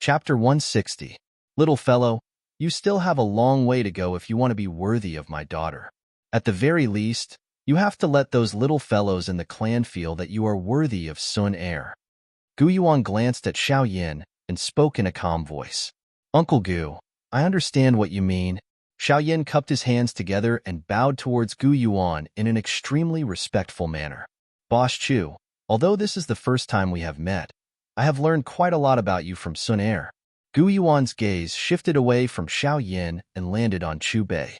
Chapter 160. Little fellow, you still have a long way to go if you want to be worthy of my daughter. At the very least, you have to let those little fellows in the clan feel that you are worthy of Sun heir. Gu Yuan glanced at Xiao Yin and spoke in a calm voice. Uncle Gu, I understand what you mean. Xiao Yin cupped his hands together and bowed towards Gu Yuan in an extremely respectful manner. Boss Chu, although this is the first time we have met, I have learned quite a lot about you from Sun heir. Gu Yuan's gaze shifted away from Xiao Yin and landed on Chu Bei.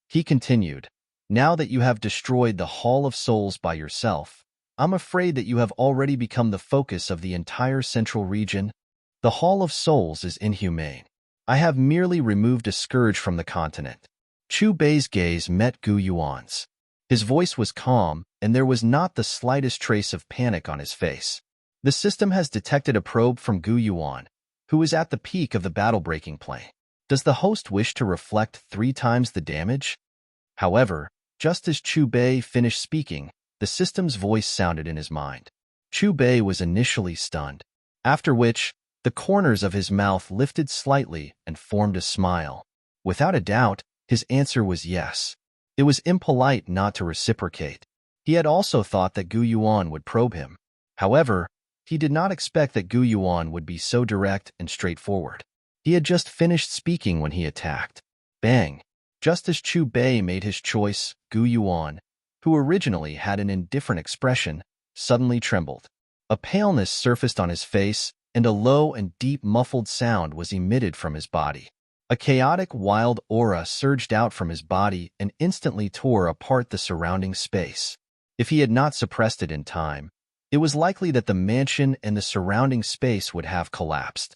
He continued, now that you have destroyed the Hall of Souls by yourself, I'm afraid that you have already become the focus of the entire central region. The Hall of Souls is inhumane. I have merely removed a scourge from the continent. Chu Bei's gaze met Gu Yuan's. His voice was calm, and there was not the slightest trace of panic on his face. The system has detected a probe from Gu Yuan, who is at the peak of the battle-breaking plane. Does the host wish to reflect 3 times the damage? However, just as Chu Bei finished speaking, the system's voice sounded in his mind. Chu Bei was initially stunned, after which, the corners of his mouth lifted slightly and formed a smile. Without a doubt, his answer was yes. It was impolite not to reciprocate. He had also thought that Gu Yuan would probe him. However, he did not expect that Gu Yuan would be so direct and straightforward. He had just finished speaking when he attacked. Bang! Just as Chu Bei made his choice, Gu Yuan, who originally had an indifferent expression, suddenly trembled. A paleness surfaced on his face, and a low and deep muffled sound was emitted from his body. A chaotic, wild aura surged out from his body and instantly tore apart the surrounding space. If he had not suppressed it in time, it was likely that the mansion and the surrounding space would have collapsed.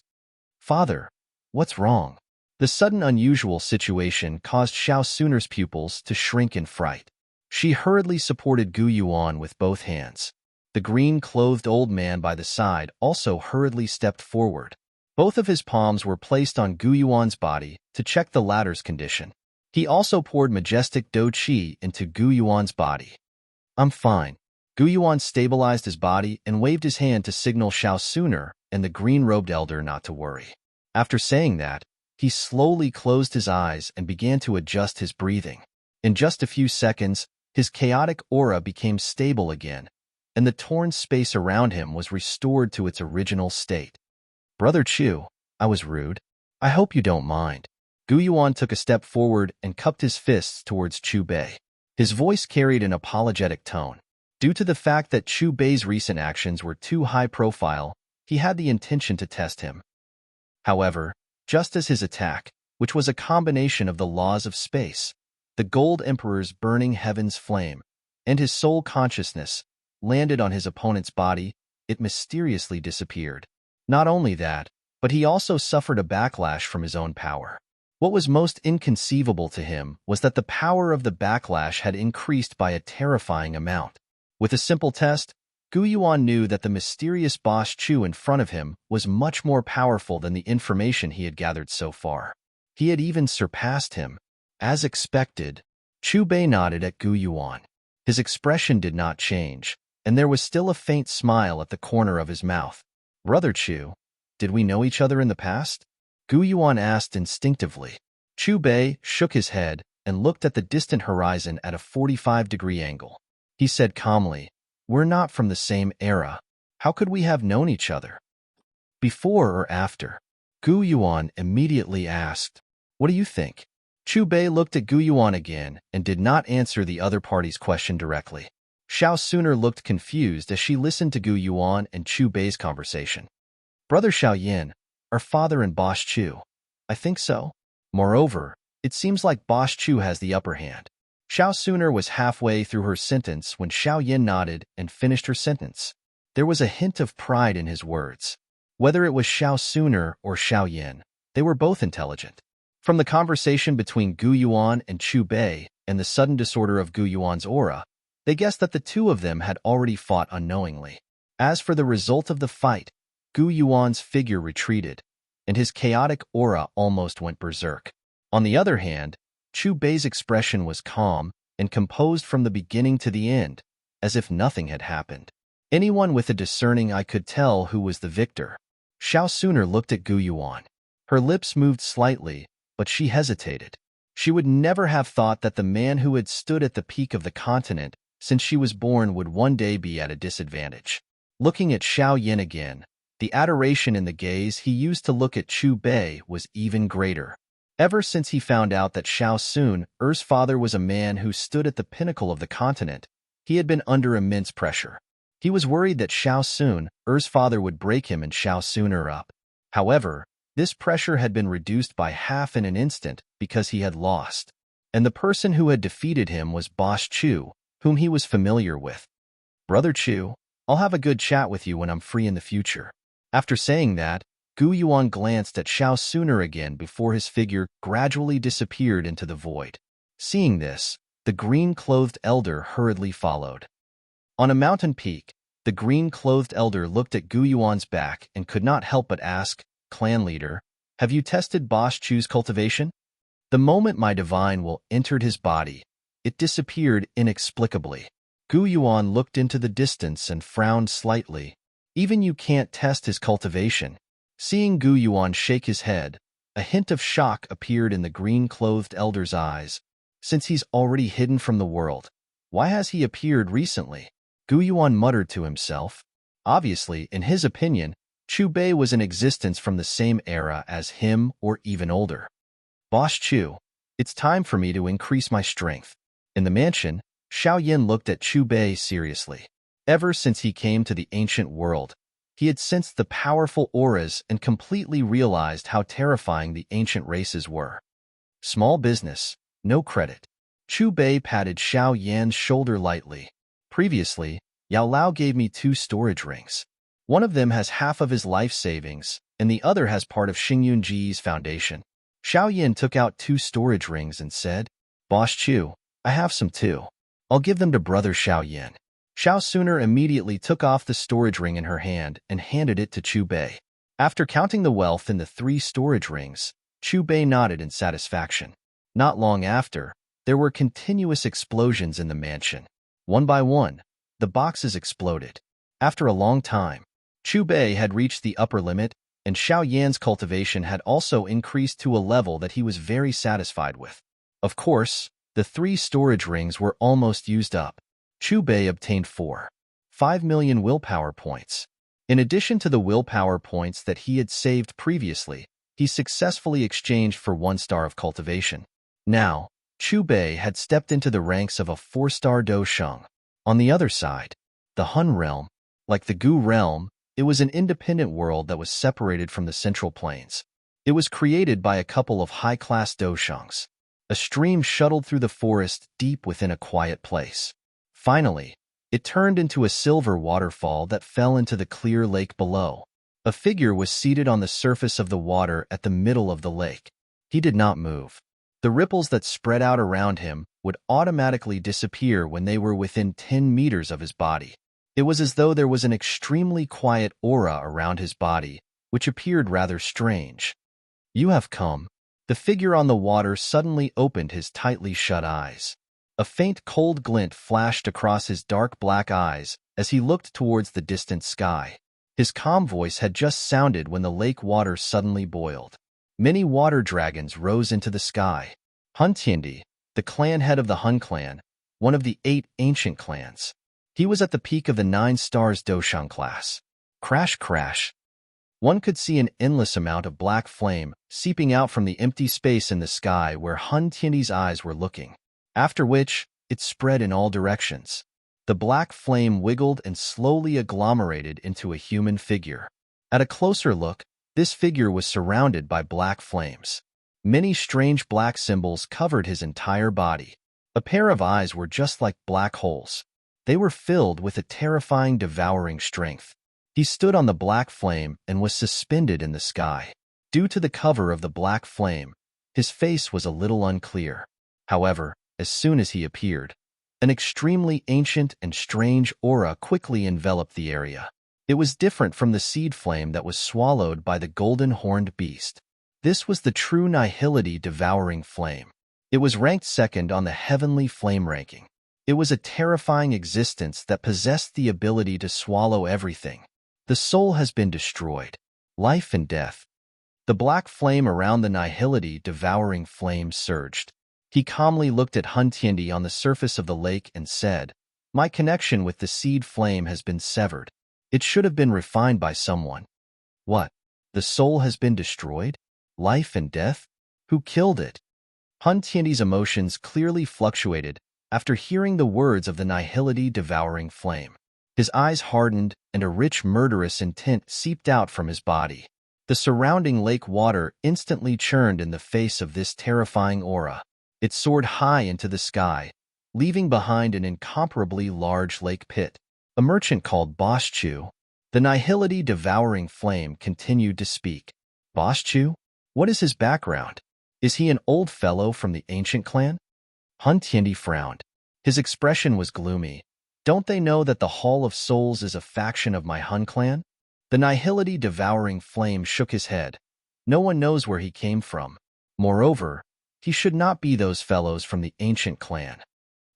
Father, what's wrong? The sudden unusual situation caused Xiao Suner's pupils to shrink in fright. She hurriedly supported Gu Yuan with both hands. The green-clothed old man by the side also hurriedly stepped forward. Both of his palms were placed on Gu Yuan's body to check the latter's condition. He also poured majestic Do Qi into Gu Yuan's body. I'm fine. Gu Yuan stabilized his body and waved his hand to signal Xiao Suner and the green-robed elder not to worry. After saying that, he slowly closed his eyes and began to adjust his breathing. In just a few seconds, his chaotic aura became stable again, and the torn space around him was restored to its original state. Brother Chu, I was rude. I hope you don't mind. Gu Yuan took a step forward and cupped his fists towards Chu Bei. His voice carried an apologetic tone. Due to the fact that Chu Bei's recent actions were too high profile, he had the intention to test him. However, just as his attack, which was a combination of the laws of space, the Gold Emperor's burning heaven's flame, and his soul consciousness, landed on his opponent's body, it mysteriously disappeared. Not only that, but he also suffered a backlash from his own power. What was most inconceivable to him was that the power of the backlash had increased by a terrifying amount. With a simple test, Gu Yuan knew that the mysterious Boss Chu in front of him was much more powerful than the information he had gathered so far. He had even surpassed him. As expected, Chu Bei nodded at Gu Yuan. His expression did not change, and there was still a faint smile at the corner of his mouth. Brother Chu, did we know each other in the past? Gu Yuan asked instinctively. Chu Bei shook his head and looked at the distant horizon at a 45-degree angle. He said calmly, we're not from the same era. How could we have known each other? Before or after? Gu Yuan immediately asked, what do you think? Chu Bei looked at Gu Yuan again and did not answer the other party's question directly. Xiao Suner looked confused as she listened to Gu Yuan and Chu Bei's conversation. Brother Xiao Yin, our father and Boss Chu. I think so. Moreover, it seems like Boss Chu has the upper hand. Xiao Suner was halfway through her sentence when Xiao Yin nodded and finished her sentence. There was a hint of pride in his words. Whether it was Xiao Suner or Xiao Yin, they were both intelligent. From the conversation between Gu Yuan and Chu Bei and the sudden disorder of Gu Yuan's aura, they guessed that the two of them had already fought unknowingly. As for the result of the fight, Gu Yuan's figure retreated, and his chaotic aura almost went berserk. On the other hand, Chu Bei's expression was calm and composed from the beginning to the end, as if nothing had happened. Anyone with a discerning eye could tell who was the victor. Xiao Suner looked at Gu Yuan. Her lips moved slightly, but she hesitated. She would never have thought that the man who had stood at the peak of the continent since she was born would one day be at a disadvantage. Looking at Xiao Yin again, the adoration in the gaze he used to look at Chu Bei was even greater. Ever since he found out that Xiao Sun's father was a man who stood at the pinnacle of the continent, he had been under immense pressure. He was worried that Xiao Sun's father would break him and Xiao Suner up. However, this pressure had been reduced by half in an instant because he had lost. And the person who had defeated him was Boss Chu, whom he was familiar with. "Brother Chu, I'll have a good chat with you when I'm free in the future." After saying that, Gu Yuan glanced at Xiao Suner again before his figure gradually disappeared into the void. Seeing this, the green-clothed elder hurriedly followed. On a mountain peak, the green-clothed elder looked at Gu Yuan's back and could not help but ask, "Clan leader, have you tested Boss Chu's cultivation?" The moment my divine will entered his body, it disappeared inexplicably. Gu Yuan looked into the distance and frowned slightly. "Even you can't test his cultivation." Seeing Gu Yuan shake his head, a hint of shock appeared in the green-clothed elder's eyes. Since he's already hidden from the world, why has he appeared recently? Gu Yuan muttered to himself. Obviously, in his opinion, Chu Bei was in existence from the same era as him or even older. "Boss Chu, it's time for me to increase my strength." In the mansion, Xiao Yin looked at Chu Bei seriously. Ever since he came to the ancient world, he had sensed the powerful auras and completely realized how terrifying the ancient races were. "Small business, no credit." Chu Bei patted Xiao Yan's shoulder lightly. "Previously, Yao Lao gave me 2 storage rings. One of them has half of his life savings, and the other has part of Xingyun Ji's foundation." Xiao Yin took out 2 storage rings and said, "Boss Chu, I have some too. I'll give them to Brother Xiao Yin." Xiao Suner immediately took off the storage ring in her hand and handed it to Chu Bei. After counting the wealth in the 3 storage rings, Chu Bei nodded in satisfaction. Not long after, there were continuous explosions in the mansion. One by one, the boxes exploded. After a long time, Chu Bei had reached the upper limit, and Xiao Yan's cultivation had also increased to a level that he was very satisfied with. Of course, the 3 storage rings were almost used up. Chu Bei obtained 5 million willpower points. In addition to the willpower points that he had saved previously, he successfully exchanged for 1 star of cultivation. Now, Chu Bei had stepped into the ranks of a 4-star Dosheng. On the other side, the Hun realm, like the Gu realm, it was an independent world that was separated from the Central Plains. It was created by a couple of high-class Doshengs. A stream shuttled through the forest deep within a quiet place. Finally, it turned into a silver waterfall that fell into the clear lake below. A figure was seated on the surface of the water at the middle of the lake. He did not move. The ripples that spread out around him would automatically disappear when they were within 10 meters of his body. It was as though there was an extremely quiet aura around his body, which appeared rather strange. "You have come." The figure on the water suddenly opened his tightly shut eyes. A faint cold glint flashed across his dark black eyes as he looked towards the distant sky. His calm voice had just sounded when the lake water suddenly boiled. Many water dragons rose into the sky. Hun Tiandi, the clan head of the Hun clan, one of the 8 ancient clans. He was at the peak of the 9 stars Dosheng class. Crash, crash. One could see an endless amount of black flame seeping out from the empty space in the sky where Hun Tiandi's eyes were looking. After which, it spread in all directions. The black flame wiggled and slowly agglomerated into a human figure. At a closer look, this figure was surrounded by black flames. Many strange black symbols covered his entire body. A pair of eyes were just like black holes. They were filled with a terrifying, devouring strength. He stood on the black flame and was suspended in the sky. Due to the cover of the black flame, his face was a little unclear. However, as soon as he appeared, an extremely ancient and strange aura quickly enveloped the area. It was different from the seed flame that was swallowed by the golden-horned beast. This was the true nihility devouring flame. It was ranked second on the heavenly flame ranking. It was a terrifying existence that possessed the ability to swallow everything. The soul has been destroyed. Life and death. The black flame around the nihility devouring flame surged. He calmly looked at Hun Tiandi on the surface of the lake and said, "My connection with the seed flame has been severed. It should have been refined by someone." What? The soul has been destroyed? Life and death? Who killed it? Hun Tiandi's emotions clearly fluctuated after hearing the words of the nihility devouring flame. His eyes hardened and a rich murderous intent seeped out from his body. The surrounding lake water instantly churned in the face of this terrifying aura. It soared high into the sky, leaving behind an incomparably large lake pit. A merchant called Boss Chu. The nihility devouring flame continued to speak. Boss Chu? What is his background? Is he an old fellow from the ancient clan? Hun Tiandi frowned. His expression was gloomy. Don't they know that the Hall of Souls is a faction of my Hun clan? The nihility devouring flame shook his head. No one knows where he came from. Moreover, he should not be those fellows from the ancient clan.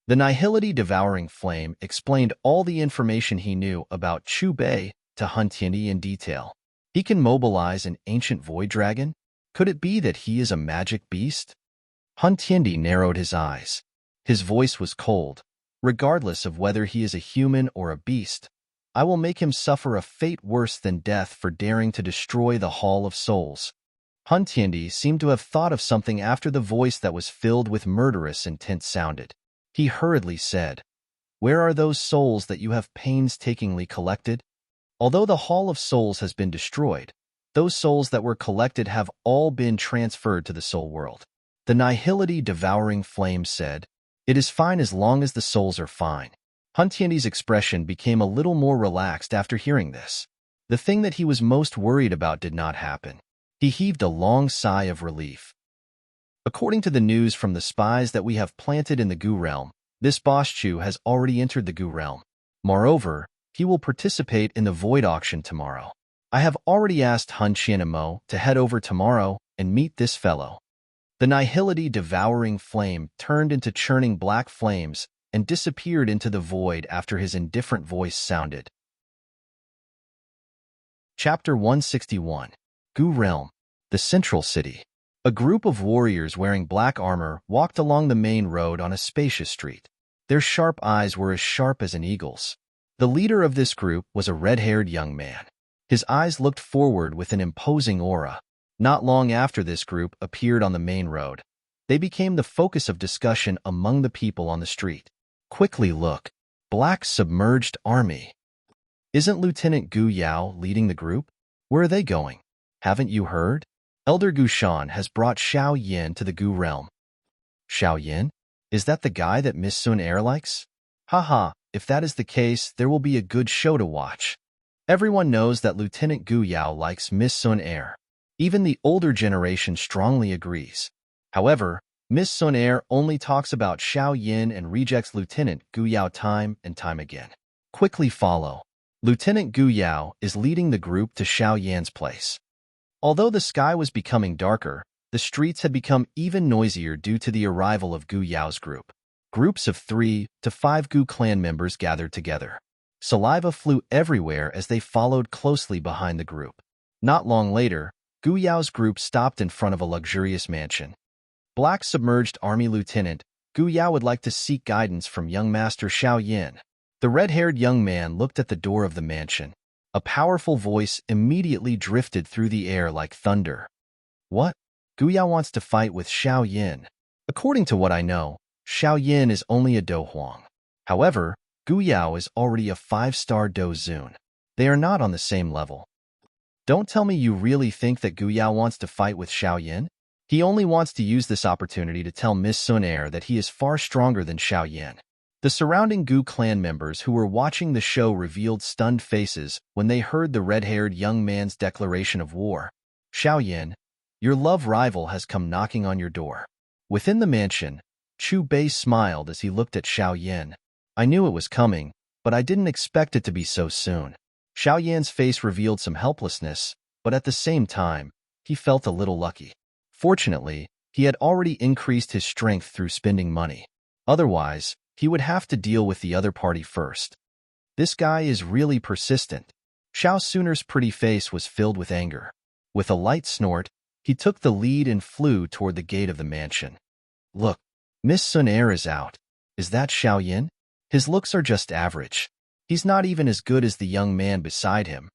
The nihility devouring flame explained all the information he knew about Chu Bei to Hun Tiandi in detail. He can mobilize an ancient void dragon? Could it be that he is a magic beast? Hun Tiandi narrowed his eyes. His voice was cold. Regardless of whether he is a human or a beast, I will make him suffer a fate worse than death for daring to destroy the Hall of Souls. Hun Tiandi seemed to have thought of something after the voice that was filled with murderous intent sounded. He hurriedly said, "Where are those souls that you have painstakingly collected?" Although the Hall of Souls has been destroyed, those souls that were collected have all been transferred to the soul world. The nihility devouring flame said, "It is fine as long as the souls are fine." Hun Tiandi's expression became a little more relaxed after hearing this. The thing that he was most worried about did not happen. He heaved a long sigh of relief. According to the news from the spies that we have planted in the Gu realm, this Boss Chu has already entered the Gu realm. Moreover, he will participate in the void auction tomorrow. I have already asked Hun Qianmo to head over tomorrow and meet this fellow. The nihility devouring flame turned into churning black flames and disappeared into the void after his indifferent voice sounded. Chapter 161. Gu Realm, the Central City. A group of warriors wearing black armor walked along the main road on a spacious street. Their sharp eyes were as sharp as an eagle's. The leader of this group was a red-haired young man. His eyes looked forward with an imposing aura. Not long after this group appeared on the main road, they became the focus of discussion among the people on the street. Quickly look. Black submerged army. Isn't Lieutenant Gu Yao leading the group? Where are they going? Haven't you heard? Elder Gu Shan has brought Xiao Yin to the Gu realm. Xiao Yin? Is that the guy that Miss Sun Air likes? Haha, if that is the case, there will be a good show to watch. Everyone knows that Lieutenant Gu Yao likes Miss Sun Air. Even the older generation strongly agrees. However, Miss Sun Air only talks about Xiao Yin and rejects Lieutenant Gu Yao time and time again. Quickly follow. Lieutenant Gu Yao is leading the group to Xiao Yan's place. Although the sky was becoming darker, the streets had become even noisier due to the arrival of Gu Yao's group. Groups of 3 to 5 Gu clan members gathered together. Saliva flew everywhere as they followed closely behind the group. Not long later, Gu Yao's group stopped in front of a luxurious mansion. Black submerged army lieutenant, Gu Yao would like to seek guidance from young master Xiao Yin. The red-haired young man looked at the door of the mansion. A powerful voice immediately drifted through the air like thunder. What? Gu Yao wants to fight with Xiao Yin. According to what I know, Xiao Yin is only a Do Huang. However, Gu Yao is already a 5-star Do Zun. They are not on the same level. Don't tell me you really think that Gu Yao wants to fight with Xiao Yin? He only wants to use this opportunity to tell Miss Sun Air that he is far stronger than Xiao Yin. The surrounding Gu clan members who were watching the show revealed stunned faces when they heard the red-haired young man's declaration of war. Xiao Yin, your love rival has come knocking on your door. Within the mansion, Chu Bei smiled as he looked at Xiao Yin. I knew it was coming, but I didn't expect it to be so soon. Xiao Yan's face revealed some helplessness, but at the same time, he felt a little lucky. Fortunately, he had already increased his strength through spending money. Otherwise, he would have to deal with the other party first. This guy is really persistent. Xiao Suner's pretty face was filled with anger. With a light snort, he took the lead and flew toward the gate of the mansion. Look, Miss Sun Air is out. Is that Xiao Yin? His looks are just average. He's not even as good as the young man beside him.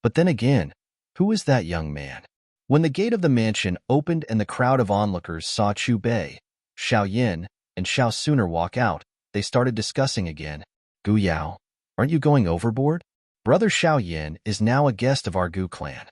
But then again, who is that young man? When the gate of the mansion opened and the crowd of onlookers saw Chu Bei, Xiao Yin, and Xiao Suner walk out, they started discussing again. Gu Yao, aren't you going overboard? Brother Xiao Yin is now a guest of our Gu clan.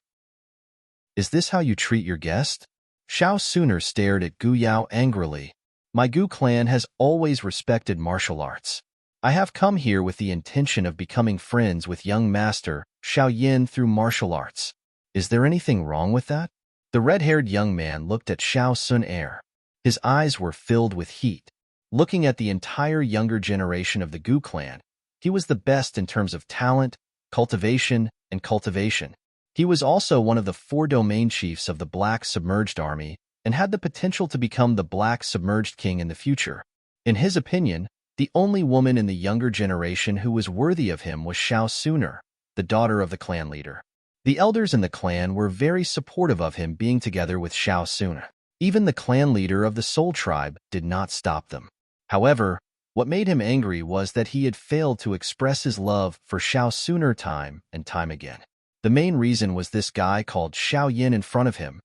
Is this how you treat your guest? Xiao Suner stared at Gu Yao angrily. My Gu clan has always respected martial arts. I have come here with the intention of becoming friends with young master Xiao Yin through martial arts. Is there anything wrong with that? The red-haired young man looked at Xiao Sun Air. His eyes were filled with heat. Looking at the entire younger generation of the Gu clan, he was the best in terms of talent, cultivation, and cultivation. He was also one of the 4 domain chiefs of the Black Submerged Army and had the potential to become the Black Submerged King in the future. In his opinion, the only woman in the younger generation who was worthy of him was Xiao Suner, the daughter of the clan leader. The elders in the clan were very supportive of him being together with Xiao Suner. Even the clan leader of the Soul Tribe did not stop them. However, what made him angry was that he had failed to express his love for Xiao Suner time and time again. The main reason was this guy called Xiao Yin in front of him.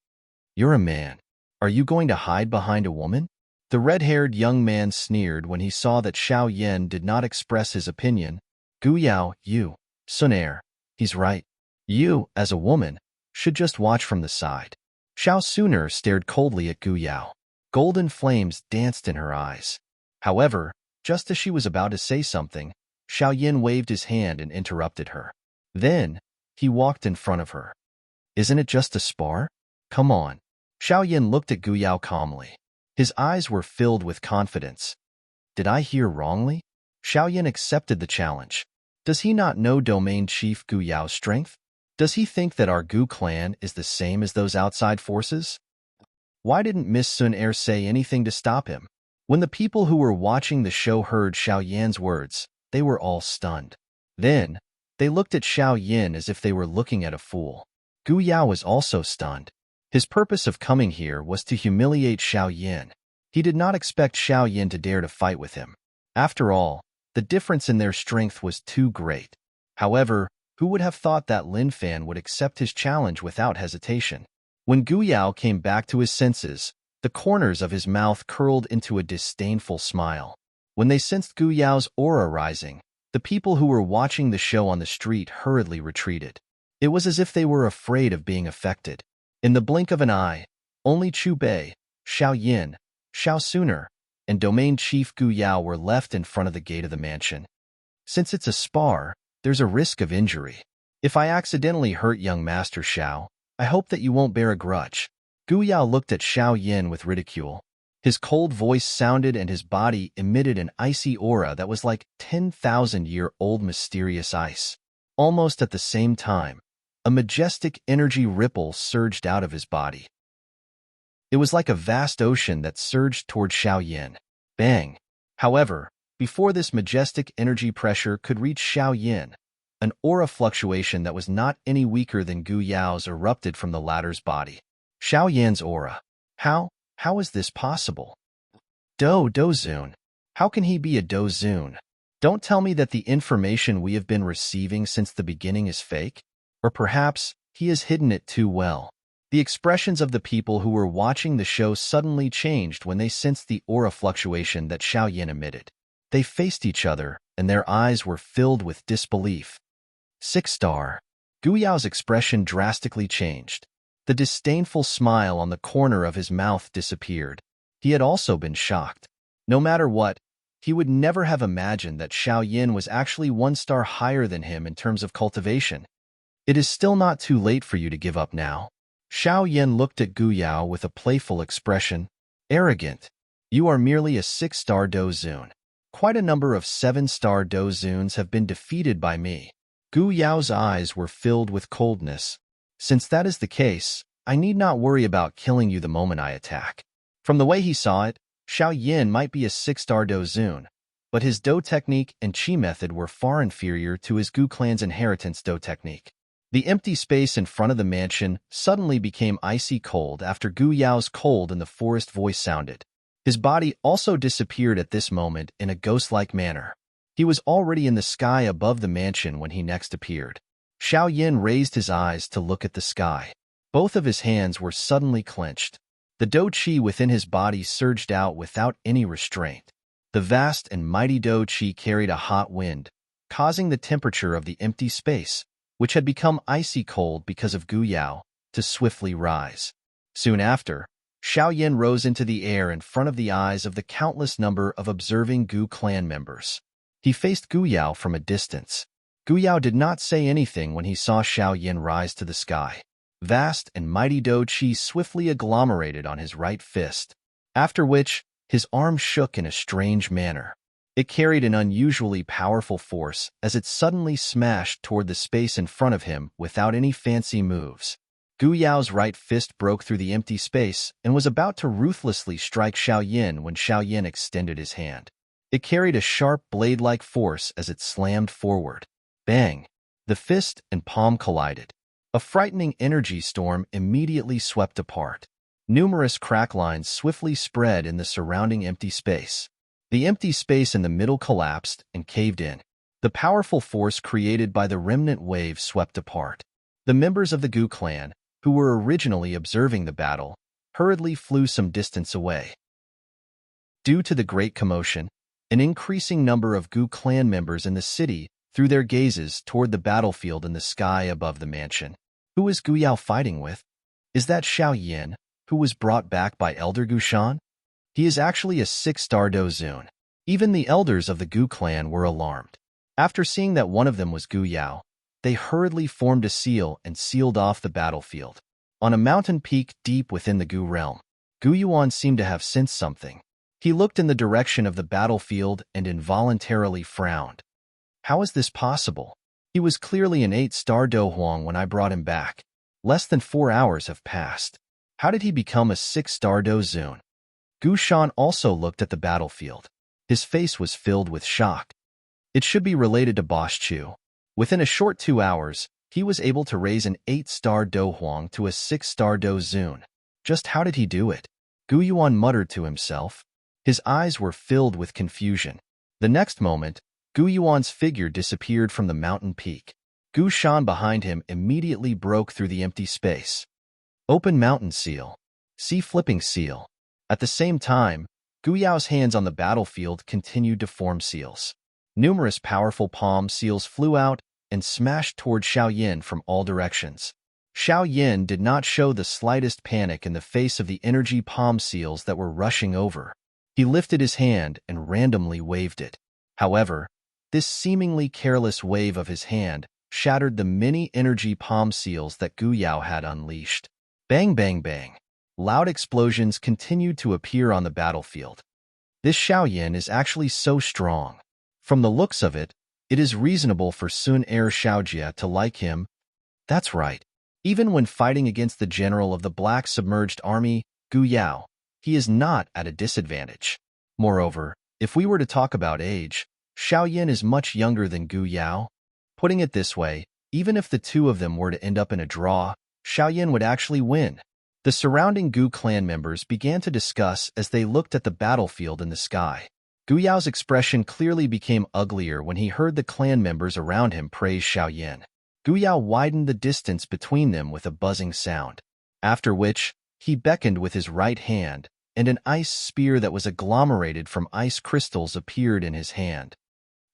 You're a man. Are you going to hide behind a woman? The red-haired young man sneered when he saw that Xiao Yin did not express his opinion. Gu Yao, you, Sun Air, he's right. You, as a woman, should just watch from the side. Xiao Suner stared coldly at Gu Yao. Golden flames danced in her eyes. However, just as she was about to say something, Xiao Yin waved his hand and interrupted her. Then, he walked in front of her. Isn't it just a spar? Come on. Xiao Yin looked at Gu Yao calmly. His eyes were filled with confidence. Did I hear wrongly? Xiao Yin accepted the challenge. Does he not know Domain Chief Gu Yao's strength? Does he think that our Gu clan is the same as those outside forces? Why didn't Miss Sun Air say anything to stop him? When the people who were watching the show heard Xiao Yan's words, they were all stunned. Then, they looked at Xiao Yin as if they were looking at a fool. Gu Yao was also stunned. His purpose of coming here was to humiliate Xiao Yin. He did not expect Xiao Yin to dare to fight with him. After all, the difference in their strength was too great. However, who would have thought that Lin Fan would accept his challenge without hesitation? When Gu Yao came back to his senses, the corners of his mouth curled into a disdainful smile. When they sensed Gu Yao's aura rising, the people who were watching the show on the street hurriedly retreated. It was as if they were afraid of being affected. In the blink of an eye, only Chu Bei, Xiao Yin, Xiao Suner, and Domain Chief Gu Yao were left in front of the gate of the mansion. Since it's a spar, there's a risk of injury. If I accidentally hurt young Master Xiao, I hope that you won't bear a grudge. Gu Yao looked at Xiao Yin with ridicule. His cold voice sounded and his body emitted an icy aura that was like 10,000-year-old mysterious ice. Almost at the same time, a majestic energy ripple surged out of his body. It was like a vast ocean that surged toward Xiao Yin. Bang! However, before this majestic energy pressure could reach Xiao Yin, an aura fluctuation that was not any weaker than Gu Yao's erupted from the latter's body. Xiao Yan's aura. How is this possible? Dozun. How can he be a Dozun? Don't tell me that the information we have been receiving since the beginning is fake? Or perhaps he has hidden it too well. The expressions of the people who were watching the show suddenly changed when they sensed the aura fluctuation that Xiao Yin emitted. They faced each other, and their eyes were filled with disbelief. 6-star. Gu Yao's expression drastically changed. The disdainful smile on the corner of his mouth disappeared. He had also been shocked. No matter what, he would never have imagined that Xiao Yin was actually 1 star higher than him in terms of cultivation. It is still not too late for you to give up now. Xiao Yin looked at Gu Yao with a playful expression. Arrogant. You are merely a 6-star Dozun. Quite a number of 7-star Dozuns have been defeated by me. Gu Yao's eyes were filled with coldness. Since that is the case, I need not worry about killing you the moment I attack. From the way he saw it, Xiao Yin might be a 6-star Dozun, but his Do technique and Qi method were far inferior to his Gu clan's inheritance Do technique. The empty space in front of the mansion suddenly became icy cold after Gu Yao's cold in the forest voice sounded. His body also disappeared at this moment in a ghost-like manner. He was already in the sky above the mansion when he next appeared. Xiao Yin raised his eyes to look at the sky. Both of his hands were suddenly clenched. The Do Qi within his body surged out without any restraint. The vast and mighty Do Qi carried a hot wind, causing the temperature of the empty space, which had become icy cold because of Gu Yao, to swiftly rise. Soon after, Xiao Yin rose into the air in front of the eyes of the countless number of observing Gu clan members. He faced Gu Yao from a distance. Gu Yao did not say anything when he saw Xiao Yin rise to the sky. Vast and mighty Do Qi swiftly agglomerated on his right fist, after which his arm shook in a strange manner. It carried an unusually powerful force as it suddenly smashed toward the space in front of him without any fancy moves. Gu Yao's right fist broke through the empty space and was about to ruthlessly strike Xiao Yin when Xiao Yin extended his hand. It carried a sharp blade-like force as it slammed forward. Bang! The fist and palm collided. A frightening energy storm immediately swept apart. Numerous crack lines swiftly spread in the surrounding empty space. The empty space in the middle collapsed and caved in. The powerful force created by the remnant wave swept apart. The members of the Gu clan, who were originally observing the battle, hurriedly flew some distance away. Due to the great commotion, an increasing number of Gu clan members in the city threw their gazes toward the battlefield in the sky above the mansion. Who is Gu Yao fighting with? Is that Xiao Yin, who was brought back by Elder Gu Shan? He is actually a 6-star Do Zun. Even the elders of the Gu clan were alarmed. After seeing that one of them was Gu Yao, they hurriedly formed a seal and sealed off the battlefield. On a mountain peak deep within the Gu realm, Gu Yuan seemed to have sensed something. He looked in the direction of the battlefield and involuntarily frowned. How is this possible? He was clearly an 8-star Do Huang when I brought him back. Less than 4 hours have passed. How did he become a 6-star Do Zun? Gu Shan also looked at the battlefield. His face was filled with shock. It should be related to Bosch Chu. Within a short 2 hours, he was able to raise an 8-star Do Huang to a 6-star Do Zun. Just how did he do it? Gu Yuan muttered to himself. His eyes were filled with confusion. The next moment, Gu Yuan's figure disappeared from the mountain peak. Gu Shan behind him immediately broke through the empty space. Open mountain seal. See flipping seal. At the same time, Gu Yao's hands on the battlefield continued to form seals. Numerous powerful palm seals flew out and smashed toward Xiao Yin from all directions. Xiao Yin did not show the slightest panic in the face of the energy palm seals that were rushing over. He lifted his hand and randomly waved it. However, this seemingly careless wave of his hand shattered the many energy palm seals that Gu Yao had unleashed. Bang, bang, bang. Loud explosions continued to appear on the battlefield. This Xiao Yin is actually so strong. From the looks of it, it is reasonable for Sun heir Xiaojia to like him. That's right. Even when fighting against the general of the Black Submerged Army, Gu Yao, he is not at a disadvantage. Moreover, if we were to talk about age, Xiao Yin is much younger than Gu Yao. Putting it this way, even if the two of them were to end up in a draw, Xiao Yin would actually win. The surrounding Gu clan members began to discuss as they looked at the battlefield in the sky. Gu Yao's expression clearly became uglier when he heard the clan members around him praise Xiao Yin. Gu Yao widened the distance between them with a buzzing sound, after which he beckoned with his right hand, and an ice spear that was agglomerated from ice crystals appeared in his hand.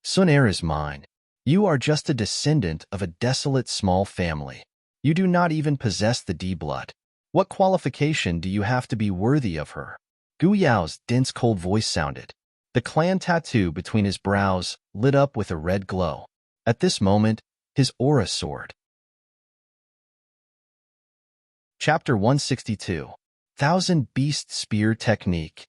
Sun heir is mine. You are just a descendant of a desolate small family. You do not even possess the D blood. What qualification do you have to be worthy of her? Gu Yao's dense cold voice sounded. The clan tattoo between his brows lit up with a red glow. At this moment, his aura soared. Chapter 162. Thousand Beast Spear Technique.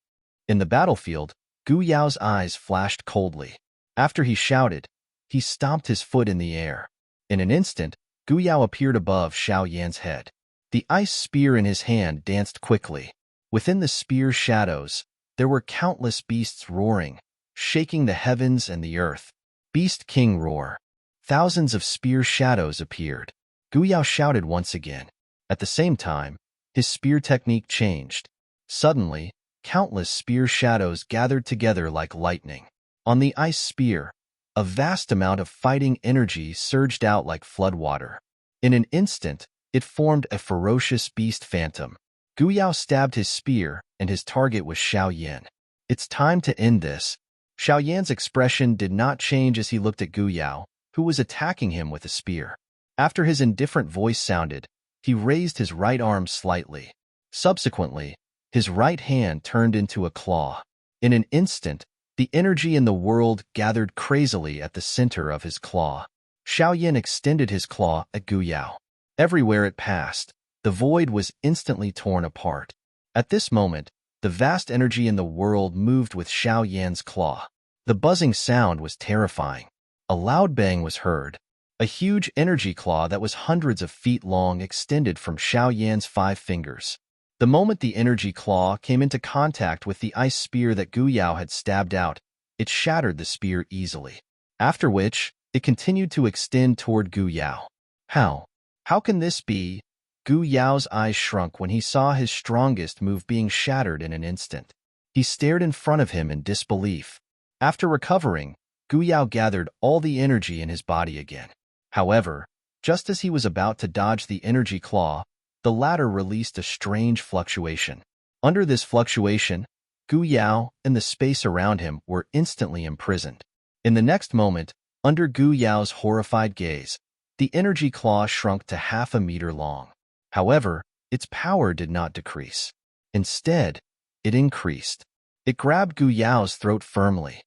In the battlefield, Gu Yao's eyes flashed coldly. After he shouted, he stomped his foot in the air. In an instant, Gu Yao appeared above Xiao Yan's head. The ice spear in his hand danced quickly. Within the spear's shadows, there were countless beasts roaring, shaking the heavens and the earth. Beast King roar. Thousands of spear shadows appeared. Gu Yao shouted once again. At the same time, his spear technique changed. Suddenly, countless spear shadows gathered together like lightning. On the ice spear, a vast amount of fighting energy surged out like floodwater. In an instant, it formed a ferocious beast phantom. Gu Yao stabbed his spear, and his target was Xiaoyan. It's time to end this. Xiaoyan's expression did not change as he looked at Gu Yao, who was attacking him with a spear. After his indifferent voice sounded, he raised his right arm slightly. Subsequently, his right hand turned into a claw. In an instant, the energy in the world gathered crazily at the center of his claw. Xiaoyan extended his claw at Gu Yao. Everywhere it passed, the void was instantly torn apart. At this moment, the vast energy in the world moved with Xiaoyan's claw. The buzzing sound was terrifying. A loud bang was heard. A huge energy claw that was hundreds of feet long extended from Xiaoyan's 5 fingers. The moment the energy claw came into contact with the ice spear that Gu Yao had stabbed out, it shattered the spear easily. After which, it continued to extend toward Gu Yao. How can this be? Gu Yao's eyes shrunk when he saw his strongest move being shattered in an instant. He stared in front of him in disbelief. After recovering, Gu Yao gathered all the energy in his body again. However, just as he was about to dodge the energy claw, the latter released a strange fluctuation. Under this fluctuation, Gu Yao and the space around him were instantly imprisoned. In the next moment, under Gu Yao's horrified gaze, the energy claw shrunk to half a meter long. However, its power did not decrease. Instead, it increased. It grabbed Gu Yao's throat firmly.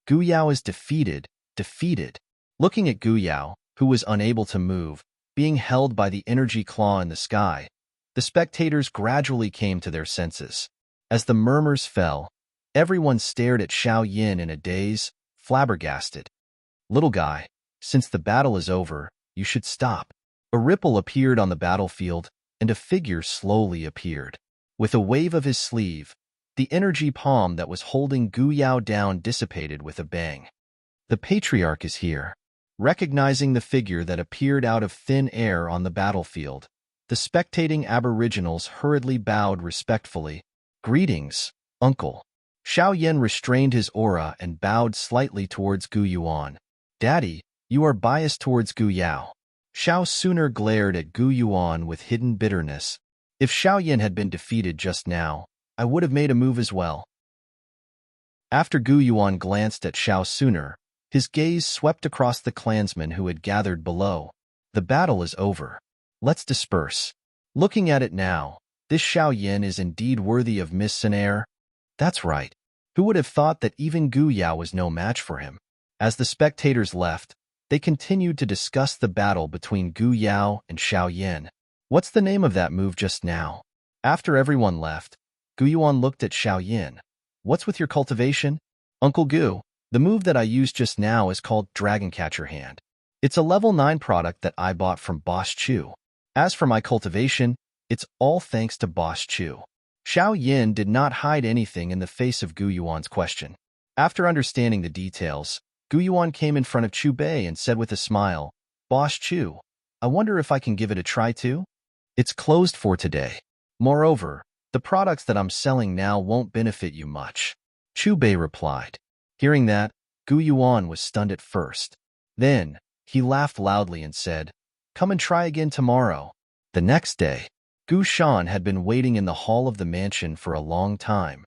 Gu Yao is defeated. Looking at Gu Yao, who was unable to move, being held by the energy claw in the sky, the spectators gradually came to their senses. As the murmurs fell, everyone stared at Xiaoyan in a daze, flabbergasted. Little guy, since the battle is over, you should stop. A ripple appeared on the battlefield, and a figure slowly appeared. With a wave of his sleeve, the energy palm that was holding Gu Yao down dissipated with a bang. The patriarch is here. Recognizing the figure that appeared out of thin air on the battlefield, the spectating aboriginals hurriedly bowed respectfully. Greetings, uncle. Xiaoyan restrained his aura and bowed slightly towards Gu Yuan. Daddy, you are biased towards Gu Yao. Xiao Suner glared at Gu Yuan with hidden bitterness. If Xiaoyan had been defeated just now, I would have made a move as well. After Gu Yuan glanced at Xiao Suner, his gaze swept across the clansmen who had gathered below. The battle is over. Let's disperse. Looking at it now, this Xiaoyan is indeed worthy of Miss Sinair. That's right. Who would have thought that even Gu Yao was no match for him? As the spectators left, they continued to discuss the battle between Gu Yao and Xiaoyan. What's the name of that move just now? After everyone left, Gu Yuan looked at Xiaoyan. What's with your cultivation? Uncle Gu, the move that I used just now is called Dragon Catcher Hand. It's a level 9 product that I bought from Boss Chu. As for my cultivation, it's all thanks to Boss Chu. Xiaoyan did not hide anything in the face of Gu Yuan's question. After understanding the details, Gu Yuan came in front of Chu Bei and said with a smile, Boss Chu, I wonder if I can give it a try too? It's closed for today. Moreover, the products that I'm selling now won't benefit you much. Chu Bei replied. Hearing that, Gu Yuan was stunned at first. Then, he laughed loudly and said, Come and try again tomorrow. The next day, Gu Shan had been waiting in the hall of the mansion for a long time.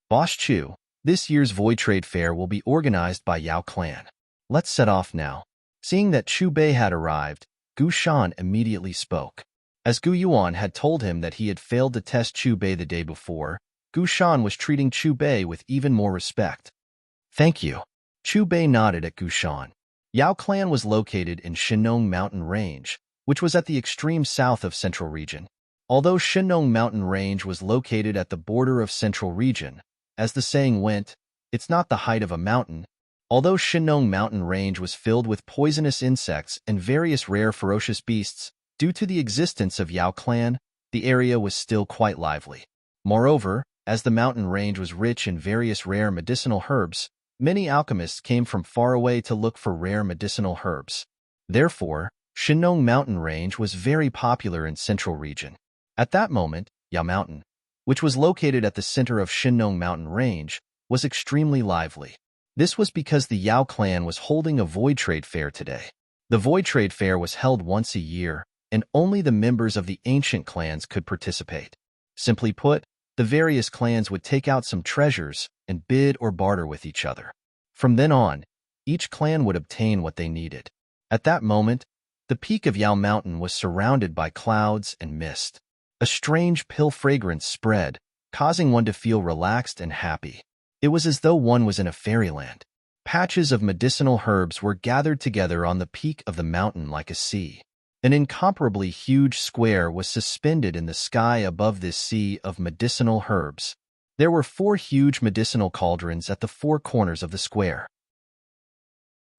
Boss Chu, this year's Void Trade Fair will be organized by Yao Clan. Let's set off now. Seeing that Chu Bei had arrived, Gu Shan immediately spoke. As Gu Yuan had told him that he had failed to test Chu Bei the day before, Gu Shan was treating Chu Bei with even more respect. Thank you. Chu Bei nodded at Gu Shan. Yao Clan was located in Shenong Mountain Range, which was at the extreme south of Central Region. Although Shenong Mountain Range was located at the border of Central Region, as the saying went, it's not the height of a mountain. Although Shenong Mountain Range was filled with poisonous insects and various rare ferocious beasts, due to the existence of Yao Clan, the area was still quite lively. Moreover, as the mountain range was rich in various rare medicinal herbs, Many alchemists came from far away to look for rare medicinal herbs. Therefore, Shinong mountain range was very popular in central region. At that moment, Yao Mountain, which was located at the center of Shinong mountain range, was extremely lively. This was because the Yao clan was holding a void trade fair today. The void trade fair was held once a year, and only the members of the ancient clans could participate. Simply put, the various clans would take out some treasures and bid or barter with each other. From then on, each clan would obtain what they needed. At that moment, the peak of Yao Mountain was surrounded by clouds and mist. A strange pill fragrance spread, causing one to feel relaxed and happy. It was as though one was in a fairyland. Patches of medicinal herbs were gathered together on the peak of the mountain like a sea. An incomparably huge square was suspended in the sky above this sea of medicinal herbs. There were 4 huge medicinal cauldrons at the 4 corners of the square.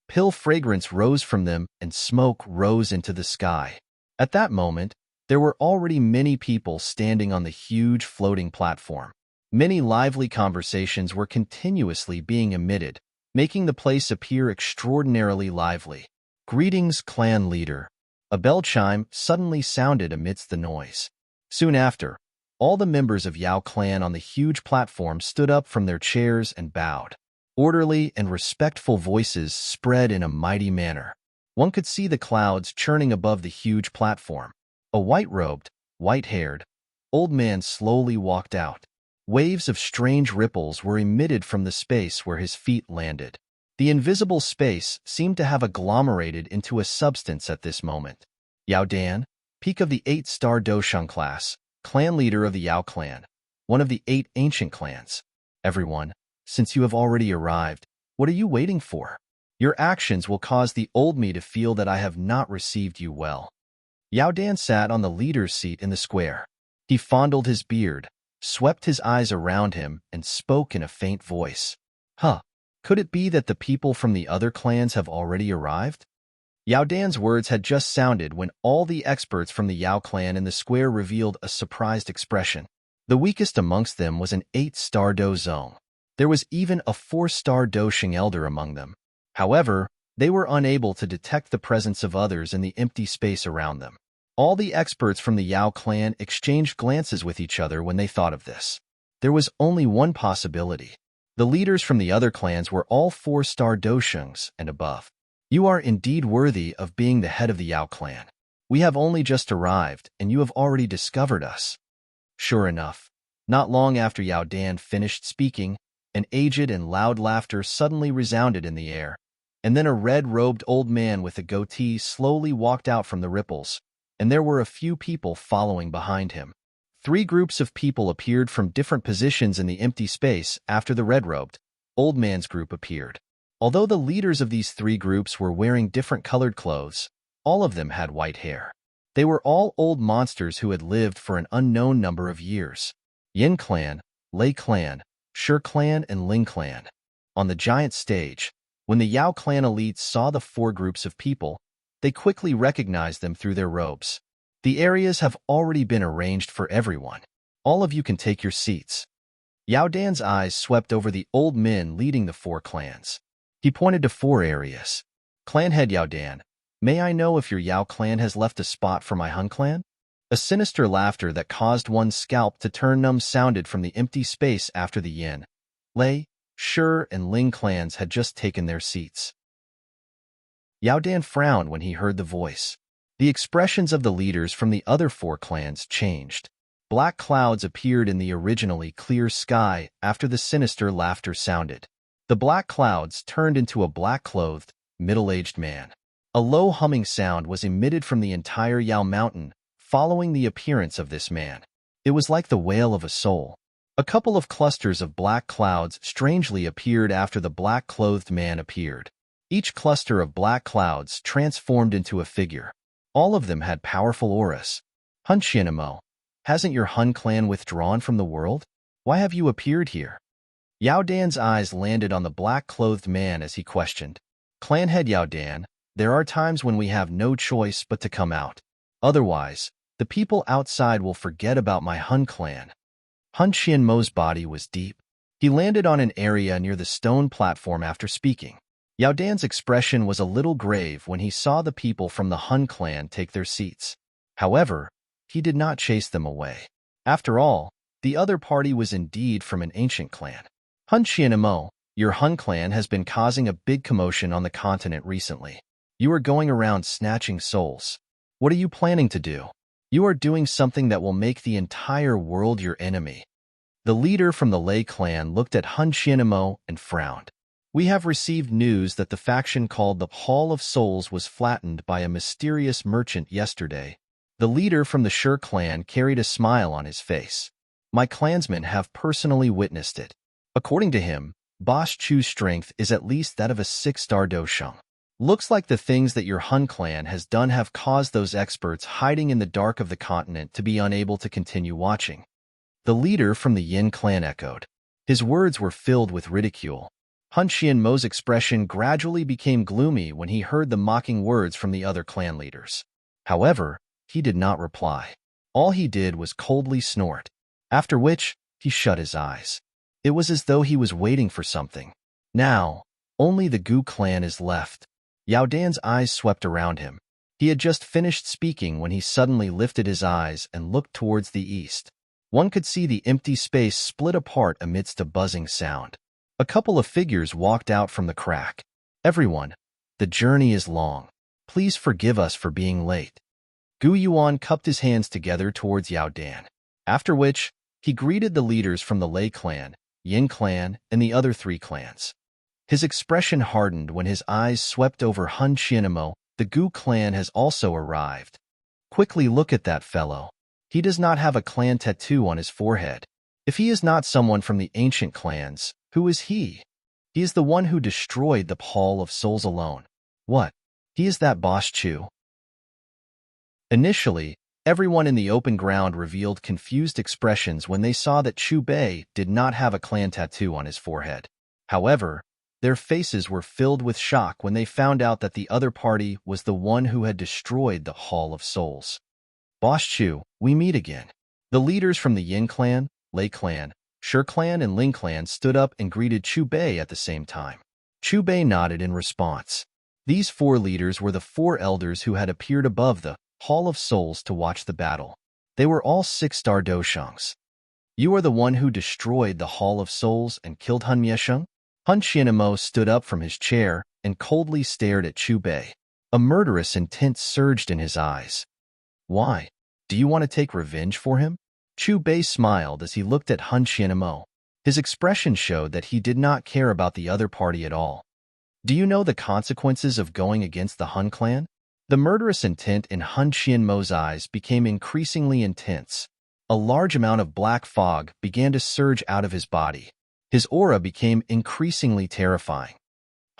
Pill fragrance rose from them and smoke rose into the sky. At that moment, there were already many people standing on the huge floating platform. Many lively conversations were continuously being emitted, making the place appear extraordinarily lively. "Greetings, clan leader." A bell chime suddenly sounded amidst the noise. Soon after, all the members of Yao clan on the huge platform stood up from their chairs and bowed. Orderly and respectful voices spread in a mighty manner. One could see the clouds churning above the huge platform. A white-robed, white-haired, old man slowly walked out. Waves of strange ripples were emitted from the space where his feet landed. The invisible space seemed to have agglomerated into a substance at this moment. Yao Dan, peak of the 8-star Dosheng class, clan leader of the Yao clan, one of the 8 ancient clans. "Everyone, since you have already arrived, what are you waiting for? Your actions will cause the old me to feel that I have not received you well." Yao Dan sat on the leader's seat in the square. He fondled his beard, swept his eyes around him, and spoke in a faint voice. Could it be that the people from the other clans have already arrived? Yao Dan's words had just sounded when all the experts from the Yao clan in the square revealed a surprised expression. The weakest amongst them was an 8-star Do Zong. There was even a 4-star Dosheng elder among them. However, they were unable to detect the presence of others in the empty space around them. All the experts from the Yao clan exchanged glances with each other when they thought of this. There was only one possibility. The leaders from the other clans were all 4-star Doshengs and above. "You are indeed worthy of being the head of the Yao clan. We have only just arrived, and you have already discovered us." Sure enough, not long after Yao Dan finished speaking, an aged and loud laughter suddenly resounded in the air, and then a red-robed old man with a goatee slowly walked out from the ripples, and there were a few people following behind him. 3 groups of people appeared from different positions in the empty space after the red-robed, old man's group appeared. Although the leaders of these 3 groups were wearing different colored clothes, all of them had white hair. They were all old monsters who had lived for an unknown number of years. Yin clan, Lei clan, Shi clan, and Ling clan. On the giant stage, when the Yao clan elites saw the 4 groups of people, they quickly recognized them through their robes. "The areas have already been arranged for everyone. All of you can take your seats." Yao Dan's eyes swept over the old men leading the 4 clans. He pointed to 4 areas. "Clan head Yao Dan, may I know if your Yao clan has left a spot for my Hun clan?" A sinister laughter that caused one's scalp to turn numb sounded from the empty space after the Yin, Lei, Shi, and Ling clans had just taken their seats. Yao Dan frowned when he heard the voice. The expressions of the leaders from the other 4 clans changed. Black clouds appeared in the originally clear sky after the sinister laughter sounded. The black clouds turned into a black-clothed, middle-aged man. A low humming sound was emitted from the entire Yao Mountain following the appearance of this man. It was like the wail of a soul. A couple of clusters of black clouds strangely appeared after the black-clothed man appeared. Each cluster of black clouds transformed into a figure. All of them had powerful auras. "Hun Qianmo, hasn't your Hun clan withdrawn from the world? Why have you appeared here?" Yao Dan's eyes landed on the black-clothed man as he questioned. "Clan head Yao Dan, there are times when we have no choice but to come out. Otherwise, the people outside will forget about my Hun clan." Hun Qianmo's body was deep. He landed on an area near the stone platform after speaking. Yao Dan's expression was a little grave when he saw the people from the Hun clan take their seats. However, he did not chase them away. After all, the other party was indeed from an ancient clan. Hun Qianmo, your Hun clan has been causing a big commotion on the continent recently. You are going around snatching souls. What are you planning to do? You are doing something that will make the entire world your enemy. The leader from the Lei clan looked at Hun Qianmo and frowned. We have received news that the faction called the Hall of Souls was flattened by a mysterious merchant yesterday. The leader from the Shi clan carried a smile on his face. My clansmen have personally witnessed it. According to him, Boss Chu's strength is at least that of a 6-star dosheng. Looks like the things that your Hun clan has done have caused those experts hiding in the dark of the continent to be unable to continue watching. The leader from the Yin clan echoed. His words were filled with ridicule. Hun Qianmo's expression gradually became gloomy when he heard the mocking words from the other clan leaders. However, he did not reply. All he did was coldly snort, after which he shut his eyes. It was as though he was waiting for something. Now, only the Gu clan is left. Yao Dan's eyes swept around him. He had just finished speaking when he suddenly lifted his eyes and looked towards the east. One could see the empty space split apart amidst a buzzing sound. A couple of figures walked out from the crack. Everyone, the journey is long. Please forgive us for being late. Gu Yuan cupped his hands together towards Yao Dan, after which he greeted the leaders from the Lei clan, Yin clan, and the other 3 clans. His expression hardened when his eyes swept over Hun Qianmo. The Gu clan has also arrived. Quickly look at that fellow. He does not have a clan tattoo on his forehead. If he is not someone from the ancient clans, who is he? He is the one who destroyed the Hall of Souls alone. What? He is that Boss Chu? Initially, everyone in the open ground revealed confused expressions when they saw that Chu Bei did not have a clan tattoo on his forehead. However, their faces were filled with shock when they found out that the other party was the one who had destroyed the Hall of Souls. Boss Chu, we meet again. The leaders from the Yin clan, Lei clan, Shi clan, and Ling clan stood up and greeted Chu Bei at the same time. Chu Bei nodded in response. These 4 leaders were the 4 elders who had appeared above the Hall of Souls to watch the battle. They were all 6-star doshengs. You are the one who destroyed the Hall of Souls and killed Hun Miesheng? Hun Qianmo stood up from his chair and coldly stared at Chu Bei. A murderous intent surged in his eyes. Why? Do you want to take revenge for him? Chu Bei smiled as he looked at Hun Qianmo. His expression showed that he did not care about the other party at all. Do you know the consequences of going against the Hun clan? The murderous intent in Hun Qianmo's eyes became increasingly intense. A large amount of black fog began to surge out of his body. His aura became increasingly terrifying.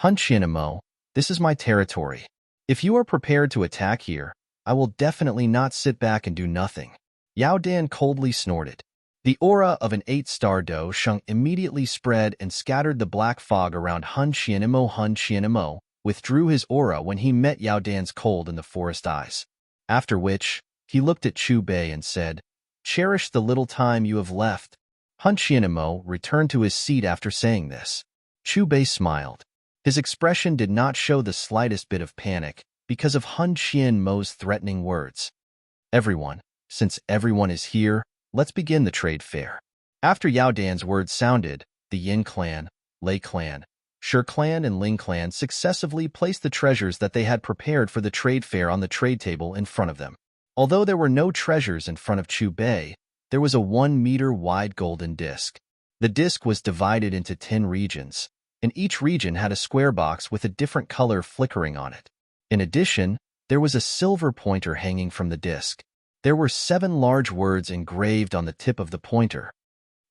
Hun Qianmo, this is my territory. If you are prepared to attack here, I will definitely not sit back and do nothing. Yao Dan coldly snorted. The aura of an 8-star dosheng immediately spread and scattered the black fog around Hun Qianmo. Hun Qianmo withdrew his aura when he met Yao Dan's cold in the forest eyes. After which, he looked at Chu Bei and said, Cherish the little time you have left. Hun Qianmo returned to his seat after saying this. Chu Bei smiled. His expression did not show the slightest bit of panic because of Hun Qianmo's threatening words. Everyone, since everyone is here, let's begin the trade fair. After Yao Dan's words sounded, the Yin clan, Lei clan, Shi clan, and Ling clan successively placed the treasures that they had prepared for the trade fair on the trade table in front of them. Although there were no treasures in front of Chu Bei, there was a 1-meter-wide golden disc. The disc was divided into 10 regions, and each region had a square box with a different color flickering on it. In addition, there was a silver pointer hanging from the disc. There were 7 large words engraved on the tip of the pointer.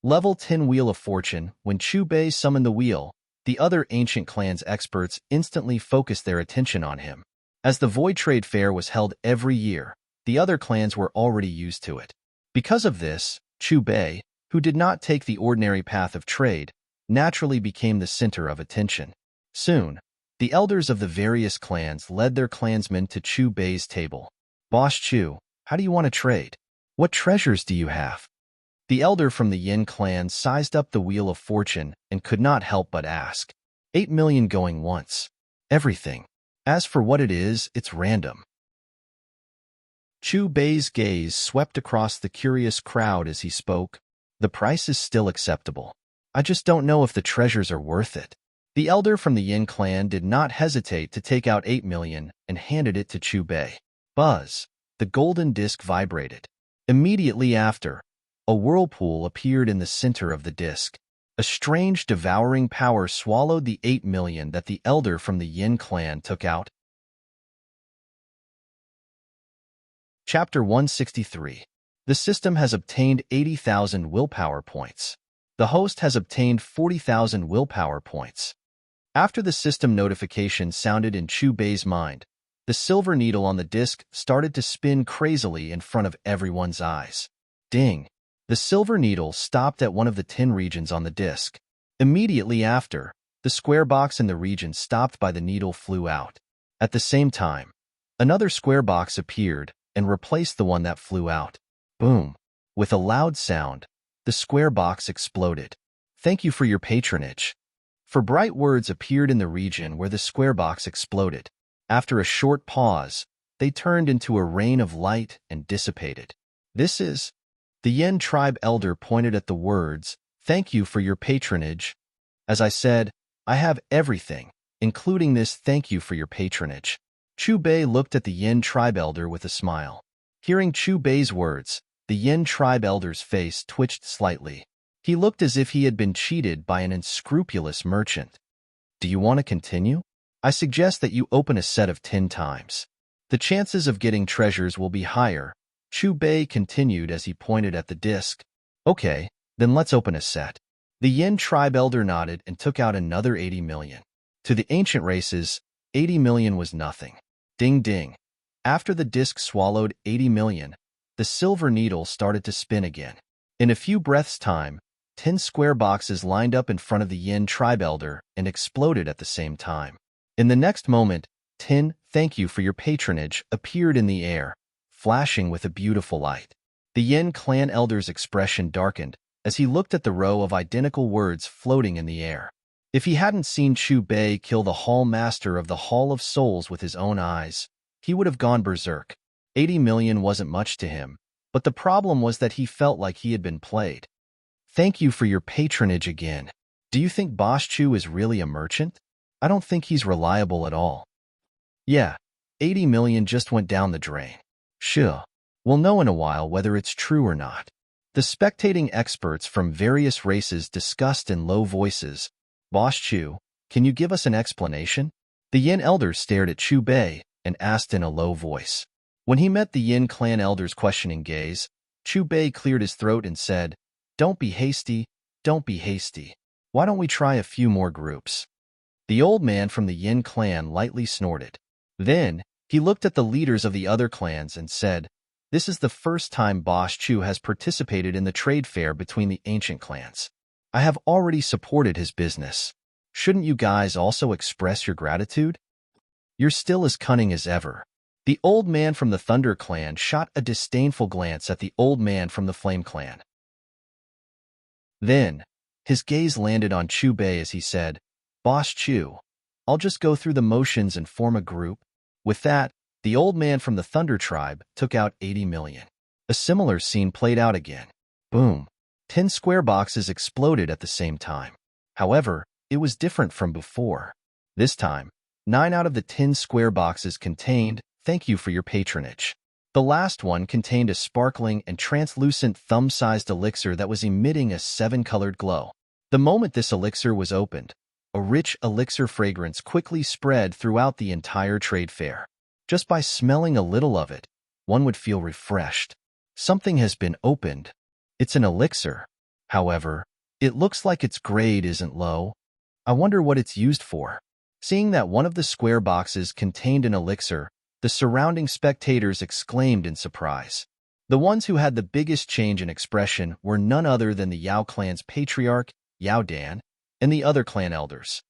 Level 10 Wheel of Fortune. When Chu Bei summoned the wheel, the other ancient clan's experts instantly focused their attention on him. As the Void Trade Fair was held every year, the other clans were already used to it. Because of this, Chu Bei, who did not take the ordinary path of trade, naturally became the center of attention. Soon, the elders of the various clans led their clansmen to Chu Bei's table. Boss Chu, how do you want to trade? What treasures do you have? The elder from the Yin clan sized up the wheel of fortune and could not help but ask. 8 million going once. Everything. As for what it is, it's random. Chu Bei's gaze swept across the curious crowd as he spoke. The price is still acceptable. I just don't know if the treasures are worth it. The elder from the Yin clan did not hesitate to take out 8 million and handed it to Chu Bei. Buzz. The golden disc vibrated. Immediately after, a whirlpool appeared in the center of the disc. A strange devouring power swallowed the 8 million that the elder from the Yin clan took out. Chapter 163. The system has obtained 80,000 willpower points. The host has obtained 40,000 willpower points. After the system notification sounded in Chu Bei's mind, the silver needle on the disc started to spin crazily in front of everyone's eyes. Ding! The silver needle stopped at one of the 10 regions on the disc. Immediately after, the square box in the region stopped by the needle flew out. At the same time, another square box appeared and replaced the one that flew out. Boom! With a loud sound, the square box exploded. Thank you for your patronage. For bright words appeared in the region where the square box exploded. After a short pause, they turned into a rain of light and dissipated. This is... The Yin tribe elder pointed at the words, "Thank you for your patronage." As I said, I have everything, including this thank you for your patronage. Chu Bei looked at the Yin tribe elder with a smile. Hearing Chu Bei's words, the Yin tribe elder's face twitched slightly. He looked as if he had been cheated by an unscrupulous merchant. Do you want to continue? I suggest that you open a set of 10 times. The chances of getting treasures will be higher. Chu Bei continued as he pointed at the disc. Okay, then let's open a set. The Yin tribe elder nodded and took out another 80 million. To the ancient races, 80 million was nothing. Ding ding. After the disc swallowed 80 million, the silver needle started to spin again. In a few breaths' time, 10 square boxes lined up in front of the Yin tribe elder and exploded at the same time. In the next moment, 10 "Thank you for your patronage" appeared in the air, flashing with a beautiful light. The Yin clan elder's expression darkened as he looked at the row of identical words floating in the air. If he hadn't seen Chu Bei kill the Hall Master of the Hall of Souls with his own eyes, he would have gone berserk. 80 million wasn't much to him, but the problem was that he felt like he had been played. Thank you for your patronage again. Do you think Boss Chu is really a merchant? I don't think he's reliable at all. Yeah, 80 million just went down the drain. Sure. We'll know in a while whether it's true or not. The spectating experts from various races discussed in low voices. Boss Chu, can you give us an explanation? The Yin elder stared at Chu Bei and asked in a low voice. When he met the Yin clan elder's questioning gaze, Chu Bei cleared his throat and said, "Don't be hasty, don't be hasty. Why don't we try a few more groups?" The old man from the Yin clan lightly snorted. Then, he looked at the leaders of the other clans and said, "This is the first time Boss Chu has participated in the trade fair between the ancient clans. I have already supported his business. Shouldn't you guys also express your gratitude? You're still as cunning as ever." The old man from the Thunder clan shot a disdainful glance at the old man from the Flame clan. Then, his gaze landed on Chu Bei as he said, "Boss Chu, I'll just go through the motions and form a group." With that, the old man from the Thunder tribe took out 80 million. A similar scene played out again. Boom. 10 square boxes exploded at the same time. However, it was different from before. This time, 9 out of the 10 square boxes contained, "Thank you for your patronage." The last one contained a sparkling and translucent thumb-sized elixir that was emitting a 7-colored glow. The moment this elixir was opened, a rich elixir fragrance quickly spread throughout the entire trade fair. Just by smelling a little of it, one would feel refreshed. Something has been opened. It's an elixir. However, it looks like its grade isn't low. I wonder what it's used for. Seeing that one of the square boxes contained an elixir, the surrounding spectators exclaimed in surprise. The ones who had the biggest change in expression were none other than the Yao clan's patriarch, Yao Dan, and the other clan elders.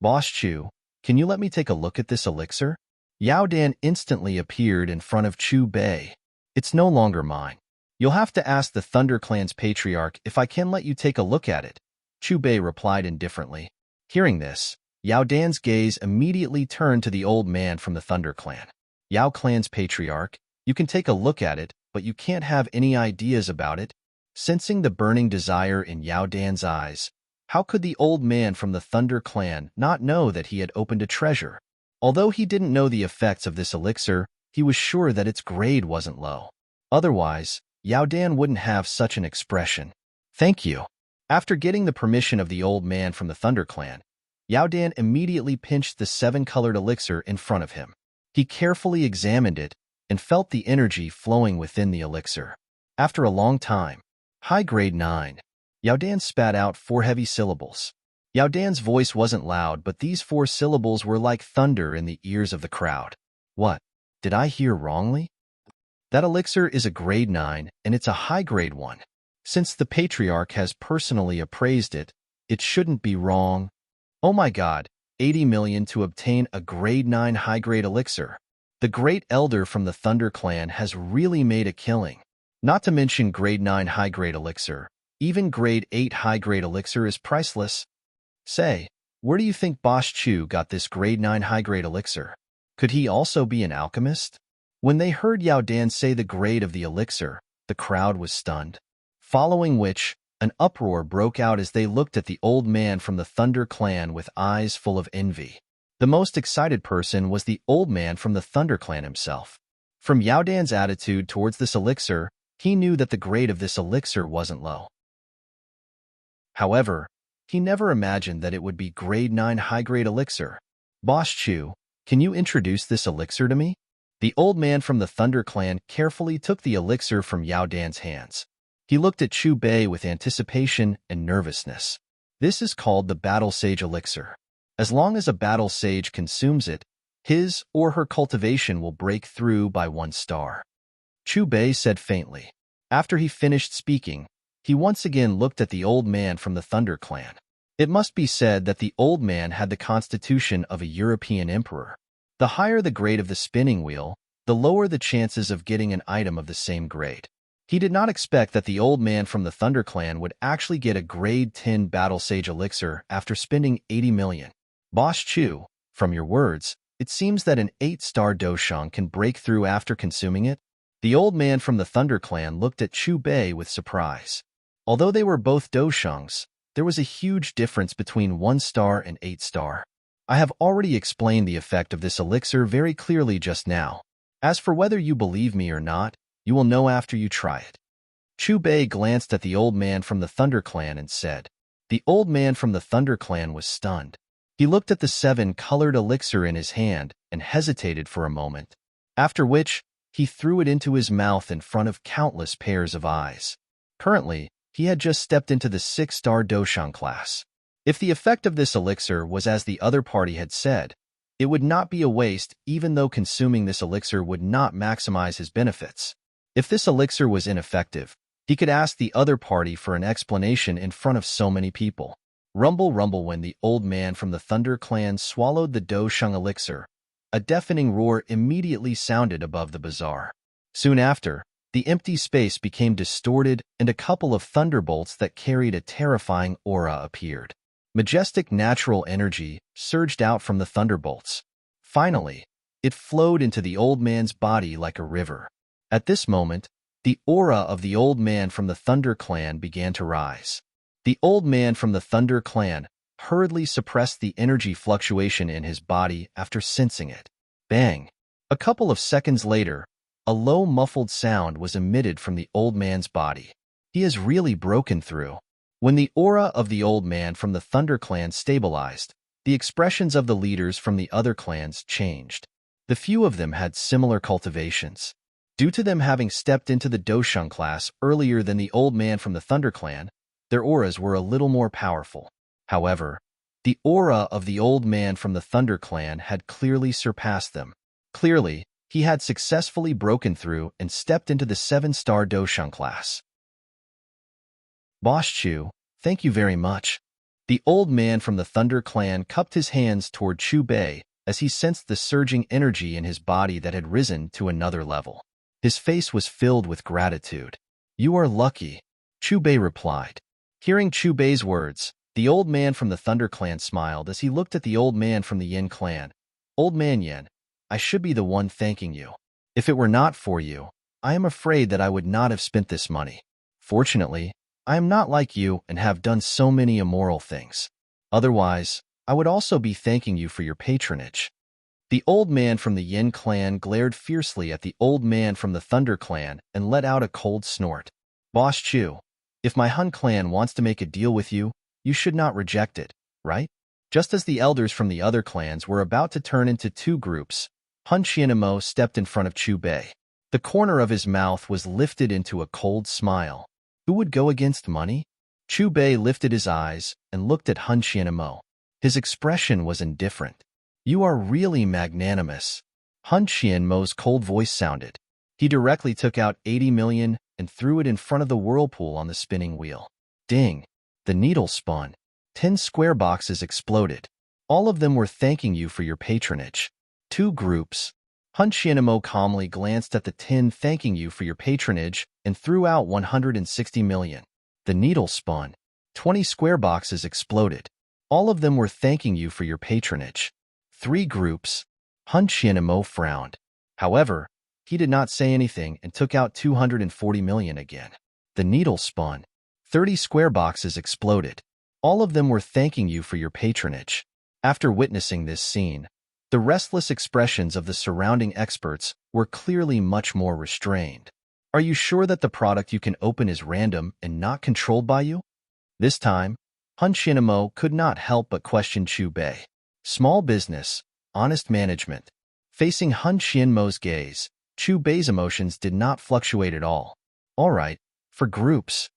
"Boss Chu, can you let me take a look at this elixir?" Yao Dan instantly appeared in front of Chu Bei. "It's no longer mine. You'll have to ask the Thunder Clan's patriarch if I can let you take a look at it, Chu Bei replied indifferently. Hearing this, Yao Dan's gaze immediately turned to the old man from the Thunder Clan. Yao Clan's patriarch, you can take a look at it, but you can't have any ideas about it. Sensing the burning desire in Yao Dan's eyes, how could the old man from the Thunder Clan not know that he had opened a treasure? Although he didn't know the effects of this elixir, he was sure that its grade wasn't low. Otherwise, Yao Dan wouldn't have such an expression. Thank you. After getting the permission of the old man from the Thunder Clan, Yao Dan immediately pinched the 7-colored elixir in front of him. He carefully examined it and felt the energy flowing within the elixir. After a long time, high grade 9, Yao Dan spat out 4 heavy syllables. Yao Dan's voice wasn't loud, but these 4 syllables were like thunder in the ears of the crowd. What? Did I hear wrongly? That elixir is a grade 9, and it's a high grade one. Since the patriarch has personally appraised it, it shouldn't be wrong. Oh my god, 80 million to obtain a grade 9 high grade elixir. The great elder from the Thunder Clan has really made a killing. Not to mention grade 9 high grade elixir, even grade 8 high grade elixir is priceless. Say, where do you think Boss Chu got this grade 9 high grade elixir? Could he also be an alchemist? When they heard Yao Dan say the grade of the elixir, the crowd was stunned. Following which, an uproar broke out as they looked at the old man from the Thunder Clan with eyes full of envy. The most excited person was the old man from the Thunder Clan himself. From Yao Dan's attitude towards this elixir, he knew that the grade of this elixir wasn't low. However, he never imagined that it would be grade 9 high-grade elixir. Boss Chu, can you introduce this elixir to me? The old man from the Thunder Clan carefully took the elixir from Yao Dan's hands. He looked at Chu Bei with anticipation and nervousness. This is called the Battle Sage Elixir. As long as a Battle Sage consumes it, his or her cultivation will break through by 1 star. Chu Bei said faintly. After he finished speaking, he once again looked at the old man from the Thunder Clan. It must be said that the old man had the constitution of a European emperor. The higher the grade of the spinning wheel, the lower the chances of getting an item of the same grade. He did not expect that the old man from the Thunder Clan would actually get a grade 10 Battle Sage Elixir after spending 80 million. Boss Chu, from your words, it seems that an 8-star Doshang can break through after consuming it. The old man from the Thunder Clan looked at Chu Bei with surprise. Although they were both Doshangs, there was a huge difference between 1-star and 8-star. I have already explained the effect of this elixir very clearly just now. As for whether you believe me or not, you will know after you try it. Chu Bei glanced at the old man from the Thunder Clan and said. The old man from the Thunder Clan was stunned. He looked at the 7-colored elixir in his hand and hesitated for a moment, after which he threw it into his mouth in front of countless pairs of eyes. Currently, he had just stepped into the 6-star Doshang class. If the effect of this elixir was as the other party had said, it would not be a waste even though consuming this elixir would not maximize his benefits. If this elixir was ineffective, he could ask the other party for an explanation in front of so many people. Rumble, rumble. When the old man from the Thunder Clan swallowed the Doshang elixir, a deafening roar immediately sounded above the bazaar. Soon after, the empty space became distorted and a couple of thunderbolts that carried a terrifying aura appeared. Majestic natural energy surged out from the thunderbolts. Finally, it flowed into the old man's body like a river. At this moment, the aura of the old man from the Thunder Clan began to rise. The old man from the Thunder Clan hurriedly suppressed the energy fluctuation in his body after sensing it. Bang! A couple of seconds later, a low muffled sound was emitted from the old man's body. He has really broken through. When the aura of the old man from the Thunder Clan stabilized, the expressions of the leaders from the other clans changed. The few of them had similar cultivations. Due to them having stepped into the Doshang class earlier than the old man from the Thunder Clan, their auras were a little more powerful. However, the aura of the old man from the Thunder Clan had clearly surpassed them. Clearly, he had successfully broken through and stepped into the 7-star Doshang class. Boss Chu, thank you very much. The old man from the Thunder Clan cupped his hands toward Chu Bei as he sensed the surging energy in his body that had risen to another level. His face was filled with gratitude. You are lucky, Chu Bei replied. Hearing Chu Bei's words, the old man from the Thunder Clan smiled as he looked at the old man from the Yin clan. Old man Yin, I should be the one thanking you. If it were not for you, I am afraid that I would not have spent this money. Fortunately, I am not like you and have done so many immoral things. Otherwise, I would also be thanking you for your patronage. The old man from the Yin clan glared fiercely at the old man from the Thunder clan and let out a cold snort. Boss Chu, if my Hun clan wants to make a deal with you, you should not reject it, right? Just as the elders from the other clans were about to turn into two groups, Hun Qianmo stepped in front of Chu Bei. The corner of his mouth was lifted into a cold smile. Who would go against money? Chu Bei lifted his eyes and looked at Hun Qianmo. His expression was indifferent. You are really magnanimous. Hun Qianmo's cold voice sounded. He directly took out 80 million and threw it in front of the whirlpool on the spinning wheel. Ding! The needle spun. 10 square boxes exploded. All of them were thanking you for your patronage. Two groups. Hun Qianmo calmly glanced at the 10 thanking you for your patronage and threw out 160 million. The needle spun. 20 square boxes exploded. All of them were thanking you for your patronage. Three groups. Hun Qianmo frowned. However, he did not say anything and took out 240 million again. The needle spun. 30 square boxes exploded. All of them were thanking you for your patronage. After witnessing this scene, the restless expressions of the surrounding experts were clearly much more restrained. Are you sure that the product you can open is random and not controlled by you? This time, Hun Qianmo could not help but question Chu Bei. Small business, honest management. Facing Hun Qianmo's gaze, Chu Bei's emotions did not fluctuate at all. All right, for groups.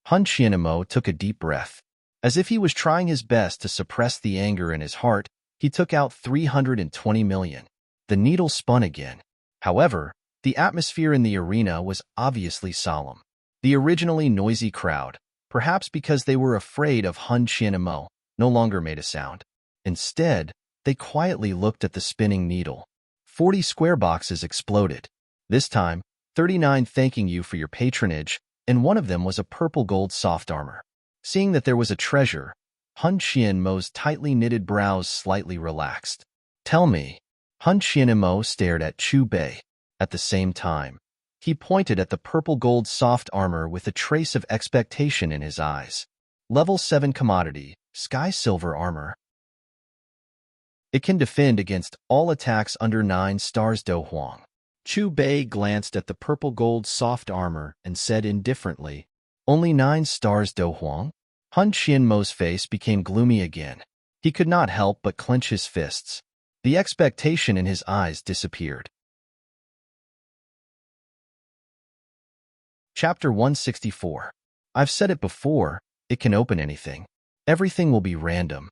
Hun Qianmo took a deep breath. As if he was trying his best to suppress the anger in his heart, he took out 320 million. The needle spun again. However, the atmosphere in the arena was obviously solemn. The originally noisy crowd, perhaps because they were afraid of Hun Qianmo, no longer made a sound. Instead, they quietly looked at the spinning needle. 40 square boxes exploded. This time, 39 thanking you for your patronage, and one of them was a purple gold soft armor. Seeing that there was a treasure, Hun Qianmo's tightly knitted brows slightly relaxed. Tell me. Hun Qianmo stared at Chu Bei. At the same time, he pointed at the purple gold soft armor with a trace of expectation in his eyes. Level 7 commodity, sky silver armor. It can defend against all attacks under 9 stars Do Huang. Chu Bei glanced at the purple gold soft armor and said indifferently, Only 9 stars Do Huang? Hun Qianmo's face became gloomy again. He could not help but clench his fists. The expectation in his eyes disappeared. Chapter 164. I've said it before, it can open anything. Everything will be random.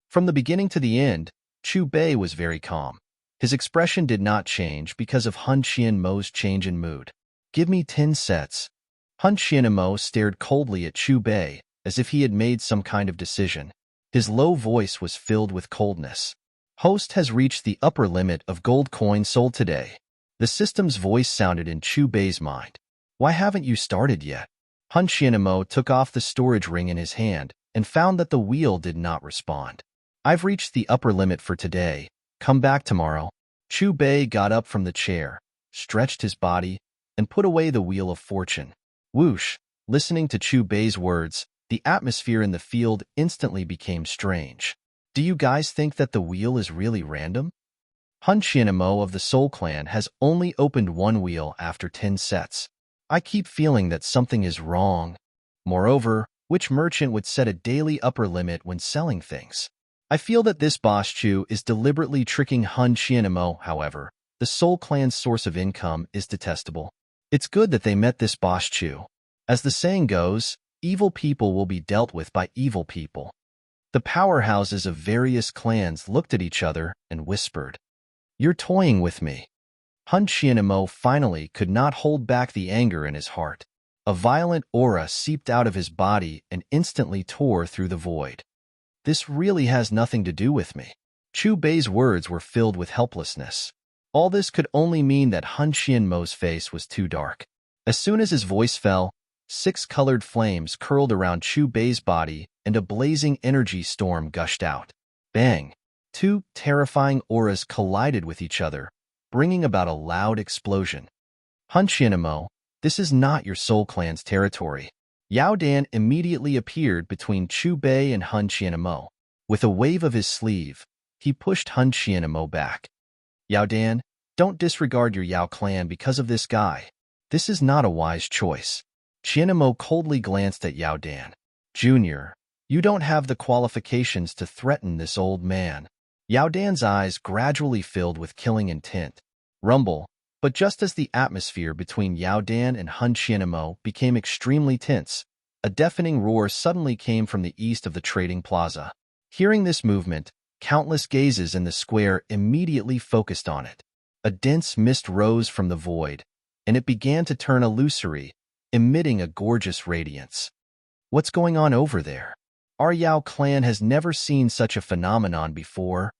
From the beginning to the end, Chu Bei was very calm. His expression did not change because of Hun Qianmo's change in mood. Give me 10 sets. Hun Qianmo stared coldly at Chu Bei, as if he had made some kind of decision. His low voice was filled with coldness. Host has reached the upper limit of gold coins sold today. The system's voice sounded in Chu Bei's mind. Why haven't you started yet? Hun Qianmo took off the storage ring in his hand and found that the wheel did not respond. I've reached the upper limit for today. Come back tomorrow. Chu Bei got up from the chair, stretched his body, and put away the wheel of fortune. Whoosh! Listening to Chu Bei's words, the atmosphere in the field instantly became strange. Do you guys think that the wheel is really random? Hun Qianmo of the Soul Clan has only opened one wheel after 10 sets. I keep feeling that something is wrong. Moreover, which merchant would set a daily upper limit when selling things? I feel that this Boss Chu is deliberately tricking Hun Qianmo. However, the Soul Clan's source of income is detestable. It's good that they met this Boss Chu. As the saying goes, evil people will be dealt with by evil people. The powerhouses of various clans looked at each other and whispered, You're toying with me. Hun Qianmo finally could not hold back the anger in his heart. A violent aura seeped out of his body and instantly tore through the void. This really has nothing to do with me. Chu Bei's words were filled with helplessness. All this could only mean that Hun Qianmo's face was too dark. As soon as his voice fell, 6 colored flames curled around Chu Bei's body and a blazing energy storm gushed out. Bang! 2 terrifying auras collided with each other, bringing about a loud explosion. Hun Qianmo, this is not your Soul Clan's territory. Yao Dan immediately appeared between Chu Bei and Hun Qianmo. With a wave of his sleeve, he pushed Hun Qianmo back. Yao Dan, don't disregard your Yao clan because of this guy. This is not a wise choice. Qianmo coldly glanced at Yao Dan. Junior, you don't have the qualifications to threaten this old man. Yao Dan's eyes gradually filled with killing intent. Rumble, but just as the atmosphere between Yao Dan and Hun Qianmo became extremely tense, a deafening roar suddenly came from the east of the trading plaza. Hearing this movement, countless gazes in the square immediately focused on it. A dense mist rose from the void, and it began to turn illusory, emitting a gorgeous radiance. What's going on over there? Our Yao clan has never seen such a phenomenon before.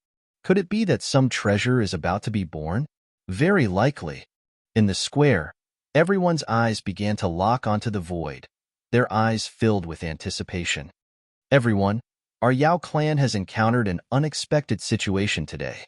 Could it be that some treasure is about to be born? Very likely. In the square, everyone's eyes began to lock onto the void, their eyes filled with anticipation. Everyone, our Yao clan has encountered an unexpected situation today.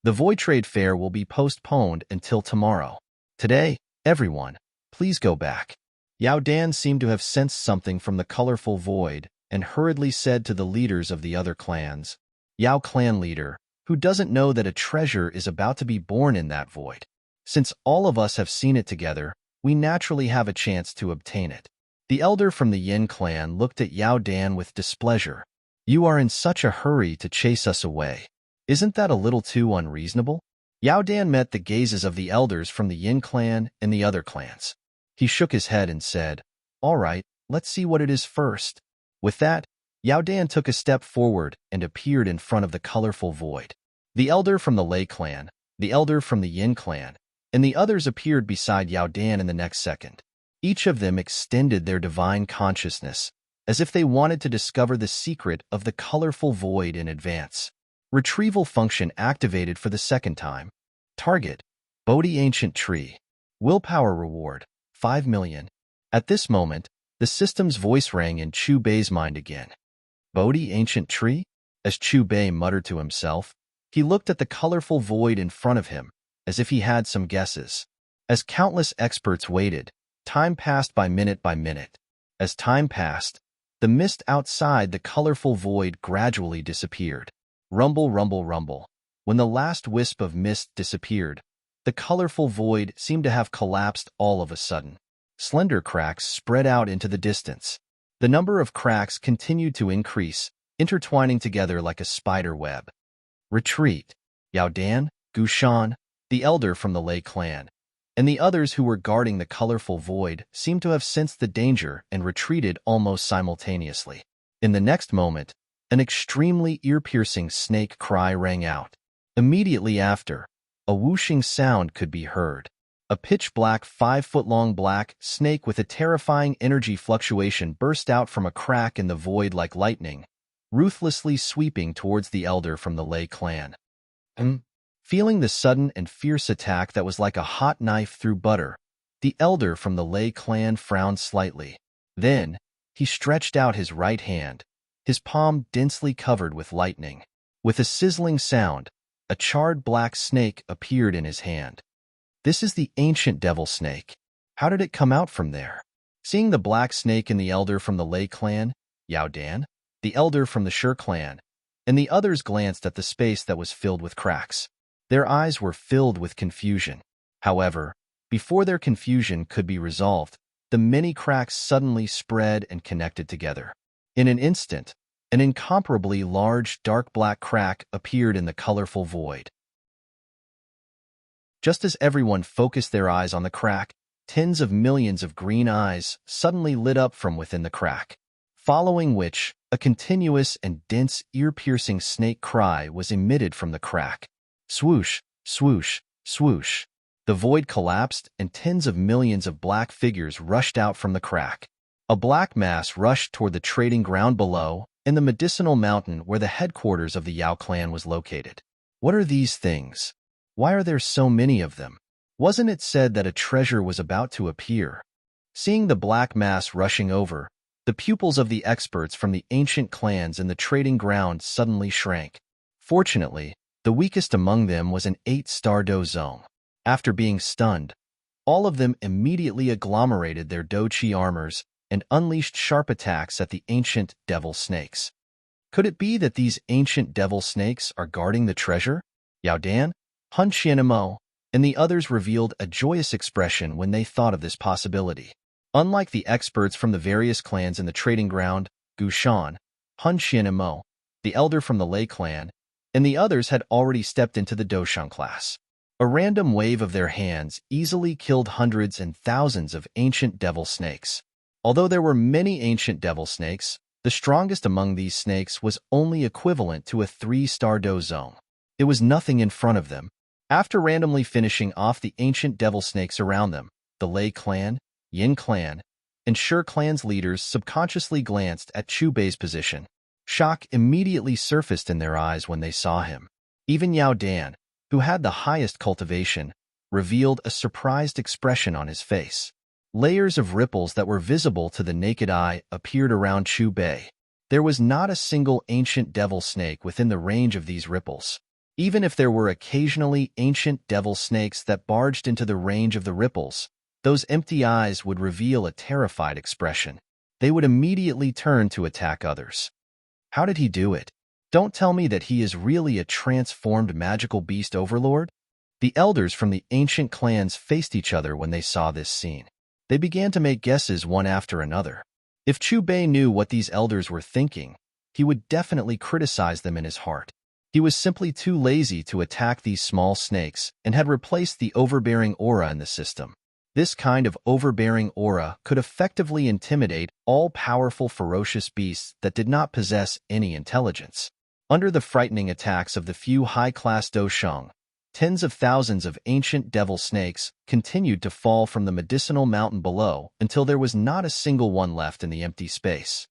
The Void Trade Fair will be postponed until tomorrow. Today, everyone, please go back. Yao Dan seemed to have sensed something from the colorful void and hurriedly said to the leaders of the other clans, Yao clan leader, who doesn't know that a treasure is about to be born in that void? Since all of us have seen it together, we naturally have a chance to obtain it. The elder from the Yin clan looked at Yao Dan with displeasure. You are in such a hurry to chase us away. Isn't that a little too unreasonable? Yao Dan met the gazes of the elders from the Yin clan and the other clans. He shook his head and said, All right, let's see what it is first. With that, Yao Dan took a step forward and appeared in front of the colorful void. The elder from the Lei clan, the elder from the Yin clan, and the others appeared beside Yao Dan in the next second. Each of them extended their divine consciousness, as if they wanted to discover the secret of the colorful void in advance. Retrieval function activated for the second time. Target: Bodhi Ancient Tree. Willpower reward: 5 million. At this moment, the system's voice rang in Chu Bei's mind again. Bodhi Ancient Tree? As Chu Bei muttered to himself, he looked at the colorful void in front of him, as if he had some guesses. As countless experts waited, time passed by minute by minute. As time passed, the mist outside the colorful void gradually disappeared. Rumble, rumble, rumble. When the last wisp of mist disappeared, the colorful void seemed to have collapsed all of a sudden. Slender cracks spread out into the distance. The number of cracks continued to increase, intertwining together like a spider web. Retreat. Yao Dan, Gu Shan, the elder from the Lei clan, and the others who were guarding the colorful void seemed to have sensed the danger and retreated almost simultaneously. In the next moment, an extremely ear-piercing snake cry rang out. Immediately after, a whooshing sound could be heard. A pitch-black, 5-foot-long black snake with a terrifying energy fluctuation burst out from a crack in the void like lightning, ruthlessly sweeping towards the elder from the Lei clan. Feeling the sudden and fierce attack that was like a hot knife through butter, the elder from the Lei clan frowned slightly. Then, he stretched out his right hand, his palm densely covered with lightning. With a sizzling sound, a charred black snake appeared in his hand. This is the ancient devil snake. How did it come out from there? Seeing the black snake in the elder from the Lei clan, Yao Dan, the elder from the Shi clan, and the others glanced at the space that was filled with cracks. Their eyes were filled with confusion. However, before their confusion could be resolved, the many cracks suddenly spread and connected together. In an instant, an incomparably large dark black crack appeared in the colorful void. Just as everyone focused their eyes on the crack, tens of millions of green eyes suddenly lit up from within the crack, following which a continuous and dense ear-piercing snake cry was emitted from the crack. Swoosh, swoosh, swoosh. The void collapsed and tens of millions of black figures rushed out from the crack. A black mass rushed toward the trading ground below and the medicinal mountain where the headquarters of the Yao clan was located. What are these things? Why are there so many of them? Wasn't it said that a treasure was about to appear? Seeing the black mass rushing over, the pupils of the experts from the ancient clans in the trading ground suddenly shrank. Fortunately, the weakest among them was an 8-star dozong. After being stunned, all of them immediately agglomerated their dochi armors and unleashed sharp attacks at the ancient devil snakes. Could it be that these ancient devil snakes are guarding the treasure? Yao Dan, Hun Xianmo, and the others revealed a joyous expression when they thought of this possibility. Unlike the experts from the various clans in the trading ground, Gu Shan, Hun Xianmo, the elder from the Lei clan, and the others had already stepped into the Doshang class. A random wave of their hands easily killed hundreds and thousands of ancient devil snakes. Although there were many ancient devil snakes, the strongest among these snakes was only equivalent to a 3-star dozong. It was nothing in front of them. After randomly finishing off the ancient devil snakes around them, the Lei clan, Yin clan, and Shi clan's leaders subconsciously glanced at Chu Bei's position. Shock immediately surfaced in their eyes when they saw him. Even Yao Dan, who had the highest cultivation, revealed a surprised expression on his face. Layers of ripples that were visible to the naked eye appeared around Chu Bei. There was not a single ancient devil snake within the range of these ripples. Even if there were occasionally ancient devil snakes that barged into the range of the ripples, those empty eyes would reveal a terrified expression. They would immediately turn to attack others. How did he do it? Don't tell me that he is really a transformed magical beast overlord? The elders from the ancient clans faced each other when they saw this scene. They began to make guesses one after another. If Chu Bei knew what these elders were thinking, he would definitely criticize them in his heart. He was simply too lazy to attack these small snakes and had replaced the overbearing aura in the system. This kind of overbearing aura could effectively intimidate all-powerful ferocious beasts that did not possess any intelligence. Under the frightening attacks of the few high-class Doshang, tens of thousands of ancient devil snakes continued to fall from the medicinal mountain below until there was not a single one left in the empty space.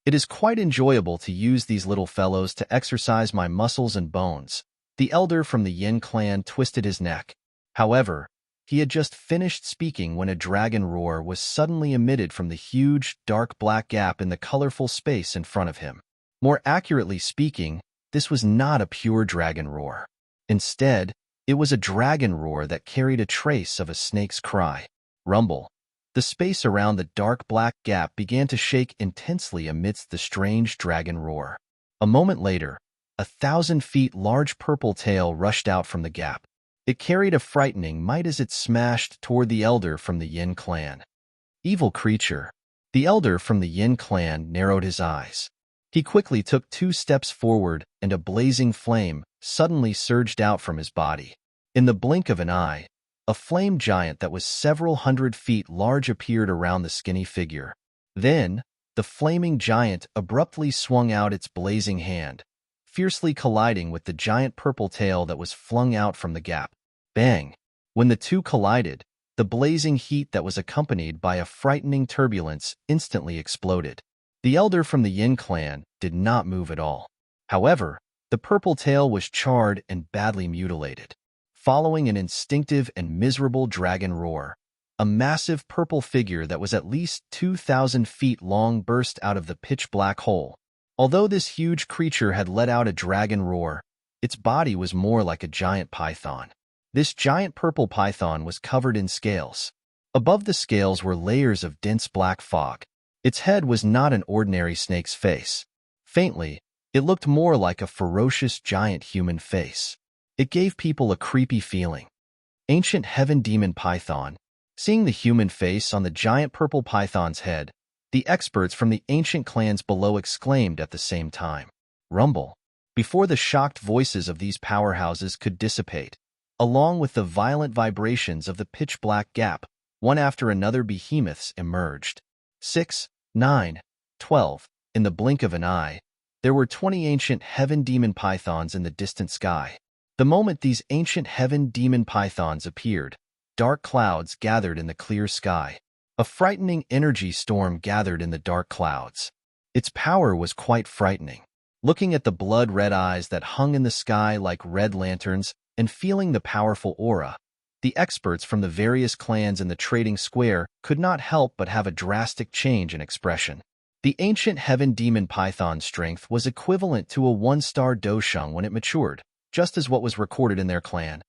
It is quite enjoyable to use these little fellows to exercise my muscles and bones. The elder from the Yin clan twisted his neck. However, he had just finished speaking when a dragon roar was suddenly emitted from the huge, dark black gap in the colorful space in front of him. More accurately speaking, this was not a pure dragon roar. Instead, it was a dragon roar that carried a trace of a snake's cry. Rumble. The space around the dark black gap began to shake intensely amidst the strange dragon roar. A moment later, 1,000 feet large purple tail rushed out from the gap. It carried a frightening might as it smashed toward the elder from the Yin clan. Evil creature. The elder from the Yin clan narrowed his eyes. He quickly took 2 steps forward and a blazing flame suddenly surged out from his body. In the blink of an eye, a flame giant that was several hundred feet large appeared around the skinny figure. Then, the flaming giant abruptly swung out its blazing hand, fiercely colliding with the giant purple tail that was flung out from the gap. Bang! When the two collided, the blazing heat that was accompanied by a frightening turbulence instantly exploded. The elder from the Yin clan did not move at all. However, the purple tail was charred and badly mutilated. Following an instinctive and miserable dragon roar, a massive purple figure that was at least 2,000 feet long burst out of the pitch-black hole. Although this huge creature had let out a dragon roar, its body was more like a giant python. This giant purple python was covered in scales. Above the scales were layers of dense black fog. Its head was not an ordinary snake's face. Faintly, it looked more like a ferocious giant human face. It gave people a creepy feeling. Ancient heaven demon python. Seeing the human face on the giant purple python's head, the experts from the ancient clans below exclaimed at the same time. Rumble. Before the shocked voices of these powerhouses could dissipate, along with the violent vibrations of the pitch-black gap, one after another behemoths emerged. 6, 9, 12. In the blink of an eye, there were 20 ancient heaven demon pythons in the distant sky. The moment these ancient heaven demon pythons appeared, dark clouds gathered in the clear sky. A frightening energy storm gathered in the dark clouds. Its power was quite frightening. Looking at the blood-red eyes that hung in the sky like red lanterns and feeling the powerful aura, the experts from the various clans in the trading square could not help but have a drastic change in expression. The ancient heaven demon python's strength was equivalent to a one-star doshung when it matured, just as what was recorded in their clan.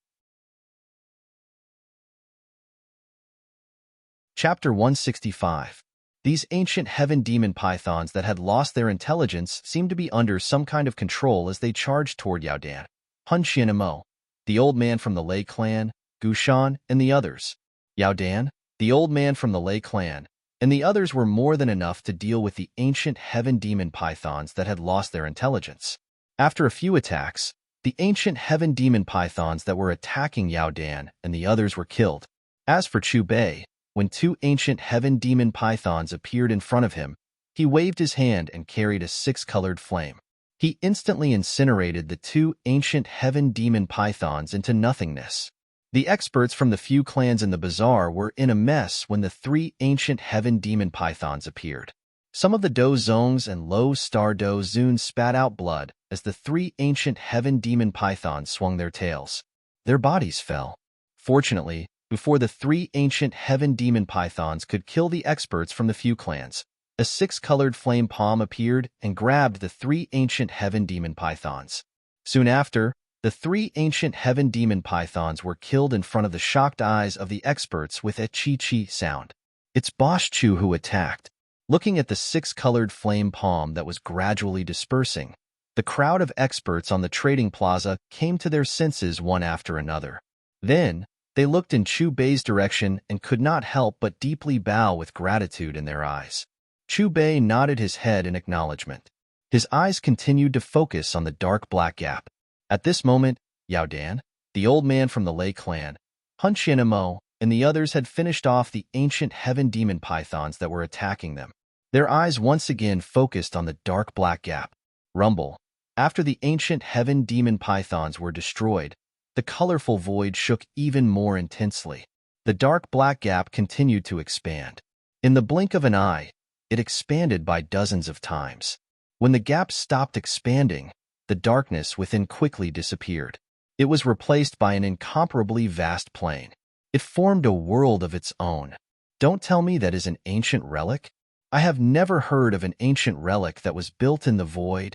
Chapter 165. These ancient heaven demon pythons that had lost their intelligence seemed to be under some kind of control as they charged toward Yaodan, Hun Xianmo, the old man from the Lei clan, Gushan, and the others. Yaodan, the old man from the Lei clan, and the others were more than enough to deal with the ancient heaven demon pythons that had lost their intelligence. After a few attacks, the ancient heaven demon pythons that were attacking Yaodan and the others were killed. As for Chu Bei, when two ancient heaven demon pythons appeared in front of him, he waved his hand and carried a six-colored flame. He instantly incinerated the two ancient heaven demon pythons into nothingness. The experts from the few clans in the bazaar were in a mess when the three ancient heaven demon pythons appeared. Some of the Do Zongs and Low Star Do Zun spat out blood as the three ancient heaven demon pythons swung their tails. Their bodies fell. Fortunately, before the three ancient heaven demon pythons could kill the experts from the few clans, a six-colored flame palm appeared and grabbed the three ancient heaven demon pythons. Soon after, the three ancient heaven demon pythons were killed in front of the shocked eyes of the experts with a chi-chi sound. It's Bosch Chu who attacked. Looking at the six-colored flame palm that was gradually dispersing, the crowd of experts on the trading plaza came to their senses one after another. Then, they looked in Chu Bei's direction and could not help but deeply bow with gratitude in their eyes. Chu Bei nodded his head in acknowledgement. His eyes continued to focus on the dark black gap. At this moment, Yaodan, the old man from the Lei clan, Hun Xianmo, and the others had finished off the ancient heaven demon pythons that were attacking them. Their eyes once again focused on the dark black gap. Rumble. After the ancient heaven demon pythons were destroyed, the colorful void shook even more intensely. The dark black gap continued to expand. In the blink of an eye, it expanded by dozens of times. When the gap stopped expanding, the darkness within quickly disappeared. It was replaced by an incomparably vast plain. It formed a world of its own. Don't tell me that is an ancient relic? I have never heard of an ancient relic that was built in the void.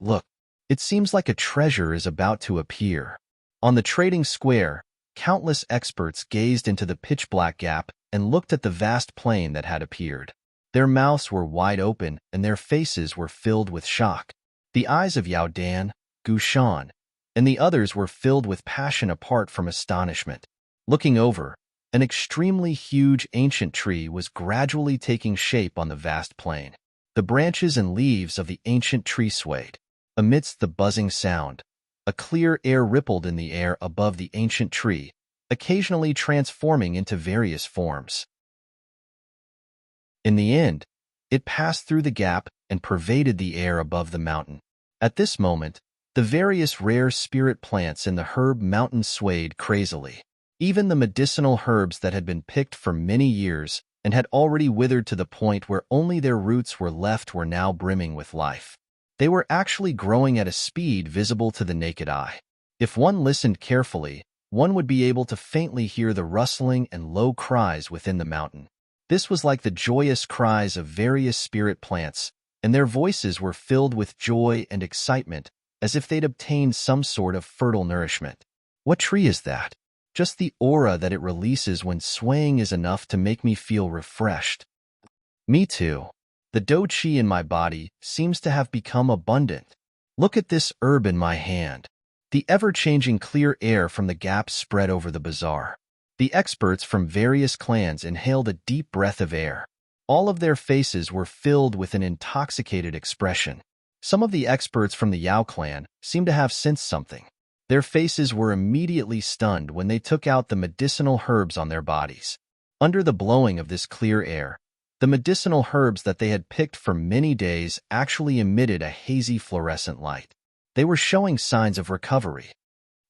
Look, it seems like a treasure is about to appear. On the trading square, countless experts gazed into the pitch-black gap and looked at the vast plain that had appeared. Their mouths were wide open and their faces were filled with shock. The eyes of Yaodan, Gushan, and the others were filled with passion apart from astonishment. Looking over, an extremely huge ancient tree was gradually taking shape on the vast plain. The branches and leaves of the ancient tree swayed. Amidst the buzzing sound, a clear air rippled in the air above the ancient tree, occasionally transforming into various forms. In the end, it passed through the gap and pervaded the air above the mountain. At this moment, the various rare spirit plants in the herb mountain swayed crazily. Even the medicinal herbs that had been picked for many years and had already withered to the point where only their roots were left were now brimming with life. They were actually growing at a speed visible to the naked eye. If one listened carefully, one would be able to faintly hear the rustling and low cries within the mountain. This was like the joyous cries of various spirit plants, and their voices were filled with joy and excitement, as if they'd obtained some sort of fertile nourishment. What tree is that? Just the aura that it releases when swaying is enough to make me feel refreshed. Me too. The do chi in my body seems to have become abundant. Look at this herb in my hand. The ever-changing clear air from the gap spread over the bazaar. The experts from various clans inhaled a deep breath of air. All of their faces were filled with an intoxicated expression. Some of the experts from the Yao clan seemed to have sensed something. Their faces were immediately stunned when they took out the medicinal herbs on their bodies. Under the blowing of this clear air, the medicinal herbs that they had picked for many days actually emitted a hazy fluorescent light. They were showing signs of recovery.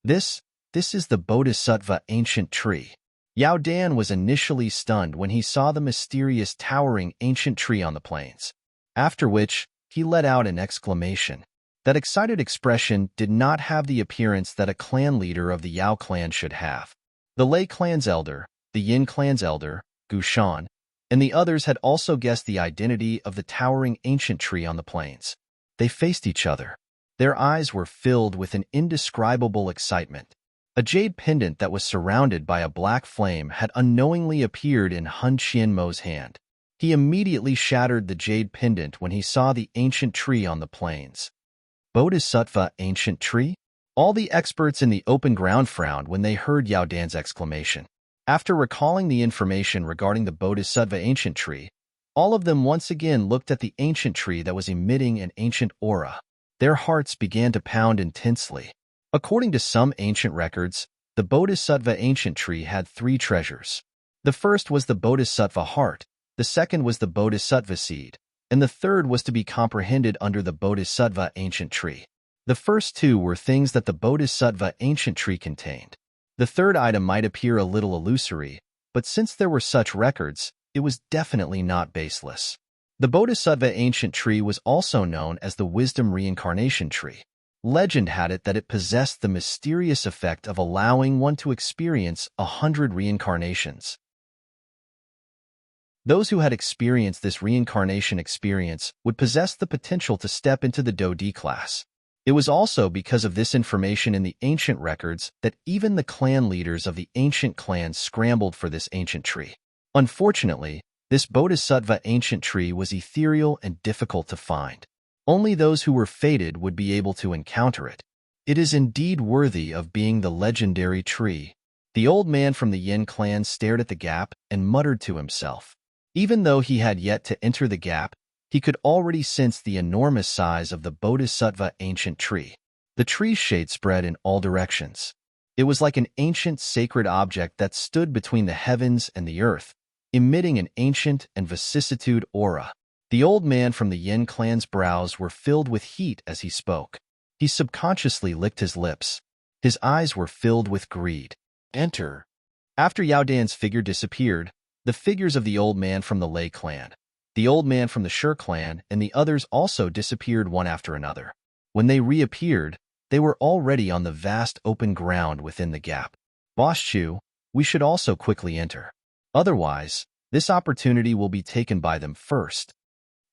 This is the Bodhisattva ancient tree. Yaodan was initially stunned when he saw the mysterious towering ancient tree on the plains. After which, he let out an exclamation. That excited expression did not have the appearance that a clan leader of the Yao clan should have. The Lei clan's elder, the Yin clan's elder, Gu Shan, and the others had also guessed the identity of the towering ancient tree on the plains. They faced each other. Their eyes were filled with an indescribable excitement. A jade pendant that was surrounded by a black flame had unknowingly appeared in Hun Qianmo's hand. He immediately shattered the jade pendant when he saw the ancient tree on the plains. Bodhisattva ancient tree? All the experts in the open ground frowned when they heard Yao Dan's exclamation. After recalling the information regarding the Bodhisattva ancient tree, all of them once again looked at the ancient tree that was emitting an ancient aura. Their hearts began to pound intensely. According to some ancient records, the Bodhisattva ancient tree had 3 treasures. The first was the Bodhisattva heart, the second was the Bodhisattva seed, and the third was to be comprehended under the Bodhisattva ancient tree. The first 2 were things that the Bodhisattva ancient tree contained. The third item might appear a little illusory, but since there were such records, it was definitely not baseless. The Bodhisattva ancient tree was also known as the wisdom reincarnation tree. Legend had it that it possessed the mysterious effect of allowing one to experience 100 reincarnations. Those who had experienced this reincarnation experience would possess the potential to step into the Do-D class. It was also because of this information in the ancient records that even the clan leaders of the ancient clans scrambled for this ancient tree. Unfortunately, this Bodhisattva ancient tree was ethereal and difficult to find. Only those who were fated would be able to encounter it. It is indeed worthy of being the legendary tree. The old man from the Yin clan stared at the gap and muttered to himself. Even though he had yet to enter the gap, he could already sense the enormous size of the Bodhisattva ancient tree. The tree's shade spread in all directions. It was like an ancient sacred object that stood between the heavens and the earth, emitting an ancient and vicissitude aura. The old man from the Yin clan's brows were filled with heat as he spoke. He subconsciously licked his lips. His eyes were filled with greed. Enter. After Yao Dan's figure disappeared, the figures of the old man from the Lei clan, the old man from the Shi clan, and the others also disappeared one after another. When they reappeared, they were already on the vast open ground within the gap. Boss Chu, we should also quickly enter. Otherwise, this opportunity will be taken by them first.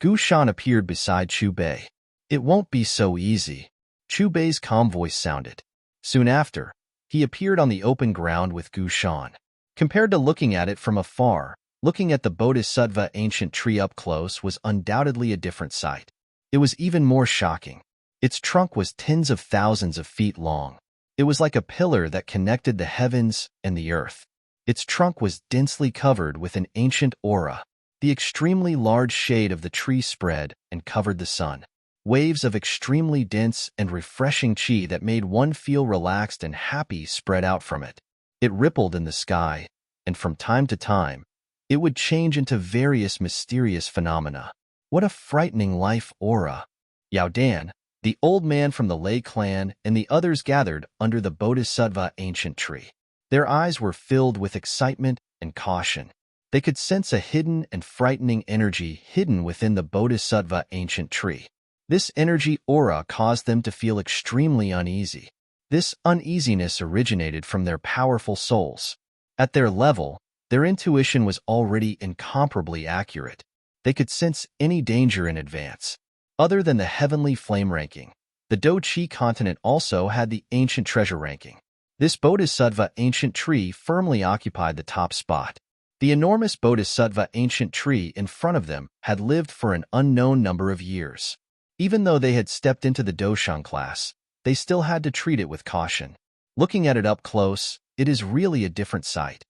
Gu Shan appeared beside Chu Bei. It won't be so easy. Chu Bei's calm voice sounded. Soon after, he appeared on the open ground with Gu Shan. Compared to looking at it from afar, looking at the Bodhisattva ancient tree up close was undoubtedly a different sight. It was even more shocking. Its trunk was tens of thousands of feet long. It was like a pillar that connected the heavens and the earth. Its trunk was densely covered with an ancient aura. The extremely large shade of the tree spread and covered the sun. Waves of extremely dense and refreshing qi that made one feel relaxed and happy spread out from it. It rippled in the sky, and from time to time, it would change into various mysterious phenomena. What a frightening life aura! Yao Dan, the old man from the Lei clan, and the others gathered under the Bodhisattva ancient tree. Their eyes were filled with excitement and caution. They could sense a hidden and frightening energy hidden within the Bodhisattva ancient tree. This energy aura caused them to feel extremely uneasy. This uneasiness originated from their powerful souls. At their level, their intuition was already incomparably accurate. They could sense any danger in advance. Other than the heavenly flame ranking, the Do-Chi continent also had the ancient treasure ranking. This Bodhisattva ancient tree firmly occupied the top spot. The enormous Bodhisattva ancient tree in front of them had lived for an unknown number of years. Even though they had stepped into the Doshan class, they still had to treat it with caution. Looking at it up close, it is really a different sight.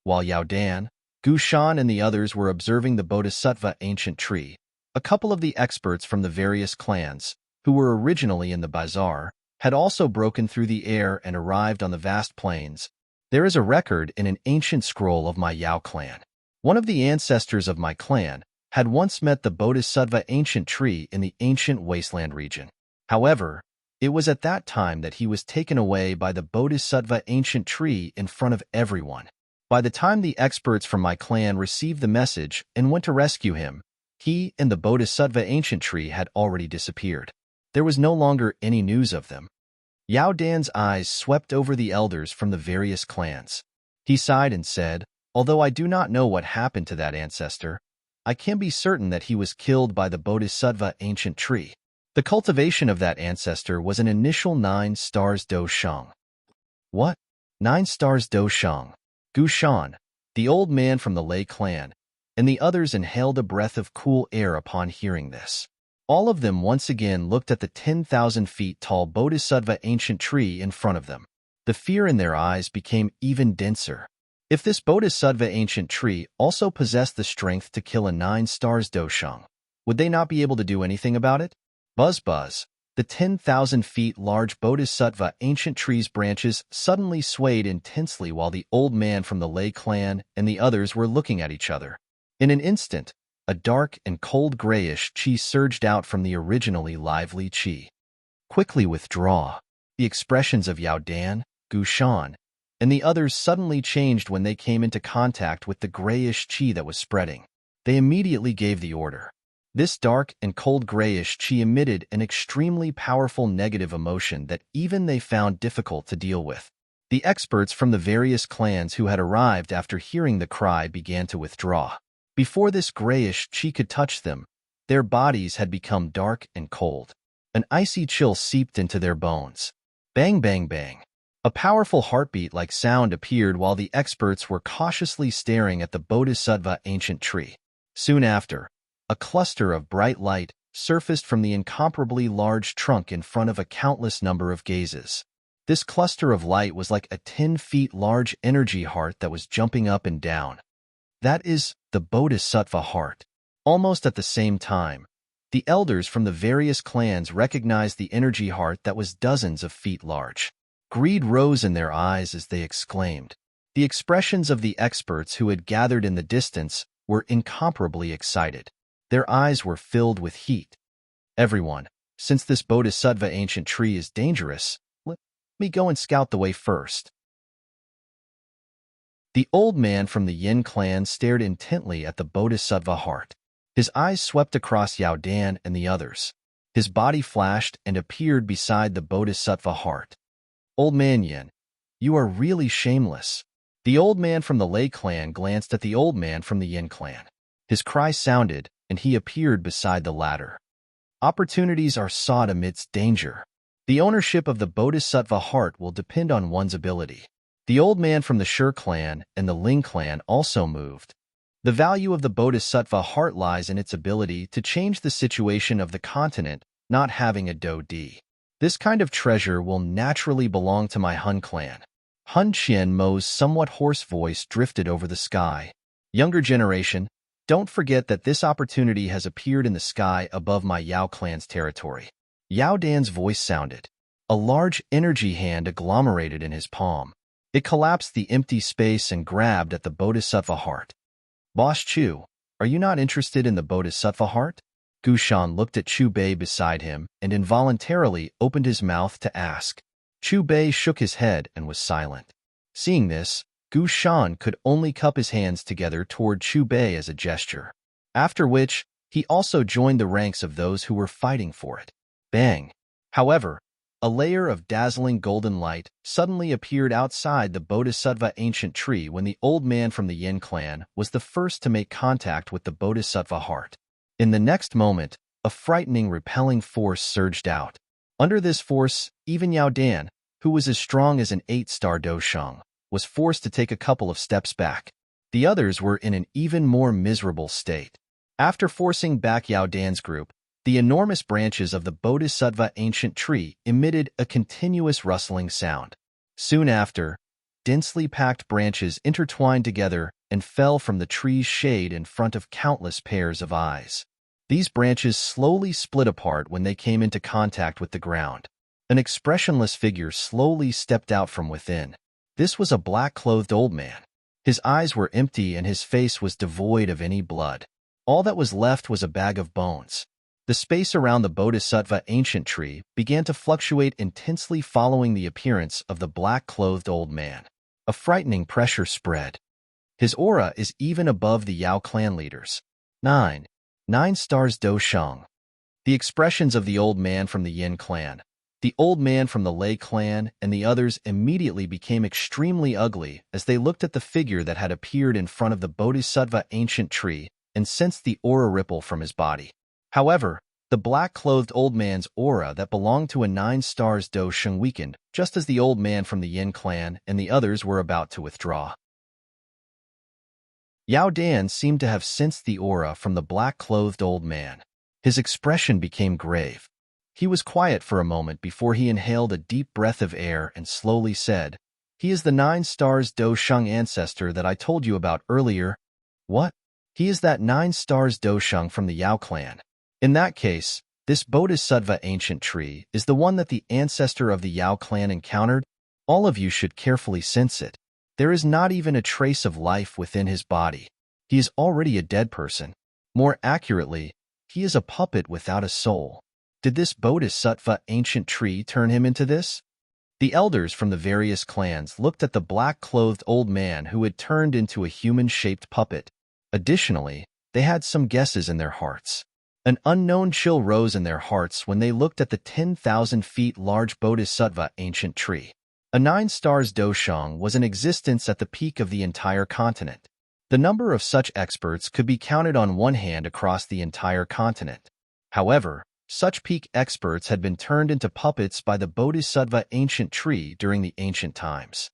While Yao Dan, Gu Shan, and the others were observing the Bodhisattva ancient tree, a couple of the experts from the various clans, who were originally in the bazaar, had also broken through the air and arrived on the vast plains. There is a record in an ancient scroll of my Yao clan. One of the ancestors of my clan had once met the Bodhisattva ancient tree in the ancient wasteland region. However, it was at that time that he was taken away by the Bodhisattva ancient tree in front of everyone. By the time the experts from my clan received the message and went to rescue him, he and the Bodhisattva ancient tree had already disappeared. There was no longer any news of them. Yao Dan's eyes swept over the elders from the various clans. He sighed and said, "Although I do not know what happened to that ancestor, I can be certain that he was killed by the Bodhisattva ancient tree. The cultivation of that ancestor was an initial 9 stars do shang." What? 9 stars do shang? Gu Shan, the old man from the Lei clan, and the others inhaled a breath of cool air upon hearing this. All of them once again looked at the 10,000 feet tall Bodhisattva ancient tree in front of them. The fear in their eyes became even denser. If this Bodhisattva ancient tree also possessed the strength to kill a 9 stars doshang, would they not be able to do anything about it? Buzz buzz. The 10,000 feet large Bodhisattva ancient tree's branches suddenly swayed intensely while the old man from the Lei clan and the others were looking at each other. In an instant, a dark and cold grayish chi surged out from the originally lively chi. Quickly withdraw. The expressions of Yao Dan, Gu Shan, and the others suddenly changed when they came into contact with the grayish chi that was spreading. They immediately gave the order. This dark and cold grayish chi emitted an extremely powerful negative emotion that even they found difficult to deal with. The experts from the various clans who had arrived after hearing the cry began to withdraw. Before this grayish chi could touch them, their bodies had become dark and cold. An icy chill seeped into their bones. Bang, bang, bang. A powerful heartbeat-like sound appeared while the experts were cautiously staring at the Bodhisattva ancient tree. Soon after, a cluster of bright light surfaced from the incomparably large trunk in front of a countless number of gazes. This cluster of light was like a 10 feet large energy heart that was jumping up and down. That is the Bodhisattva heart. Almost at the same time, the elders from the various clans recognized the energy heart that was dozens of feet large. Greed rose in their eyes as they exclaimed. The expressions of the experts who had gathered in the distance were incomparably excited. Their eyes were filled with heat. "Everyone, since this Bodhisattva ancient tree is dangerous, let me go and scout the way first." The old man from the Yin clan stared intently at the Bodhisattva heart. His eyes swept across Yao Dan and the others. His body flashed and appeared beside the Bodhisattva heart. "Old man Yin, you are really shameless." The old man from the Lei clan glanced at the old man from the Yin clan. His cry sounded, and he appeared beside the latter. Opportunities are sought amidst danger. The ownership of the Bodhisattva heart will depend on one's ability. The old man from the Shi clan and the Ling clan also moved. The value of the Bodhisattva heart lies in its ability to change the situation of the continent, not having a Do-di. This kind of treasure will naturally belong to my Hun clan. Hun Qian Mo's somewhat hoarse voice drifted over the sky. Younger generation, don't forget that this opportunity has appeared in the sky above my Yao clan's territory. Yao Dan's voice sounded. A large energy hand agglomerated in his palm. It collapsed the empty space and grabbed at the Bodhisattva heart. "Boss Chu, are you not interested in the Bodhisattva heart?" Gu Shan looked at Chu Bei beside him and involuntarily opened his mouth to ask. Chu Bei shook his head and was silent. Seeing this, Gu Shan could only cup his hands together toward Chu Bei as a gesture, after which he also joined the ranks of those who were fighting for it. Bang! However, a layer of dazzling golden light suddenly appeared outside the Bodhisattva ancient tree when the old man from the Yin clan was the first to make contact with the Bodhisattva heart. In the next moment, a frightening, repelling force surged out. Under this force, even Yao Dan, who was as strong as an 8-star doshang, was forced to take a couple of steps back. The others were in an even more miserable state. After forcing back Yao Dan's group, the enormous branches of the Bodhisattva ancient tree emitted a continuous rustling sound. Soon after, densely packed branches intertwined together and fell from the tree's shade in front of countless pairs of eyes. These branches slowly split apart when they came into contact with the ground. An expressionless figure slowly stepped out from within. This was a black-clothed old man. His eyes were empty and his face was devoid of any blood. All that was left was a bag of bones. The space around the Bodhisattva ancient tree began to fluctuate intensely following the appearance of the black-clothed old man. A frightening pressure spread. His aura is even above the Yao clan leaders. 9 stars do shang. The expressions of the old man from the Yin clan, The old man from the Lei clan and the others immediately became extremely ugly as they looked at the figure that had appeared in front of the Bodhisattva ancient tree and sensed the aura ripple from his body. However, the black-clothed old man's aura that belonged to a 9 stars Do Sheng weakened just as the old man from the Yin clan and the others were about to withdraw. Yao Dan seemed to have sensed the aura from the black-clothed old man. His expression became grave. He was quiet for a moment before he inhaled a deep breath of air and slowly said, "He is the 9 stars Do Sheng ancestor that I told you about earlier." "What?" "He is that 9 stars Do Sheng from the Yao clan." "In that case, this Bodhisattva ancient tree is the one that the ancestor of the Yao clan encountered. All of you should carefully sense it. There is not even a trace of life within his body. He is already a dead person. More accurately, he is a puppet without a soul. Did this Bodhisattva ancient tree turn him into this?" The elders from the various clans looked at the black-clothed old man who had turned into a human-shaped puppet. Additionally, they had some guesses in their hearts. An unknown chill rose in their hearts when they looked at the 10,000 feet large Bodhisattva ancient tree. A 9 stars Do Sheng was in existence at the peak of the entire continent. The number of such experts could be counted on one hand across the entire continent. However, such peak experts had been turned into puppets by the Bodhisattva ancient tree during the ancient times.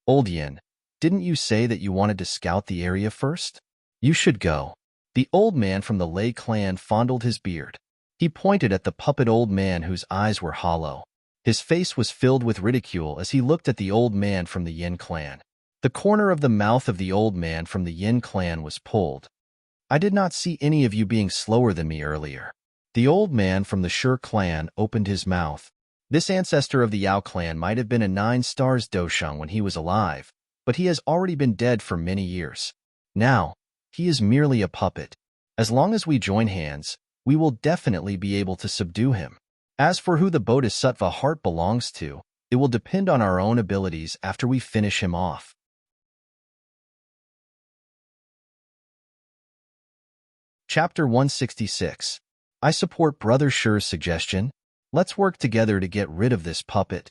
"Old Yin, didn't you say that you wanted to scout the area first? You should go." The old man from the Lei clan fondled his beard. He pointed at the puppet old man whose eyes were hollow. His face was filled with ridicule as he looked at the old man from the Yin clan. The corner of the mouth of the old man from the Yin clan was pulled. "I did not see any of you being slower than me earlier." The old man from the Shi clan opened his mouth. This ancestor of the Yao clan might have been a 9 stars Do Sheng when he was alive, but he has already been dead for many years. Now, he is merely a puppet. As long as we join hands, we will definitely be able to subdue him. As for who the Bodhisattva heart belongs to, it will depend on our own abilities after we finish him off. Chapter 166. I support Brother Shi's suggestion. Let's work together to get rid of this puppet.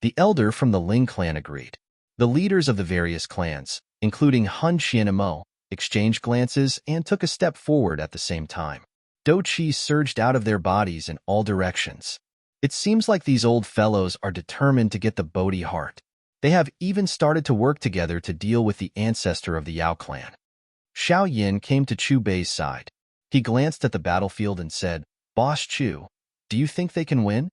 The elder from the Ling clan agreed. The leaders of the various clans, including Hun Xian and Mo, exchanged glances and took a step forward at the same time. Do Qi surged out of their bodies in all directions. It seems like these old fellows are determined to get the Bodhi heart. They have even started to work together to deal with the ancestor of the Yao clan. Xiao Yin came to Chu Bei's side. He glanced at the battlefield and said, "Boss Chu, do you think they can win?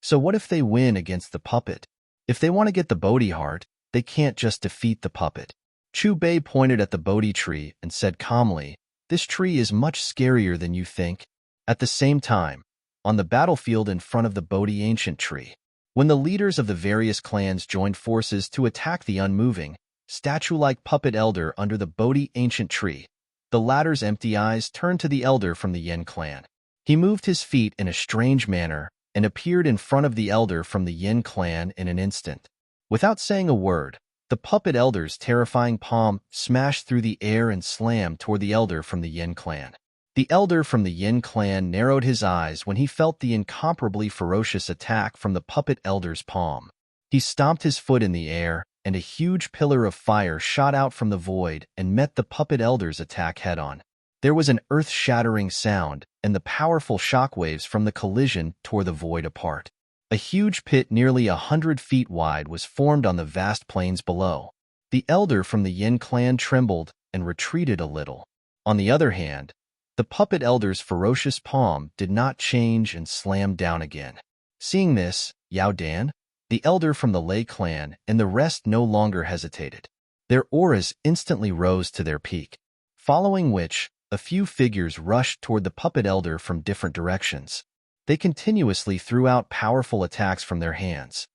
So what if they win against the puppet? If they want to get the Bodhi heart, they can't just defeat the puppet." Chu Bei pointed at the Bodhi tree and said calmly, "This tree is much scarier than you think." At the same time, on the battlefield in front of the Bodhi ancient tree, when the leaders of the various clans joined forces to attack the unmoving, statue-like puppet elder under the Bodhi ancient tree, the latter's empty eyes turned to the elder from the Yin clan. He moved his feet in a strange manner and appeared in front of the elder from the Yin clan in an instant. Without saying a word, the puppet elder's terrifying palm smashed through the air and slammed toward the elder from the Yin clan. The elder from the Yin clan narrowed his eyes when he felt the incomparably ferocious attack from the puppet elder's palm. He stomped his foot in the air, and a huge pillar of fire shot out from the void and met the puppet elder's attack head-on. There was an earth-shattering sound, and the powerful shockwaves from the collision tore the void apart. A huge pit nearly 100 feet wide was formed on the vast plains below. The elder from the Yin clan trembled and retreated a little. On the other hand, the puppet elder's ferocious palm did not change and slammed down again. Seeing this, Yao Dan, the elder from the Lei clan, and the rest no longer hesitated. Their auras instantly rose to their peak, following which, a few figures rushed toward the puppet elder from different directions. They continuously threw out powerful attacks from their hands.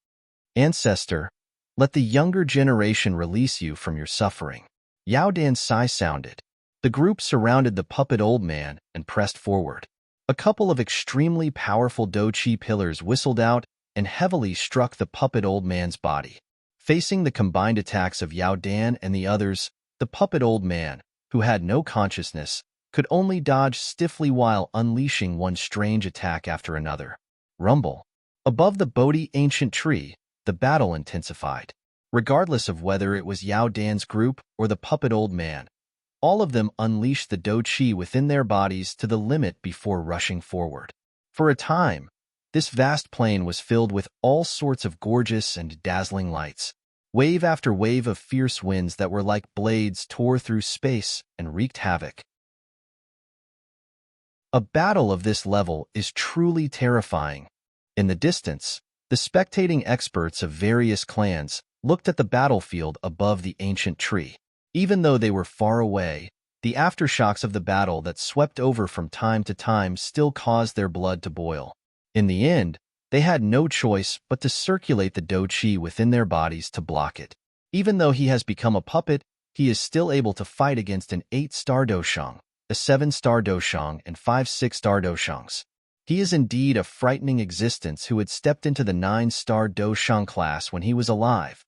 "Ancestor, let the younger generation release you from your suffering." Yao Dan's sigh sounded. The group surrounded the puppet old man and pressed forward. A couple of extremely powerful Do Qi pillars whistled out and heavily struck the puppet old man's body. Facing the combined attacks of Yao Dan and the others, the puppet old man, who had no consciousness, could only dodge stiffly while unleashing one strange attack after another. Rumble. Above the Bodhi ancient tree, the battle intensified. Regardless of whether it was Yao Dan's group or the puppet old man, all of them unleashed the Do Chi within their bodies to the limit before rushing forward. For a time, this vast plain was filled with all sorts of gorgeous and dazzling lights. Wave after wave of fierce winds that were like blades tore through space and wreaked havoc. A battle of this level is truly terrifying. In the distance, the spectating experts of various clans looked at the battlefield above the ancient tree. Even though they were far away, the aftershocks of the battle that swept over from time to time still caused their blood to boil. In the end, they had no choice but to circulate the Do Chi within their bodies to block it. Even though he has become a puppet, he is still able to fight against an 8-star Doshang, a 7-star Doshang, and 5 6-star Doshangs. He is indeed a frightening existence who had stepped into the 9-star Doshang class when he was alive.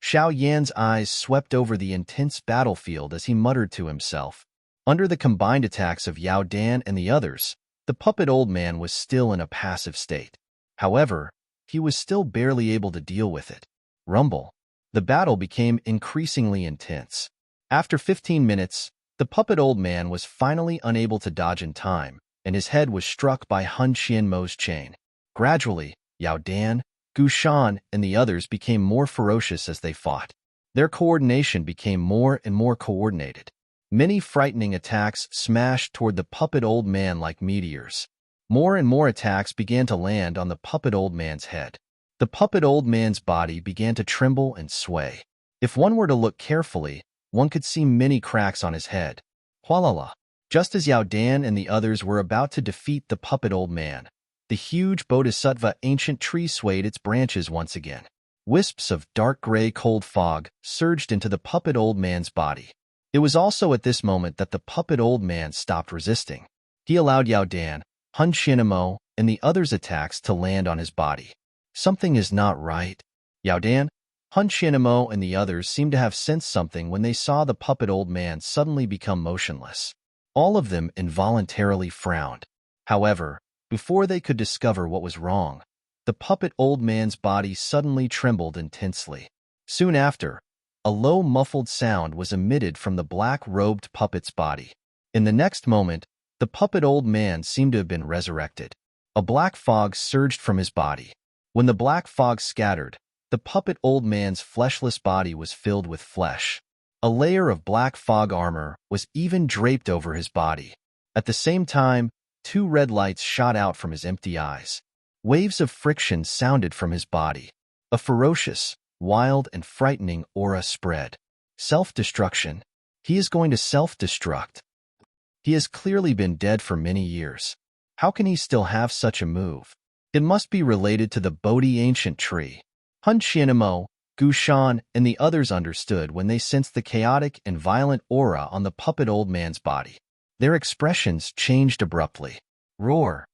Xiao Yan's eyes swept over the intense battlefield as he muttered to himself. Under the combined attacks of Yao Dan and the others, the puppet old man was still in a passive state. However, he was still barely able to deal with it. Rumble. The battle became increasingly intense. After 15 minutes, the puppet old man was finally unable to dodge in time, and his head was struck by Hun Qianmo's chain. Gradually, Yao Dan, Gu Shan, and the others became more ferocious as they fought. Their coordination became more and more coordinated. Many frightening attacks smashed toward the puppet old man like meteors. More and more attacks began to land on the puppet old man's head. The puppet old man's body began to tremble and sway. If one were to look carefully, one could see many cracks on his head. Hualala. Just as Yao Dan and the others were about to defeat the puppet old man, the huge Bodhisattva ancient tree swayed its branches once again. Wisps of dark gray cold fog surged into the puppet old man's body. It was also at this moment that the puppet old man stopped resisting. He allowed Yao Dan, Hun Qianmo, and the others' attacks to land on his body. Something is not right. Yao Dan, Hun Qianmo, and the others seemed to have sensed something when they saw the puppet old man suddenly become motionless. All of them involuntarily frowned. However, before they could discover what was wrong, the puppet old man's body suddenly trembled intensely. Soon after, a low muffled sound was emitted from the black-robed puppet's body. In the next moment, the puppet old man seemed to have been resurrected. A black fog surged from his body. When the black fog scattered, the puppet old man's fleshless body was filled with flesh. A layer of black fog armor was even draped over his body. At the same time, 2 red lights shot out from his empty eyes. Waves of friction sounded from his body. A ferocious, wild, and frightening aura spread. Self-destruction. He is going to self-destruct. He has clearly been dead for many years. How can he still have such a move? It must be related to the Bodhi ancient tree. Hun Qianmo, Gu Shan, and the others understood when they sensed the chaotic and violent aura on the puppet old man's body. Their expressions changed abruptly. Roar.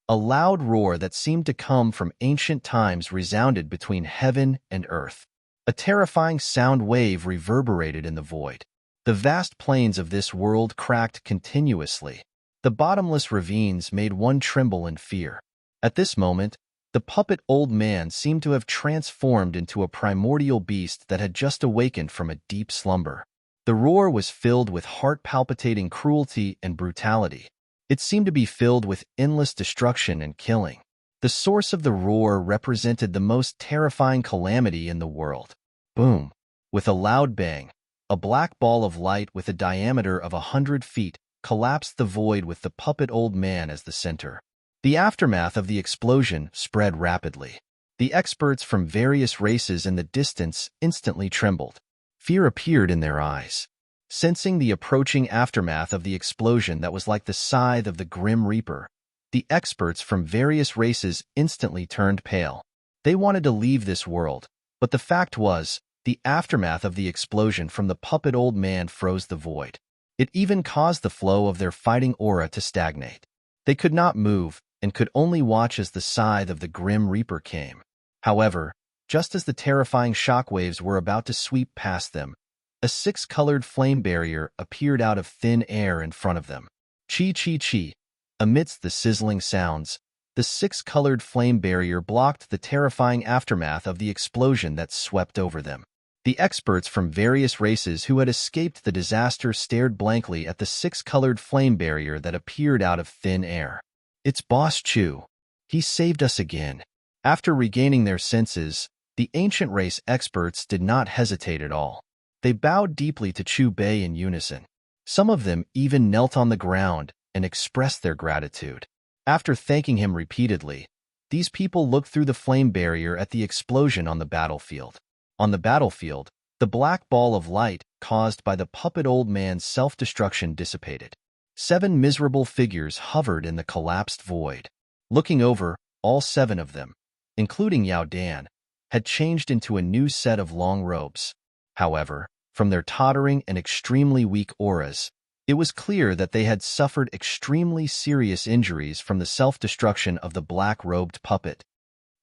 A loud roar that seemed to come from ancient times resounded between heaven and earth. A terrifying sound wave reverberated in the void. The vast plains of this world cracked continuously. The bottomless ravines made one tremble in fear. At this moment, the puppet old man seemed to have transformed into a primordial beast that had just awakened from a deep slumber. The roar was filled with heart-palpitating cruelty and brutality. It seemed to be filled with endless destruction and killing. The source of the roar represented the most terrifying calamity in the world. Boom! With a loud bang, a black ball of light with a diameter of 100 feet collapsed the void with the puppet old man as the center. The aftermath of the explosion spread rapidly. The experts from various races in the distance instantly trembled. Fear appeared in their eyes. Sensing the approaching aftermath of the explosion that was like the scythe of the Grim Reaper, the experts from various races instantly turned pale. They wanted to leave this world, but the fact was, the aftermath of the explosion from the puppet old man froze the void. It even caused the flow of their fighting aura to stagnate. They could not move and could only watch as the scythe of the Grim Reaper came. However, just as the terrifying shockwaves were about to sweep past them, a 6-colored flame barrier appeared out of thin air in front of them. Chi chi chi. Amidst the sizzling sounds, the The six-colored flame barrier blocked the terrifying aftermath of the explosion that swept over them. The experts from various races who had escaped the disaster stared blankly at the six-colored flame barrier that appeared out of thin air. "It's Boss Chu. He saved us again." After regaining their senses, the ancient race experts did not hesitate at all. They bowed deeply to Chu Bei in unison. Some of them even knelt on the ground and expressed their gratitude. After thanking him repeatedly, these people looked through the flame barrier at the explosion on the battlefield. On the battlefield, the black ball of light caused by the puppet old man's self-destruction dissipated. 7 miserable figures hovered in the collapsed void. Looking over, all 7 of them, including Yao Dan, had changed into a new set of long robes. However, from their tottering and extremely weak auras, it was clear that they had suffered extremely serious injuries from the self-destruction of the black-robed puppet.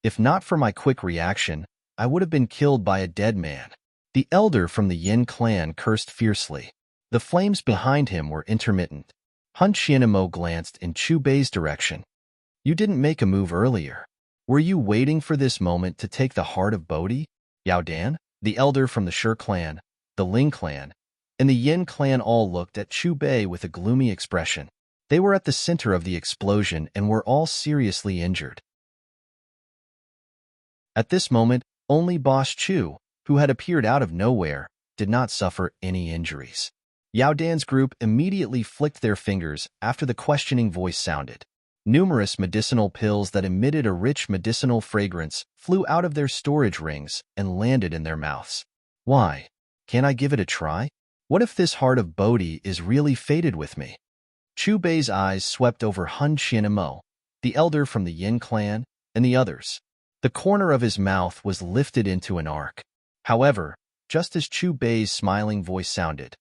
"If not for my quick reaction, I would have been killed by a dead man." The elder from the Yin clan cursed fiercely. The flames behind him were intermittent. Hun Qianmo glanced in Chu Bei's direction. "You didn't make a move earlier. Were you waiting for this moment to take the heart of Bodhi?" Yao Dan, the elder from the Shi clan, the Ling clan, and the Yin clan all looked at Chu Bei with a gloomy expression. They were at the center of the explosion and were all seriously injured. At this moment, only Boss Chu, who had appeared out of nowhere, did not suffer any injuries. Yao Dan's group immediately flicked their fingers after the questioning voice sounded. Numerous medicinal pills that emitted a rich medicinal fragrance flew out of their storage rings and landed in their mouths. "Why? Can't I give it a try? What if this heart of Bodhi is really fated with me?" Chu Bei's eyes swept over Hun Qianmo, the elder from the Yin clan, and the others. The corner of his mouth was lifted into an arc. However, just as Chu Bei's smiling voice sounded,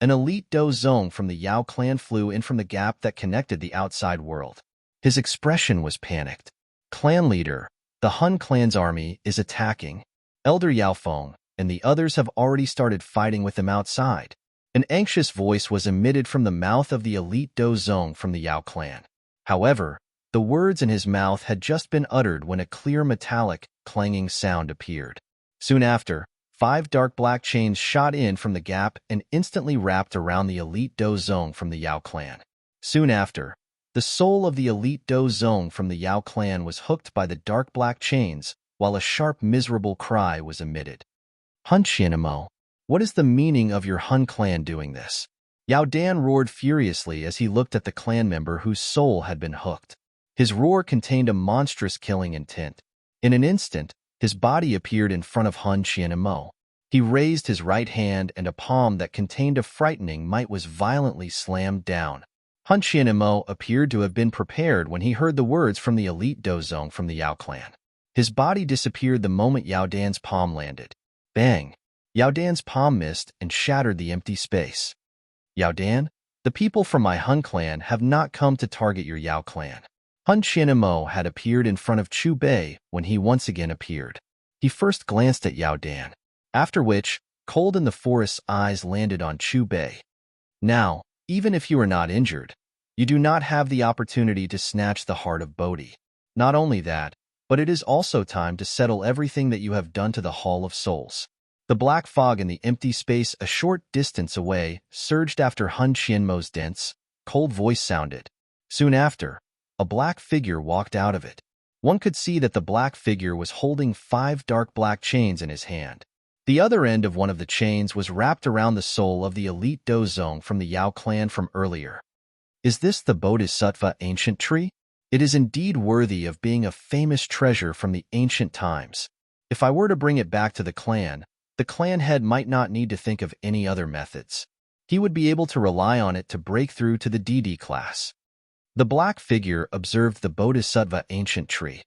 an elite Do Zong from the Yao clan flew in from the gap that connected the outside world. His expression was panicked. "Clan leader, the Hun clan's army is attacking. Elder Yao Feng and the others have already started fighting with them outside." An anxious voice was emitted from the mouth of the elite Do Zong from the Yao clan. However, the words in his mouth had just been uttered when a clear metallic, clanging sound appeared. Soon after, 5 dark black chains shot in from the gap and instantly wrapped around the elite Do Zong from the Yao clan. Soon after, the soul of the elite Do Zong from the Yao clan was hooked by the dark black chains, while a sharp, miserable cry was emitted. "Hun Qianmo, what is the meaning of your Hun clan doing this?" Yao Dan roared furiously as he looked at the clan member whose soul had been hooked. His roar contained a monstrous killing intent. In an instant, his body appeared in front of Hun Qianmo. He raised his right hand and a palm that contained a frightening might was violently slammed down. Hun Qianmo appeared to have been prepared when he heard the words from the elite Do Zong from the Yao clan. His body disappeared the moment Yao Dan's palm landed. Bang! Yao Dan's palm missed and shattered the empty space. "Yao Dan, the people from my Hun clan have not come to target your Yao clan." Hun Qianmo had appeared in front of Chu Bei when he once again appeared. He first glanced at Yao Dan, after which, cold in the forest's eyes landed on Chu Bei. "Now, even if you are not injured, you do not have the opportunity to snatch the heart of Bodhi. Not only that, but it is also time to settle everything that you have done to the Hall of Souls." The black fog in the empty space a short distance away surged after Hun Qianmo's dense, cold voice sounded. Soon after, a black figure walked out of it. One could see that the black figure was holding 5 dark black chains in his hand. The other end of one of the chains was wrapped around the soul of the elite Do Zong from the Yao clan from earlier. Is this the Bodhisattva ancient tree? It is indeed worthy of being a famous treasure from the ancient times. If I were to bring it back to the clan head might not need to think of any other methods. He would be able to rely on it to break through to the DD class. The black figure observed the Bodhisattva ancient tree.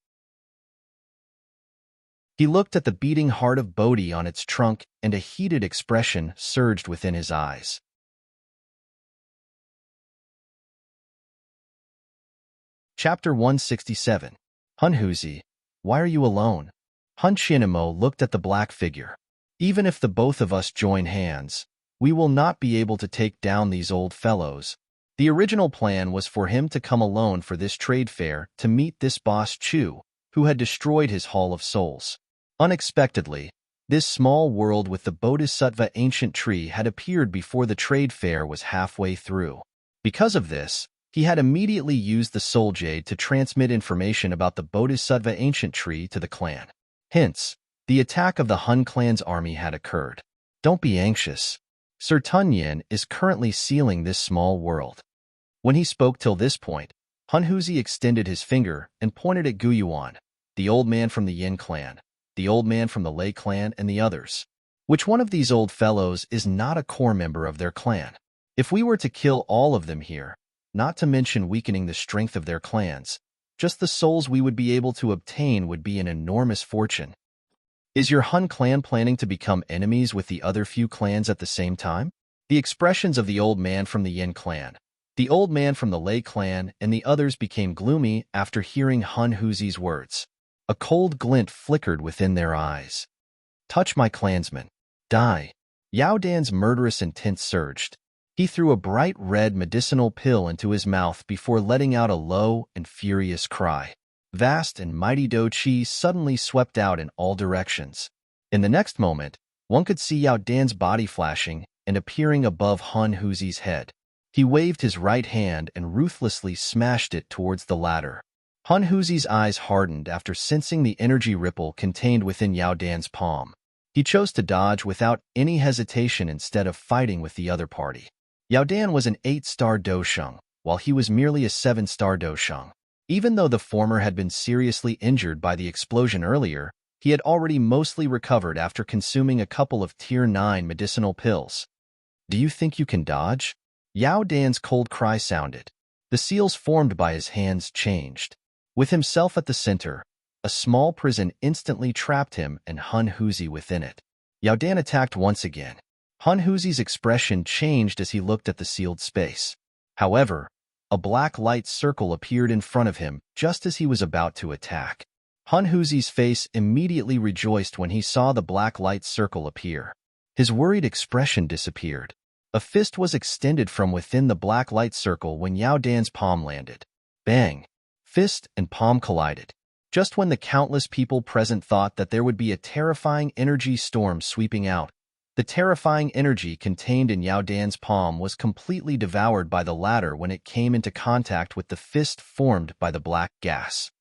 He looked at the beating heart of Bodhi on its trunk, and a heated expression surged within his eyes. Chapter 167. Hunhuzi, why are you alone? Hun Qianmo looked at the black figure. Even if the both of us join hands, we will not be able to take down these old fellows. The original plan was for him to come alone for this trade fair to meet this boss Chu, who had destroyed his Hall of Souls. Unexpectedly, this small world with the Bodhisattva ancient tree had appeared before the trade fair was halfway through. Because of this, he had immediately used the Soul Jade to transmit information about the Bodhisattva ancient tree to the clan. Hence, the attack of the Hun clan's army had occurred. Don't be anxious. Sir Tunyin is currently sealing this small world. When he spoke till this point, Hun Huzi extended his finger and pointed at Gu Yuan, the old man from the Yin clan, the old man from the Lei clan, and the others. Which one of these old fellows is not a core member of their clan? If we were to kill all of them here, not to mention weakening the strength of their clans, just the souls we would be able to obtain would be an enormous fortune. Is your Hun clan planning to become enemies with the other few clans at the same time? The expressions of the old man from the Yin clan, the old man from the Lei clan, and the others became gloomy after hearing Hun Huzi's words. A cold glint flickered within their eyes. Touch my clansmen. Die. Yao Dan's murderous intent surged. He threw a bright red medicinal pill into his mouth before letting out a low and furious cry. Vast and mighty Do Chi suddenly swept out in all directions. In the next moment, one could see Yao Dan's body flashing and appearing above Hun Huzi's head. He waved his right hand and ruthlessly smashed it towards the latter. Hun Huzi's eyes hardened after sensing the energy ripple contained within Yao Dan's palm. He chose to dodge without any hesitation instead of fighting with the other party. Yao Dan was an 8-star Dosheng, while he was merely a 7-star Dosheng. Even though the former had been seriously injured by the explosion earlier, he had already mostly recovered after consuming a couple of Tier 9 medicinal pills. Do you think you can dodge? Yao Dan's cold cry sounded. The seals formed by his hands changed. With himself at the center, a small prison instantly trapped him and Hun Huzi within it. Yao Dan attacked once again. Hun Huzi's expression changed as he looked at the sealed space. However, a black light circle appeared in front of him just as he was about to attack. Hun Huzi's face immediately rejoiced when he saw the black light circle appear. His worried expression disappeared. A fist was extended from within the black light circle when Yao Dan's palm landed. Bang! Fist and palm collided. Just when the countless people present thought that there would be a terrifying energy storm sweeping out, the terrifying energy contained in Yao Dan's palm was completely devoured by the latter when it came into contact with the fist formed by the black gas.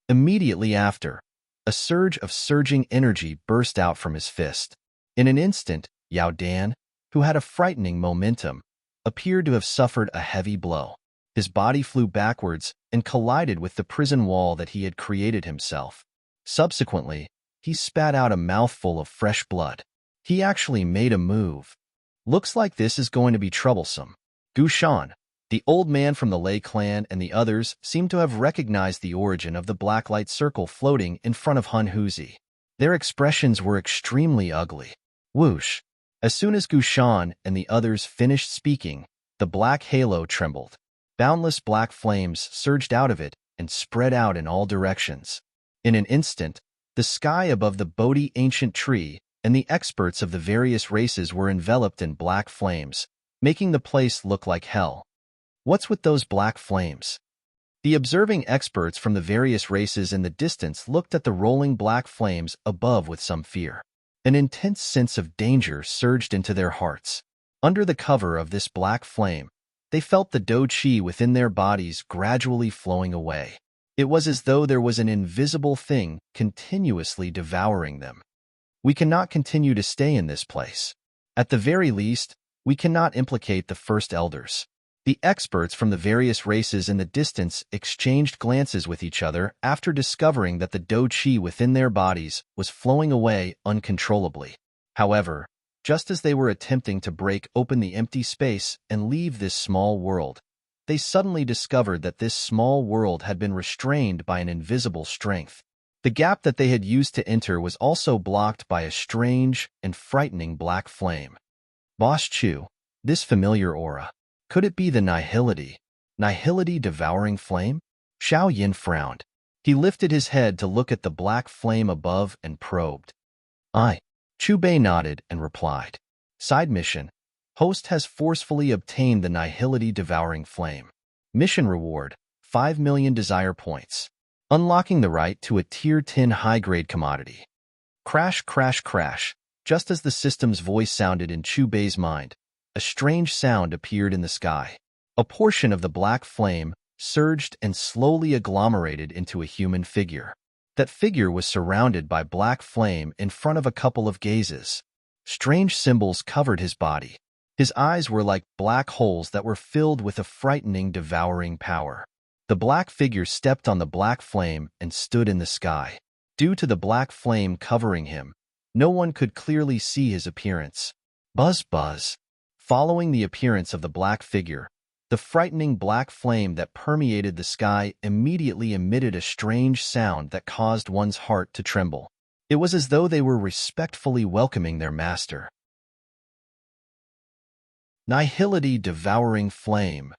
Immediately after, a surge of surging energy burst out from his fist. In an instant, Yao Dan, who had a frightening momentum, appeared to have suffered a heavy blow. His body flew backwards and collided with the prison wall that he had created himself. Subsequently, he spat out a mouthful of fresh blood. He actually made a move. Looks like this is going to be troublesome. Gu Shan, the old man from the Lei clan, and the others seemed to have recognized the origin of the black light circle floating in front of Hun Huzi. Their expressions were extremely ugly. Whoosh! As soon as Gu Shan and the others finished speaking, the black halo trembled. Boundless black flames surged out of it and spread out in all directions. In an instant, the sky above the Bodhi ancient tree and the experts of the various races were enveloped in black flames, making the place look like hell. What's with those black flames? The observing experts from the various races in the distance looked at the rolling black flames above with some fear. An intense sense of danger surged into their hearts. Under the cover of this black flame, they felt the Do Chi within their bodies gradually flowing away. It was as though there was an invisible thing continuously devouring them. We cannot continue to stay in this place. At the very least, we cannot implicate the first elders. The experts from the various races in the distance exchanged glances with each other after discovering that the Do Chi within their bodies was flowing away uncontrollably. However, just as they were attempting to break open the empty space and leave this small world, they suddenly discovered that this small world had been restrained by an invisible strength. The gap that they had used to enter was also blocked by a strange and frightening black flame. Boss Chu, this familiar aura. Could it be the Nihility? Nihility devouring flame? Xiao Yin frowned. He lifted his head to look at the black flame above and probed. Chu Bei nodded and replied. Side mission. Host has forcefully obtained the Nihility Devouring Flame. Mission reward, 5 million desire points. Unlocking the right to a Tier 10 high-grade commodity. Crash, crash, crash. Just as the system's voice sounded in Chu Bei's mind, a strange sound appeared in the sky. A portion of the black flame surged and slowly agglomerated into a human figure. That figure was surrounded by black flame in front of a couple of gazes. Strange symbols covered his body. His eyes were like black holes that were filled with a frightening, devouring power. The black figure stepped on the black flame and stood in the sky. Due to the black flame covering him, no one could clearly see his appearance. Buzz, buzz. Following the appearance of the black figure, the frightening black flame that permeated the sky immediately emitted a strange sound that caused one's heart to tremble. It was as though they were respectfully welcoming their master. Nihility Devouring Flame.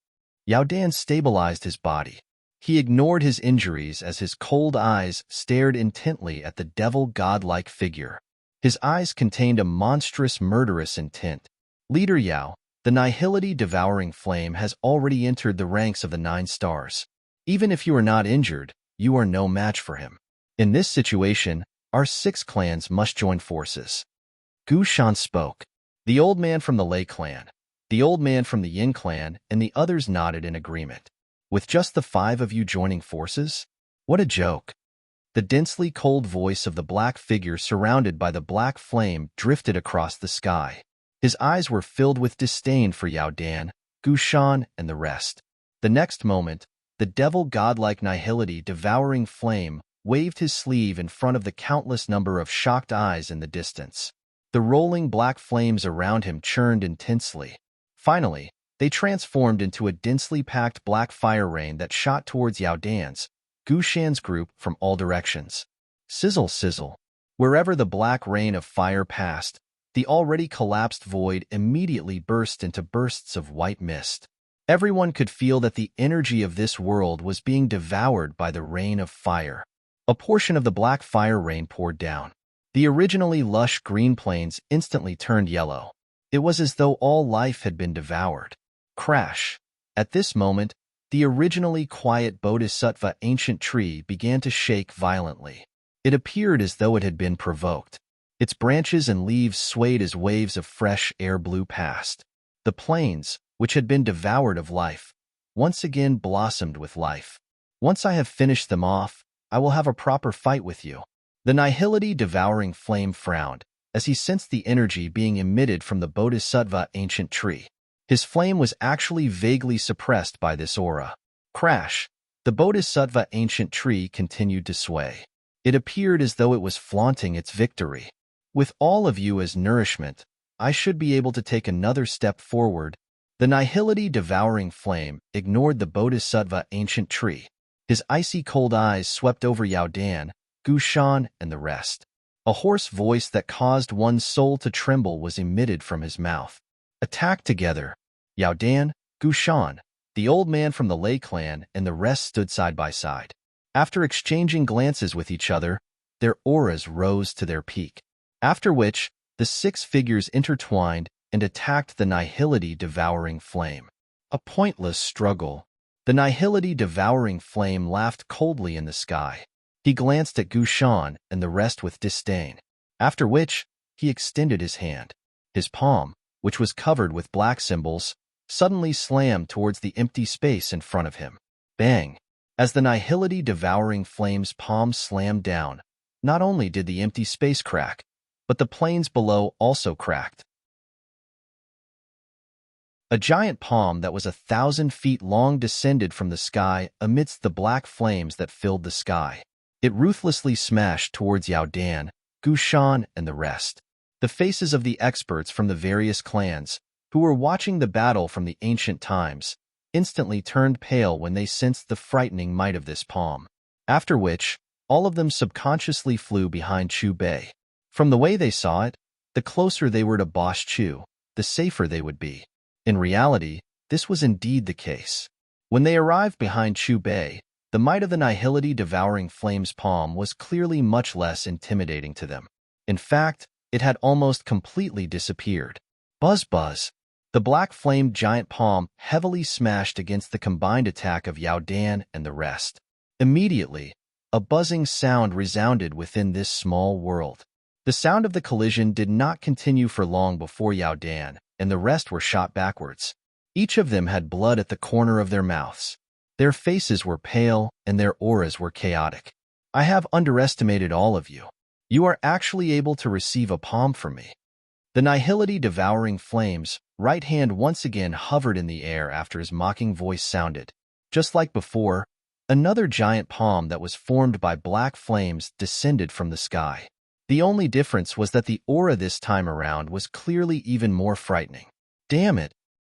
Yao Dan stabilized his body. He ignored his injuries as his cold eyes stared intently at the devil-godlike figure. His eyes contained a monstrous, murderous intent. Leader Yao, the Nihility Devouring Flame has already entered the ranks of the 9 stars. Even if you are not injured, you are no match for him. In this situation, our 6 clans must join forces. Gu Shan spoke. The old man from the Lei clan, the old man from the Yin clan, and the others nodded in agreement. With just the 5 of you joining forces? What a joke. The densely cold voice of the black figure surrounded by the black flame drifted across the sky. His eyes were filled with disdain for Yao Dan, Gu Shan, and the rest. The next moment, the devil-godlike Nihility Devouring Flame waved his sleeve in front of the countless number of shocked eyes in the distance. The rolling black flames around him churned intensely. Finally, they transformed into a densely packed black fire rain that shot towards Yao Dan's, Gu Shan's group from all directions. Sizzle, sizzle. Wherever the black rain of fire passed, the already collapsed void immediately burst into bursts of white mist. Everyone could feel that the energy of this world was being devoured by the rain of fire. A portion of the black fire rain poured down. The originally lush green plains instantly turned yellow. It was as though all life had been devoured. Crash. At this moment, the originally quiet Bodhisattva ancient tree began to shake violently. It appeared as though it had been provoked. Its branches and leaves swayed as waves of fresh air blew past. The plains, which had been devoured of life, once again blossomed with life. Once I have finished them off, I will have a proper fight with you. The Nihility Devouring Flame frowned, as he sensed the energy being emitted from the Bodhisattva ancient tree. His flame was actually vaguely suppressed by this aura. Crash! The Bodhisattva ancient tree continued to sway. It appeared as though it was flaunting its victory. With all of you as nourishment, I should be able to take another step forward. The Nihility Devouring Flame ignored the Bodhisattva ancient tree. His icy cold eyes swept over Yao Dan, Gu Shan, and the rest. A hoarse voice that caused one's soul to tremble was emitted from his mouth. Attack together. Yao Dan, Gu Shan, the old man from the Lei clan, and the rest stood side by side. After exchanging glances with each other, their auras rose to their peak. After which, the 6 figures intertwined and attacked the Nihility Devouring Flame. A pointless struggle. The Nihility Devouring Flame laughed coldly in the sky. He glanced at Gu Shan and the rest with disdain. After which, he extended his hand. His palm, which was covered with black symbols, suddenly slammed towards the empty space in front of him. Bang! As the Nihility Devouring Flame's palm slammed down, not only did the empty space crack, but the plains below also cracked. A giant palm that was 1,000 feet long descended from the sky amidst the black flames that filled the sky. It ruthlessly smashed towards Yao Dan, Gu Shan, and the rest. The faces of the experts from the various clans, who were watching the battle from the ancient times, instantly turned pale when they sensed the frightening might of this palm. After which, all of them subconsciously flew behind Chu Bei. From the way they saw it, the closer they were to Boss Chu, the safer they would be. In reality, this was indeed the case. When they arrived behind Chu Bei, the might of the Nihility Devouring Flame's palm was clearly much less intimidating to them. In fact, it had almost completely disappeared. Buzz buzz. The black-flamed giant palm heavily smashed against the combined attack of Yao Dan and the rest. Immediately, a buzzing sound resounded within this small world. The sound of the collision did not continue for long before Yao Dan and the rest were shot backwards. Each of them had blood at the corner of their mouths. Their faces were pale and their auras were chaotic. I have underestimated all of you. You are actually able to receive a palm from me. The nihility devouring flames' right hand once again hovered in the air after his mocking voice sounded. Just like before, another giant palm that was formed by black flames descended from the sky. The only difference was that the aura this time around was clearly even more frightening. Damn it!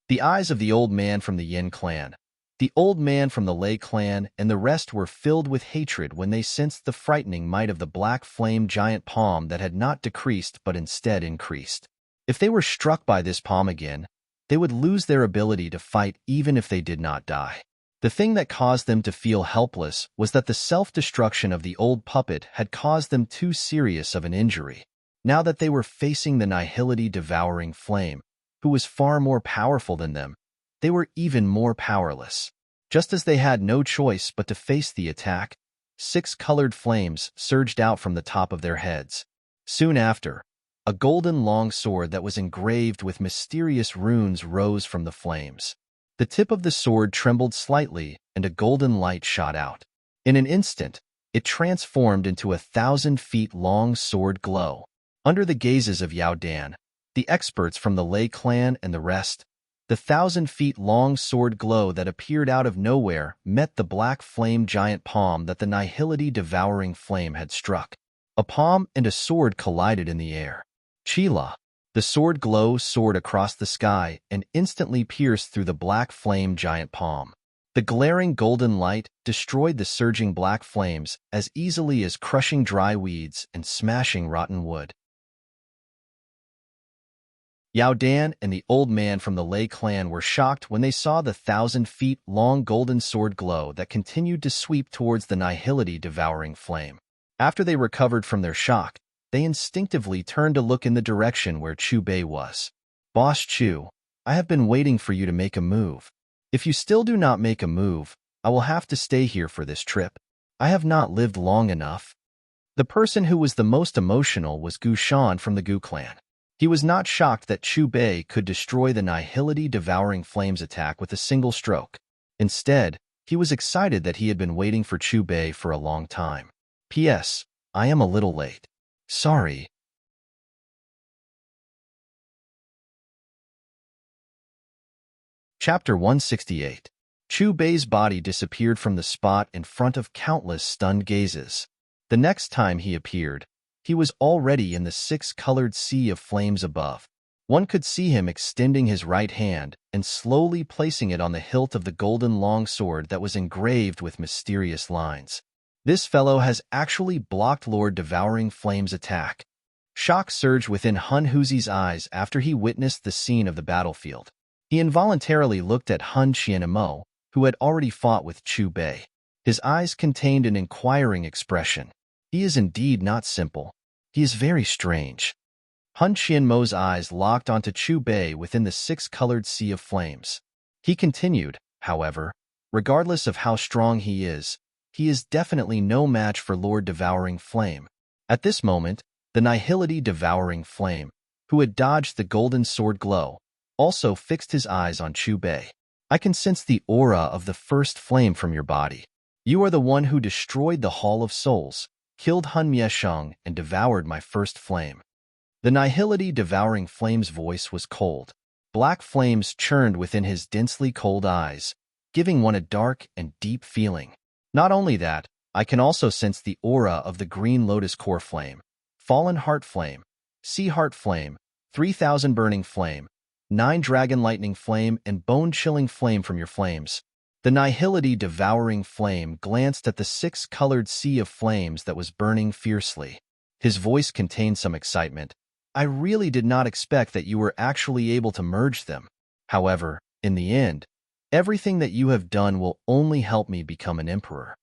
The eyes of the old man from the Yin clan, the old man from the Lei clan, and the rest were filled with hatred when they sensed the frightening might of the black flame giant palm that had not decreased but instead increased. If they were struck by this palm again, they would lose their ability to fight even if they did not die. The thing that caused them to feel helpless was that the self-destruction of the old puppet had caused them too serious of an injury. Now that they were facing the nihility-devouring flame, who was far more powerful than them, they were even more powerless. Just as they had no choice but to face the attack, 6 colored flames surged out from the top of their heads. Soon after, a golden long sword that was engraved with mysterious runes rose from the flames. The tip of the sword trembled slightly, and a golden light shot out. In an instant, it transformed into a 1,000-feet-long sword glow. Under the gazes of Yao Dan, the experts from the Lei clan and the rest, the 1,000-feet-long sword glow that appeared out of nowhere met the black flame giant palm that the nihility-devouring flame had struck. A palm and a sword collided in the air. Chila! The sword glow soared across the sky and instantly pierced through the black flame giant palm. The glaring golden light destroyed the surging black flames as easily as crushing dry weeds and smashing rotten wood. Yao Dan and the old man from the Lei clan were shocked when they saw the 1,000-feet-long golden sword glow that continued to sweep towards the nihility-devouring flame. After they recovered from their shock, they instinctively turned to look in the direction where Chu Bei was. Boss Chu, I have been waiting for you to make a move. If you still do not make a move, I will have to stay here for this trip. I have not lived long enough. The person who was the most emotional was Gu Shan from the Gu clan. He was not shocked that Chu Bei could destroy the nihility-devouring flames attack with a single stroke. Instead, he was excited that he had been waiting for Chu Bei for a long time. P.S. I am a little late. Sorry. Chapter 168. Chu Bei's body disappeared from the spot in front of countless stunned gazes. The next time he appeared, he was already in the 6-colored sea of flames above. One could see him extending his right hand and slowly placing it on the hilt of the golden longsword that was engraved with mysterious lines. This fellow has actually blocked Lord Devouring Flame's attack. Shock surged within Hun Huzi's eyes after he witnessed the scene of the battlefield. He involuntarily looked at Hun Qianmo, who had already fought with Chu Bei. His eyes contained an inquiring expression. He is indeed not simple. He is very strange. Hun Qianmo's eyes locked onto Chu Bei within the 6-colored sea of flames. He continued, however, regardless of how strong he is definitely no match for Lord Devouring Flame. At this moment, the nihility-devouring flame, who had dodged the golden sword glow, also fixed his eyes on Chu Bei. I can sense the aura of the first flame from your body. You are the one who destroyed the Hall of Souls, killed Hun Miesheng, and devoured my first flame. The nihility-devouring flame's voice was cold. Black flames churned within his densely cold eyes, giving one a dark and deep feeling. Not only that, I can also sense the aura of the green lotus core flame, fallen heart flame, sea heart flame, 3,000 burning flame, 9 dragon lightning flame, and bone-chilling flame from your flames. The nihility-devouring flame glanced at the 6-colored sea of flames that was burning fiercely. His voice contained some excitement. I really did not expect that you were actually able to merge them. However, in the end, everything that you have done will only help me become an emperor.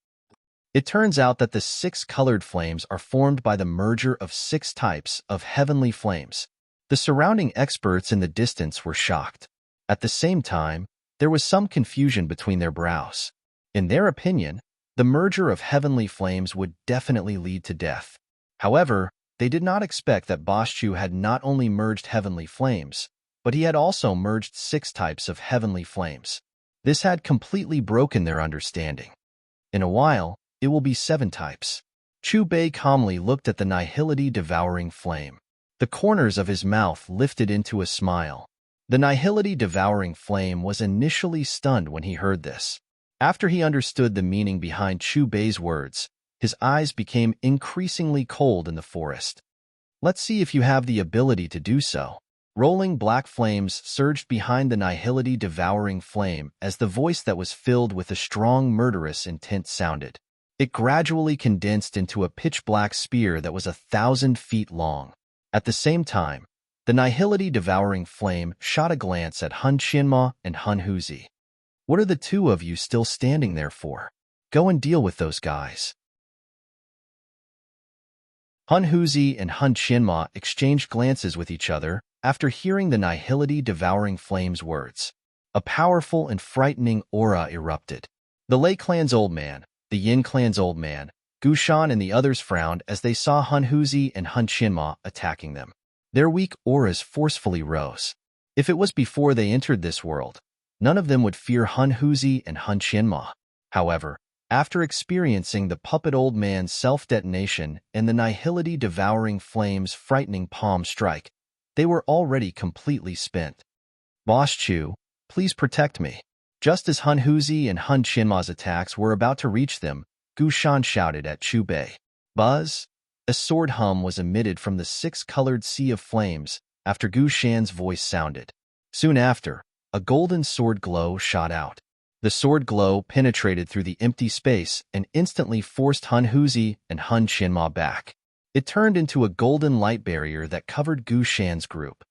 It turns out that the 6-colored flames are formed by the merger of 6 types of heavenly flames. The surrounding experts in the distance were shocked. At the same time, there was some confusion between their brows. In their opinion, the merger of heavenly flames would definitely lead to death. However, they did not expect that Boschu had not only merged heavenly flames, but he had also merged 6 types of heavenly flames. This had completely broken their understanding. In a while, it will be 7 types. Chu Bei calmly looked at the nihility devouring flame. The corners of his mouth lifted into a smile. The nihility devouring flame was initially stunned when he heard this. After he understood the meaning behind Chu Bei's words, his eyes became increasingly cold in the forest. Let's see if you have the ability to do so. Rolling black flames surged behind the nihility devouring flame as the voice that was filled with a strong murderous intent sounded. It gradually condensed into a pitch-black spear that was 1,000 feet long. At the same time, the nihility devouring flame shot a glance at Hun Qianma and Hun Huzi. What are the two of you still standing there for? Go and deal with those guys. Hun Huzi and Hun Qianma exchanged glances with each other after hearing the nihility devouring flame's words. A powerful and frightening aura erupted. The Lei clan's old man, the Yin clan's old man, Gu Shan and the others frowned as they saw Hun Huzi and Hun Qianma attacking them. Their weak auras forcefully rose. If it was before they entered this world, none of them would fear Hun Huzi and Hun Qianma. However, after experiencing the puppet old man's self-detonation and the nihility devouring flame's frightening palm strike, they were already completely spent. Boss Chu, please protect me. Just as Hun Huzi and Hun Qianma's attacks were about to reach them, Gu Shan shouted at Chu Bei. Buzz! A sword hum was emitted from the 6-colored sea of flames after Gu Shan's voice sounded. Soon after, a golden sword glow shot out. The sword glow penetrated through the empty space and instantly forced Hun Huzi and Hun Qianma back. It turned into a golden light barrier that covered Gu Shan's group.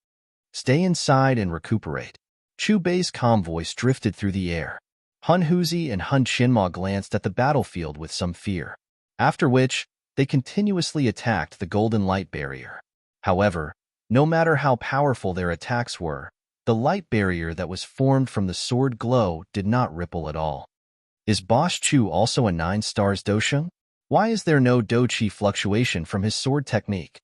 Stay inside and recuperate. Chu Bei's calm voice drifted through the air. Hun Huzi and Hun Qianma glanced at the battlefield with some fear, after which they continuously attacked the golden light barrier. However, no matter how powerful their attacks were, the light barrier that was formed from the sword glow did not ripple at all. Is Boss Chu also a 9 stars Dosheng? Why is there no Do-Chi fluctuation from his sword technique?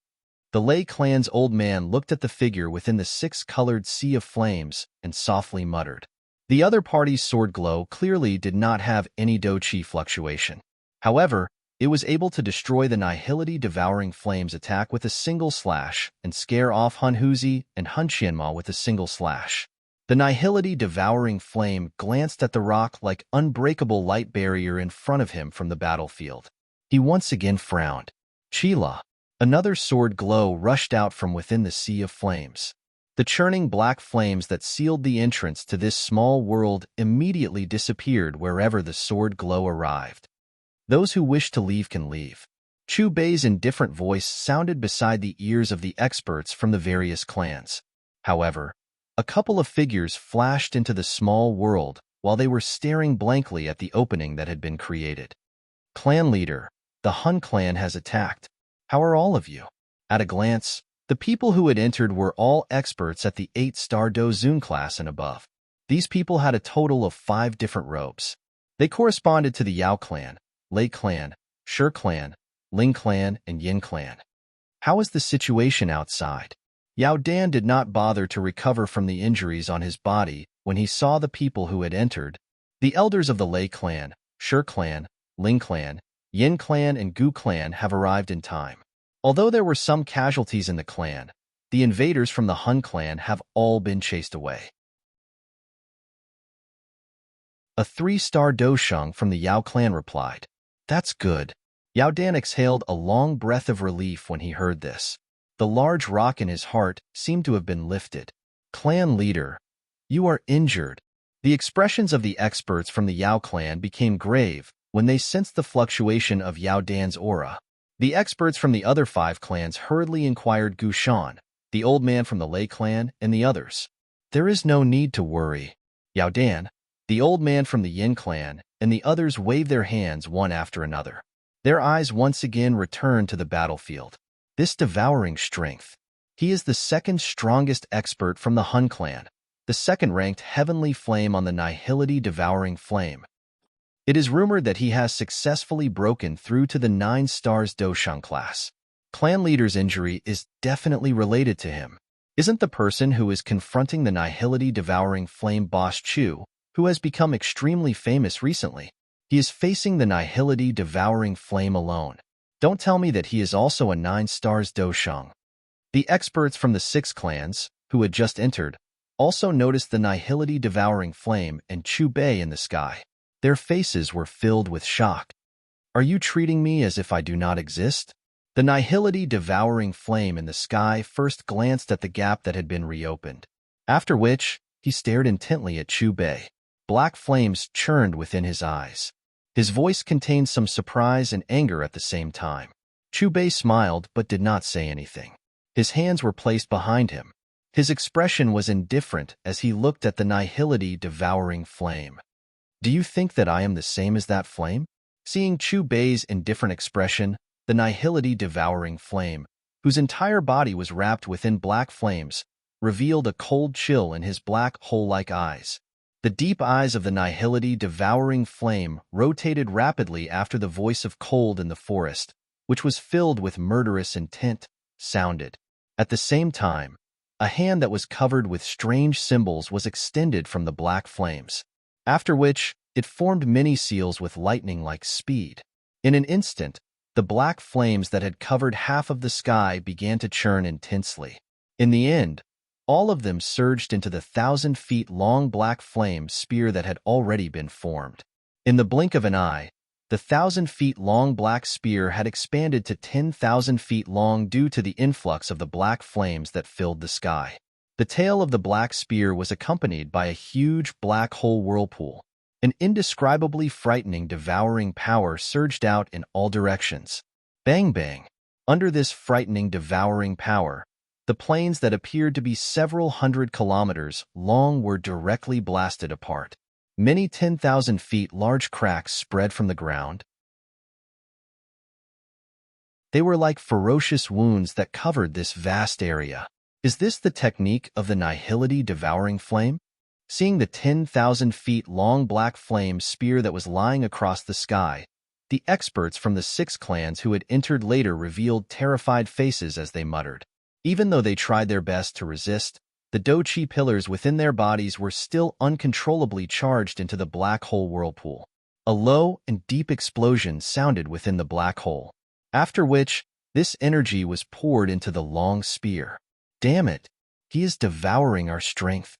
The Lei clan's old man looked at the figure within the 6-colored sea of flames and softly muttered. The other party's sword glow clearly did not have any Do-Chi fluctuation. However, it was able to destroy the nihility devouring flames attack with a single slash and scare off Hun Huzi and Hun Qianma with a single slash. The nihility devouring flame glanced at the rock-like unbreakable light barrier in front of him from the battlefield. He once again frowned. Chila. Another sword glow rushed out from within the sea of flames. The churning black flames that sealed the entrance to this small world immediately disappeared wherever the sword glow arrived. Those who wish to leave can leave. Chu Bei's indifferent voice sounded beside the ears of the experts from the various clans. However, a couple of figures flashed into the small world while they were staring blankly at the opening that had been created. Clan leader, the Hun clan has attacked. How are all of you? At a glance, the people who had entered were all experts at the 8-star Dozun class and above. These people had a total of 5 different robes. They corresponded to the Yao clan, Lei clan, Shi clan, Ling clan, and Yin clan. How is the situation outside? Yao Dan did not bother to recover from the injuries on his body when he saw the people who had entered. The elders of the Lei clan, Shi clan, Ling clan, Yin clan, and Gu clan have arrived in time. Although there were some casualties in the clan, the invaders from the Hun clan have all been chased away. A 3-star Dosheng from the Yao clan replied. That's good. Yao Dan exhaled a long breath of relief when he heard this. The large rock in his heart seemed to have been lifted. Clan leader, you are injured. The expressions of the experts from the Yao clan became grave when they sensed the fluctuation of Yao Dan's aura. The experts from the other 5 clans hurriedly inquired Gu Shan, the old man from the Lei clan, and the others. There is no need to worry. Yao Dan, the old man from the Yin clan, and the others waved their hands one after another. Their eyes once again returned to the battlefield. This devouring strength. He is the 2nd strongest expert from the Hun clan. the second-ranked heavenly flame on the nihility devouring flame. It is rumored that he has successfully broken through to the 9 stars Doshang class. Clan leader's injury is definitely related to him. Isn't the person who is confronting the nihility devouring flame boss Chu, who has become extremely famous recently? He is facing the nihility devouring flame alone. Don't tell me that he is also a 9 stars Doshang. The experts from the 6 clans, who had just entered, also noticed the nihility devouring flame and Chu Bei in the sky. Their faces were filled with shock. Are you treating me as if I do not exist? The nihility devouring flame in the sky first glanced at the gap that had been reopened, after which he stared intently at Chu Bei. Black flames churned within his eyes. His voice contained some surprise and anger at the same time. Chu Bei smiled but did not say anything. His hands were placed behind him. His expression was indifferent as he looked at the nihility devouring flame. Do you think that I am the same as that flame? Seeing Chu Bei's indifferent expression, the nihility devouring flame, whose entire body was wrapped within black flames, revealed a cold chill in his black hole-like eyes. The deep eyes of the nihility devouring flame rotated rapidly after the voice of cold in the forest, which was filled with murderous intent, sounded. At the same time, a hand that was covered with strange symbols was extended from the black flames, after which it formed many seals with lightning-like speed. In an instant, the black flames that had covered half of the sky began to churn intensely. In the end, all of them surged into the 1,000-feet-long black flame spear that had already been formed. In the blink of an eye, the 1,000-feet-long black spear had expanded to 10,000 feet long due to the influx of the black flames that filled the sky. The tail of the black spear was accompanied by a huge black hole whirlpool. An indescribably frightening, devouring power surged out in all directions. Bang bang! Under this frightening, devouring power, the planes that appeared to be several hundred kilometers long were directly blasted apart. Many 10,000 feet large cracks spread from the ground. They were like ferocious wounds that covered this vast area. Is this the technique of the nihility devouring flame? Seeing the 10,000 feet long black flame spear that was lying across the sky, the experts from the 6 clans who had entered later revealed terrified faces as they muttered. Even though they tried their best to resist, the Dochi pillars within their bodies were still uncontrollably charged into the black hole whirlpool. A low and deep explosion sounded within the black hole, after which this energy was poured into the long spear. Damn it, he is devouring our strength.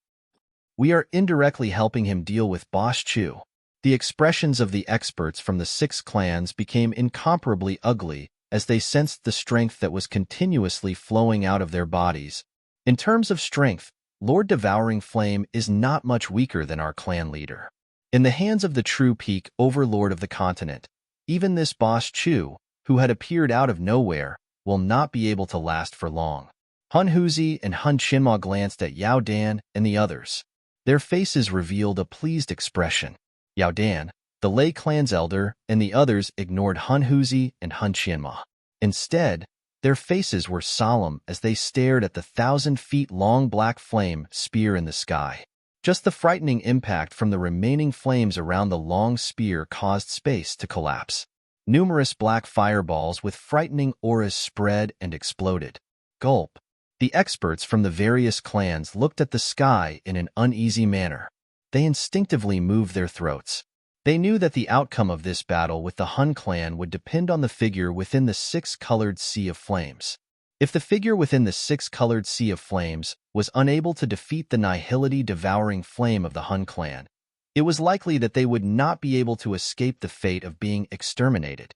We are indirectly helping him deal with Boss Chu. The expressions of the experts from the 6 clans became incomparably ugly as they sensed the strength that was continuously flowing out of their bodies. In terms of strength, Lord Devouring Flame is not much weaker than our clan leader. In the hands of the true peak overlord of the continent, even this Boss Chu, who had appeared out of nowhere, will not be able to last for long. Hun Huzi and Hun Qinma glanced at Yao Dan and the others. Their faces revealed a pleased expression. Yao Dan, the Lei clan's elder, and the others ignored Hun Huzi and Hun Qinma. Instead, their faces were solemn as they stared at the 1,000-feet-long black flame spear in the sky. Just the frightening impact from the remaining flames around the long spear caused space to collapse. Numerous black fireballs with frightening auras spread and exploded. Gulp. The experts from the various clans looked at the sky in an uneasy manner. They instinctively moved their throats. They knew that the outcome of this battle with the Hun clan would depend on the figure within the 6-colored sea of flames. If the figure within the 6-colored sea of flames was unable to defeat the nihility devouring flame of the Hun clan, it was likely that they would not be able to escape the fate of being exterminated.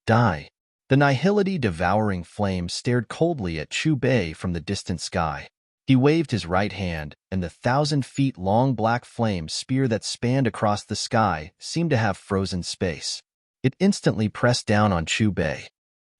Die. The nihility devouring flame stared coldly at Chu Bei from the distant sky. He waved his right hand, and the 1,000-feet-long black flame spear that spanned across the sky seemed to have frozen space. It instantly pressed down on Chu Bei.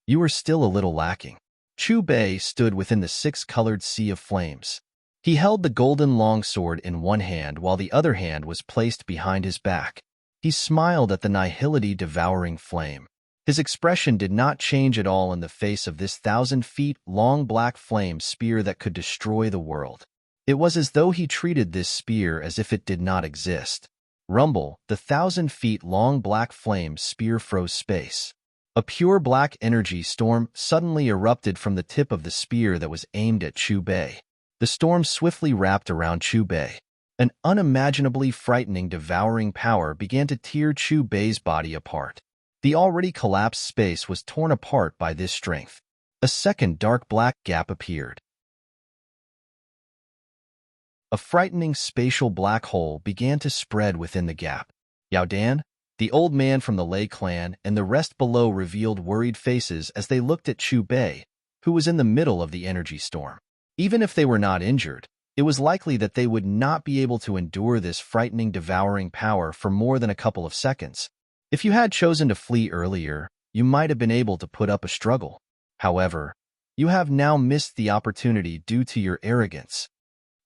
You are still a little lacking. Chu Bei stood within the 6-colored sea of flames. He held the golden longsword in one hand while the other hand was placed behind his back. He smiled at the nihility devouring flame. His expression did not change at all in the face of this 1,000-feet-long black flame spear that could destroy the world. It was as though he treated this spear as if it did not exist. Rumble, the 1,000-feet-long black flame spear froze space. A pure black energy storm suddenly erupted from the tip of the spear that was aimed at Chu Bei. The storm swiftly wrapped around Chu Bei. An unimaginably frightening, devouring power began to tear Chu Bei's body apart. The already collapsed space was torn apart by this strength. A second dark black gap appeared. A frightening spatial black hole began to spread within the gap. Yao Dan, the old man from the Lei clan, and the rest below revealed worried faces as they looked at Chu Bei, who was in the middle of the energy storm. Even if they were not injured, it was likely that they would not be able to endure this frightening, devouring power for more than a couple of seconds. If you had chosen to flee earlier, you might have been able to put up a struggle. However, you have now missed the opportunity due to your arrogance.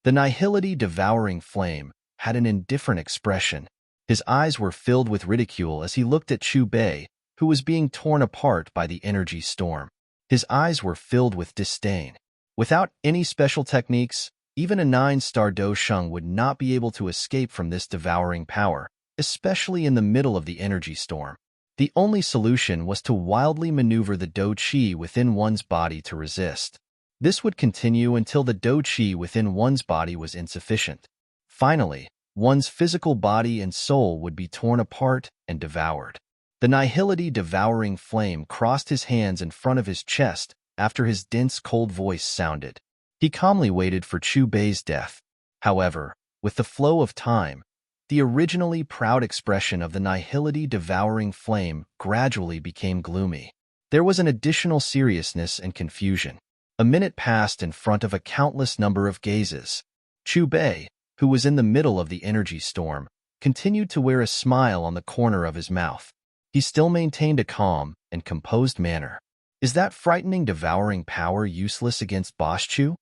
The nihility devouring flame had an indifferent expression. His eyes were filled with ridicule as he looked at Chu Bei, who was being torn apart by the energy storm. His eyes were filled with disdain. Without any special techniques, even a 9-star Do Sheng would not be able to escape from this devouring power, especially in the middle of the energy storm. The only solution was to wildly maneuver the Do Qi within one's body to resist. This would continue until the Do Qi within one's body was insufficient. Finally, one's physical body and soul would be torn apart and devoured. The nihility devouring flame crossed his hands in front of his chest after his dense, cold voice sounded. He calmly waited for Chu Bei's death. However, with the flow of time, the originally proud expression of the nihility devouring flame gradually became gloomy. There was an additional seriousness and confusion. A minute passed in front of a countless number of gazes. Chu Bei, who was in the middle of the energy storm, continued to wear a smile on the corner of his mouth. He still maintained a calm and composed manner. Is that frightening, devouring power useless against Boss Chu?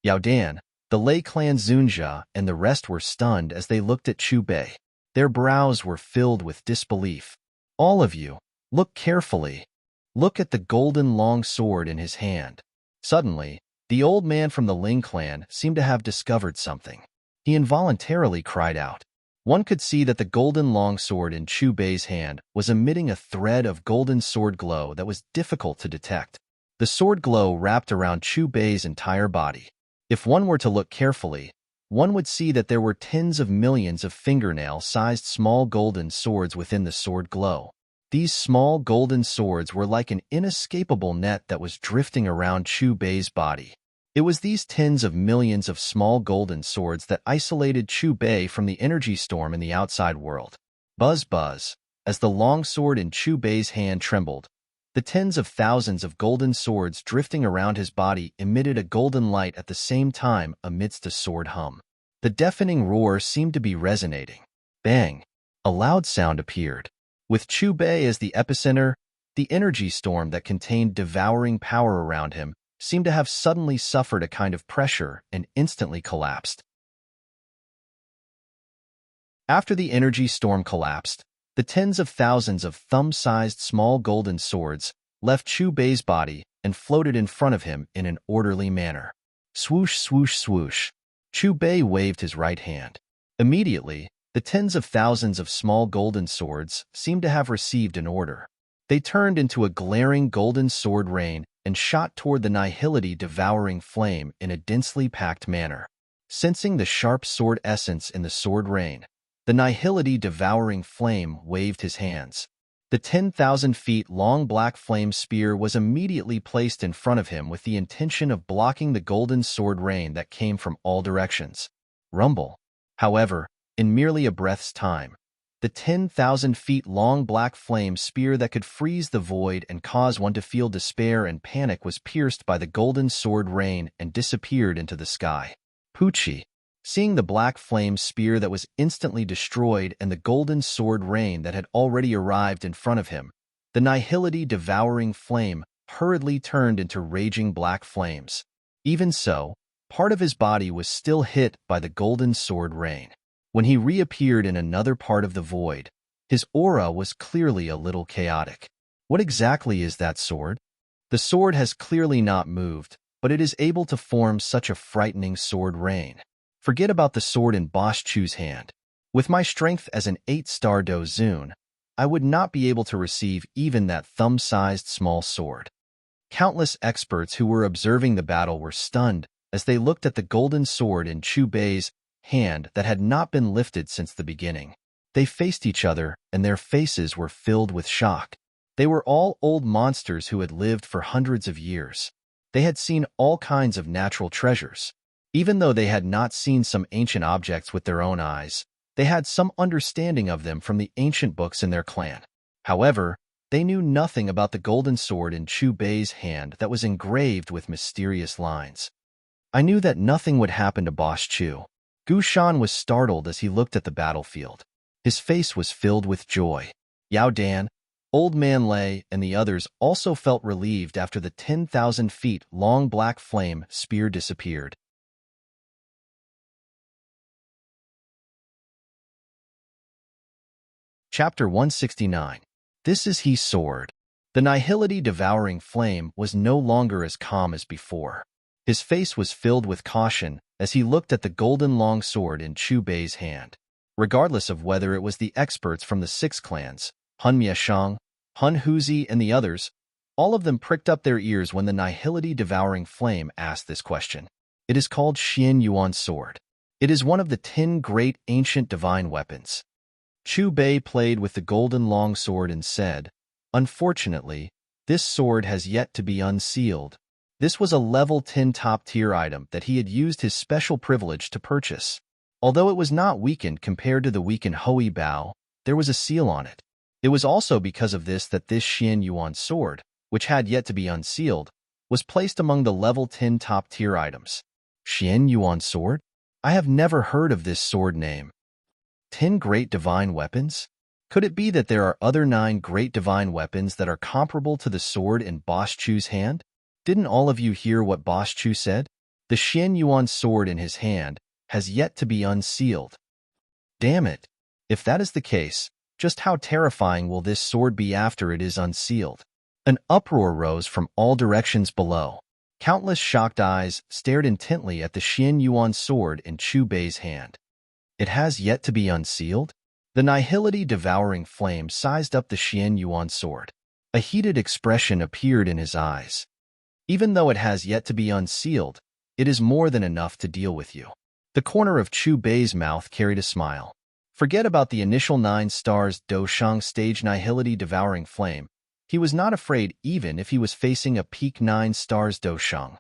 Yao Dan, the Lei clan Zunjia, and the rest were stunned as they looked at Chu Bei. Their brows were filled with disbelief. All of you, look carefully. Look at the golden long sword in his hand. Suddenly, the old man from the Ling clan seemed to have discovered something. He involuntarily cried out. One could see that the golden longsword in Chu Bei's hand was emitting a thread of golden sword glow that was difficult to detect. The sword glow wrapped around Chu Bei's entire body. If one were to look carefully, one would see that there were tens of millions of fingernail-sized small golden swords within the sword glow. These small golden swords were like an inescapable net that was drifting around Chu Bei's body. It was these tens of millions of small golden swords that isolated Chu Bei from the energy storm in the outside world. Buzz buzz, as the long sword in Chu Bei's hand trembled, the tens of thousands of golden swords drifting around his body emitted a golden light at the same time amidst a sword hum. The deafening roar seemed to be resonating. Bang! A loud sound appeared. With Chu Bei as the epicenter, the energy storm that contained devouring power around him seemed to have suddenly suffered a kind of pressure and instantly collapsed. After the energy storm collapsed, the tens of thousands of thumb-sized small golden swords left Chu Bei's body and floated in front of him in an orderly manner. Swoosh, swoosh, swoosh. Chu Bei waved his right hand. Immediately, the tens of thousands of small golden swords seemed to have received an order. They turned into a glaring golden sword rain and shot toward the nihility devouring flame in a densely packed manner. Sensing the sharp sword essence in the sword rain, the nihility devouring flame waved his hands. The 10,000 feet long black flame spear was immediately placed in front of him with the intention of blocking the golden sword rain that came from all directions. Rumble. However, in merely a breath's time, the 10,000 feet long black flame spear that could freeze the void and cause one to feel despair and panic was pierced by the golden sword rain and disappeared into the sky. Pucci, seeing the black flame spear that was instantly destroyed and the golden sword rain that had already arrived in front of him, the nihility devouring flame hurriedly turned into raging black flames. Even so, part of his body was still hit by the golden sword rain. When he reappeared in another part of the void, his aura was clearly a little chaotic. What exactly is that sword? The sword has clearly not moved, but it is able to form such a frightening sword rain. Forget about the sword in Boss Chu's hand. With my strength as an 8-star Dozun, I would not be able to receive even that thumb-sized small sword. Countless experts who were observing the battle were stunned as they looked at the golden sword in Chu Bei's hand that had not been lifted since the beginning. They faced each other, and their faces were filled with shock. They were all old monsters who had lived for hundreds of years. They had seen all kinds of natural treasures. Even though they had not seen some ancient objects with their own eyes, they had some understanding of them from the ancient books in their clan. However, they knew nothing about the golden sword in Chu Bei's hand that was engraved with mysterious lines. I knew that nothing would happen to Boss Chu. Gu Shan was startled as he looked at the battlefield. His face was filled with joy. Yao Dan, Old Man Lei, and the others also felt relieved after the 10,000 feet long black flame spear disappeared. Chapter 169. This is He Sword. The nihility devouring flame was no longer as calm as before. His face was filled with caution as he looked at the golden long sword in Chu Bei's hand. Regardless of whether it was the experts from the 6 clans, Hun Mieshang, Hun Huzi, and the others, all of them pricked up their ears when the nihility devouring flame asked this question. It is called Xian Yuan Sword. It is one of the 10 great ancient divine weapons. Chu Bei played with the golden long sword and said, "Unfortunately, this sword has yet to be unsealed." This was a level 10 top-tier item that he had used his special privilege to purchase. Although it was not weakened compared to the weakened Hui Bao, there was a seal on it. It was also because of this that this Xian Yuan sword, which had yet to be unsealed, was placed among the level 10 top-tier items. Xian Yuan sword? I have never heard of this sword name. 10 great divine weapons? Could it be that there are other 9 great divine weapons that are comparable to the sword in Boss Chu's hand? Didn't all of you hear what Boss Chu said? The Xian Yuan sword in his hand has yet to be unsealed. Damn it! If that is the case, just how terrifying will this sword be after it is unsealed? An uproar rose from all directions below. Countless shocked eyes stared intently at the Xian Yuan sword in Chu Bei's hand. It has yet to be unsealed? The nihility devouring flame sized up the Xian Yuan sword. A heated expression appeared in his eyes. Even though it has yet to be unsealed, it is more than enough to deal with you. The corner of Chu Bei's mouth carried a smile. Forget about the initial 9 stars Doshang stage nihility devouring flame. He was not afraid even if he was facing a peak 9 stars Doshang.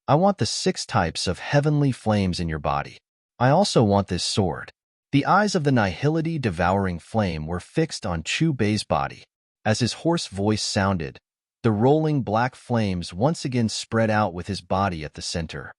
I want the 6 types of heavenly flames in your body. I also want this sword. The eyes of the nihility devouring flame were fixed on Chu Bei's body. As his hoarse voice sounded, the rolling black flames once again spread out with his body at the center.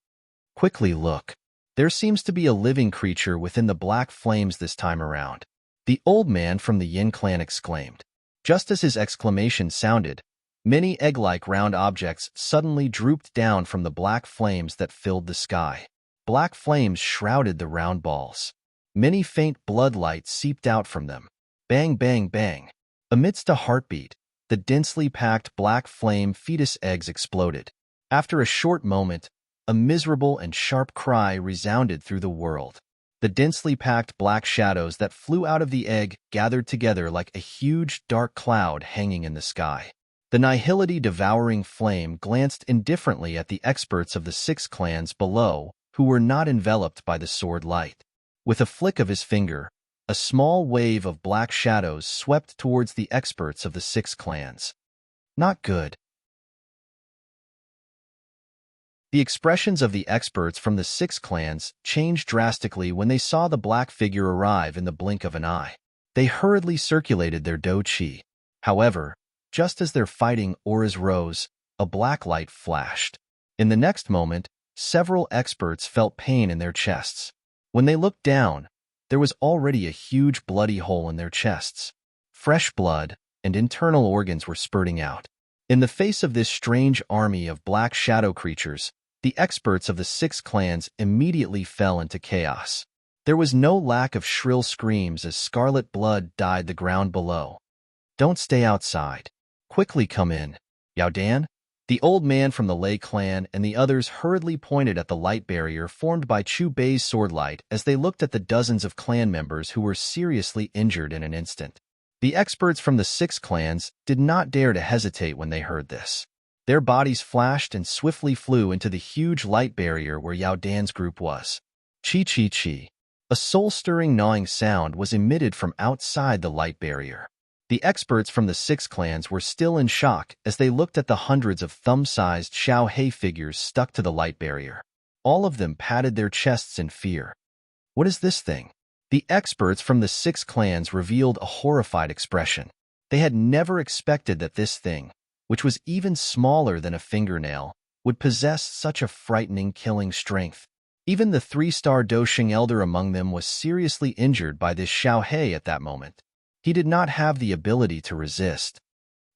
Quickly look. There seems to be a living creature within the black flames this time around. The old man from the Yin clan exclaimed. Just as his exclamation sounded, many egg-like round objects suddenly drooped down from the black flames that filled the sky. Black flames shrouded the round balls. Many faint blood lights seeped out from them. Bang, bang, bang. Amidst a heartbeat, the densely packed black flame fetus eggs exploded. After a short moment, a miserable and sharp cry resounded through the world. The densely packed black shadows that flew out of the egg gathered together like a huge dark cloud hanging in the sky. The nihility devouring flame glanced indifferently at the experts of the 6 clans below who were not enveloped by the sword light. With a flick of his finger, a small wave of black shadows swept towards the experts of the 6 clans. Not good. The expressions of the experts from the 6 clans changed drastically when they saw the black figure arrive in the blink of an eye. They hurriedly circulated their do qi. However, just as their fighting auras rose, a black light flashed. In the next moment, several experts felt pain in their chests. When they looked down, there was already a huge bloody hole in their chests. Fresh blood and internal organs were spurting out. In the face of this strange army of black shadow creatures, the experts of the 6 clans immediately fell into chaos. There was no lack of shrill screams as scarlet blood dyed the ground below. Don't stay outside. Quickly come in. Yao Dan, The old man from the Lei clan and the others hurriedly pointed at the light barrier formed by Chu Bei's sword light as they looked at the dozens of clan members who were seriously injured in an instant. The experts from the 6 clans did not dare to hesitate when they heard this. Their bodies flashed and swiftly flew into the huge light barrier where Yao Dan's group was. Chi-chi-chi. A soul-stirring gnawing sound was emitted from outside the light barrier. The experts from the 6 clans were still in shock as they looked at the hundreds of thumb-sized Xiao Hei figures stuck to the light barrier. All of them patted their chests in fear. What is this thing? The experts from the 6 clans revealed a horrified expression. They had never expected that this thing, which was even smaller than a fingernail, would possess such a frightening killing strength. Even the 3-star Dosheng elder among them was seriously injured by this Xiao Hei at that moment. He did not have the ability to resist.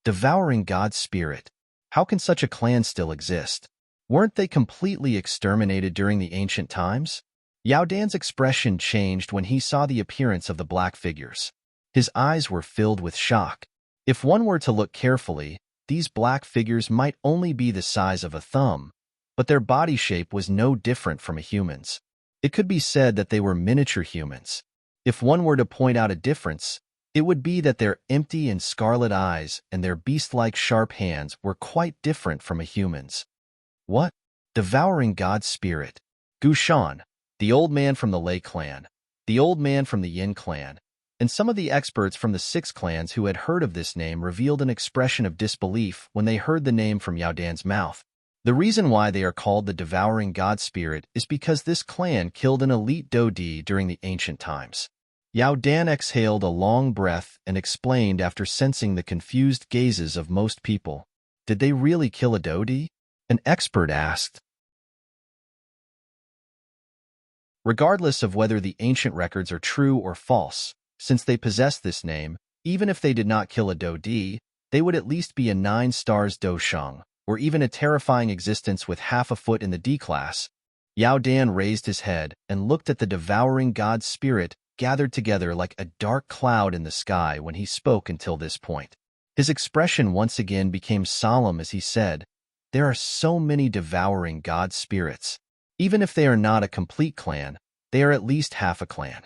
Devouring God's spirit. How can such a clan still exist? Weren't they completely exterminated during the ancient times? Yao Dan's expression changed when he saw the appearance of the black figures. His eyes were filled with shock. If one were to look carefully, these black figures might only be the size of a thumb, but their body shape was no different from a human's. It could be said that they were miniature humans. If one were to point out a difference, it would be that their empty and scarlet eyes and their beast-like sharp hands were quite different from a human's. What? Devouring God's spirit. Gu Shan, the old man from the Lei clan, the old man from the Yin clan, and some of the experts from the 6 clans who had heard of this name revealed an expression of disbelief when they heard the name from Yao Dan's mouth. The reason why they are called the Devouring God Spirit is because this clan killed an elite Dodi during the ancient times. Yao Dan exhaled a long breath and explained after sensing the confused gazes of most people. Did they really kill a Dodi? An expert asked. Regardless of whether the ancient records are true or false, since they possess this name, even if they did not kill a Dodi, they would at least be a 9 stars Dosheng, or even a terrifying existence with half a foot in the D class. Yao Dan raised his head and looked at the Devouring God Spirit gathered together like a dark cloud in the sky when he spoke until this point. His expression once again became solemn as he said, "There are so many Devouring God Spirits. Even if they are not a complete clan, they are at least half a clan.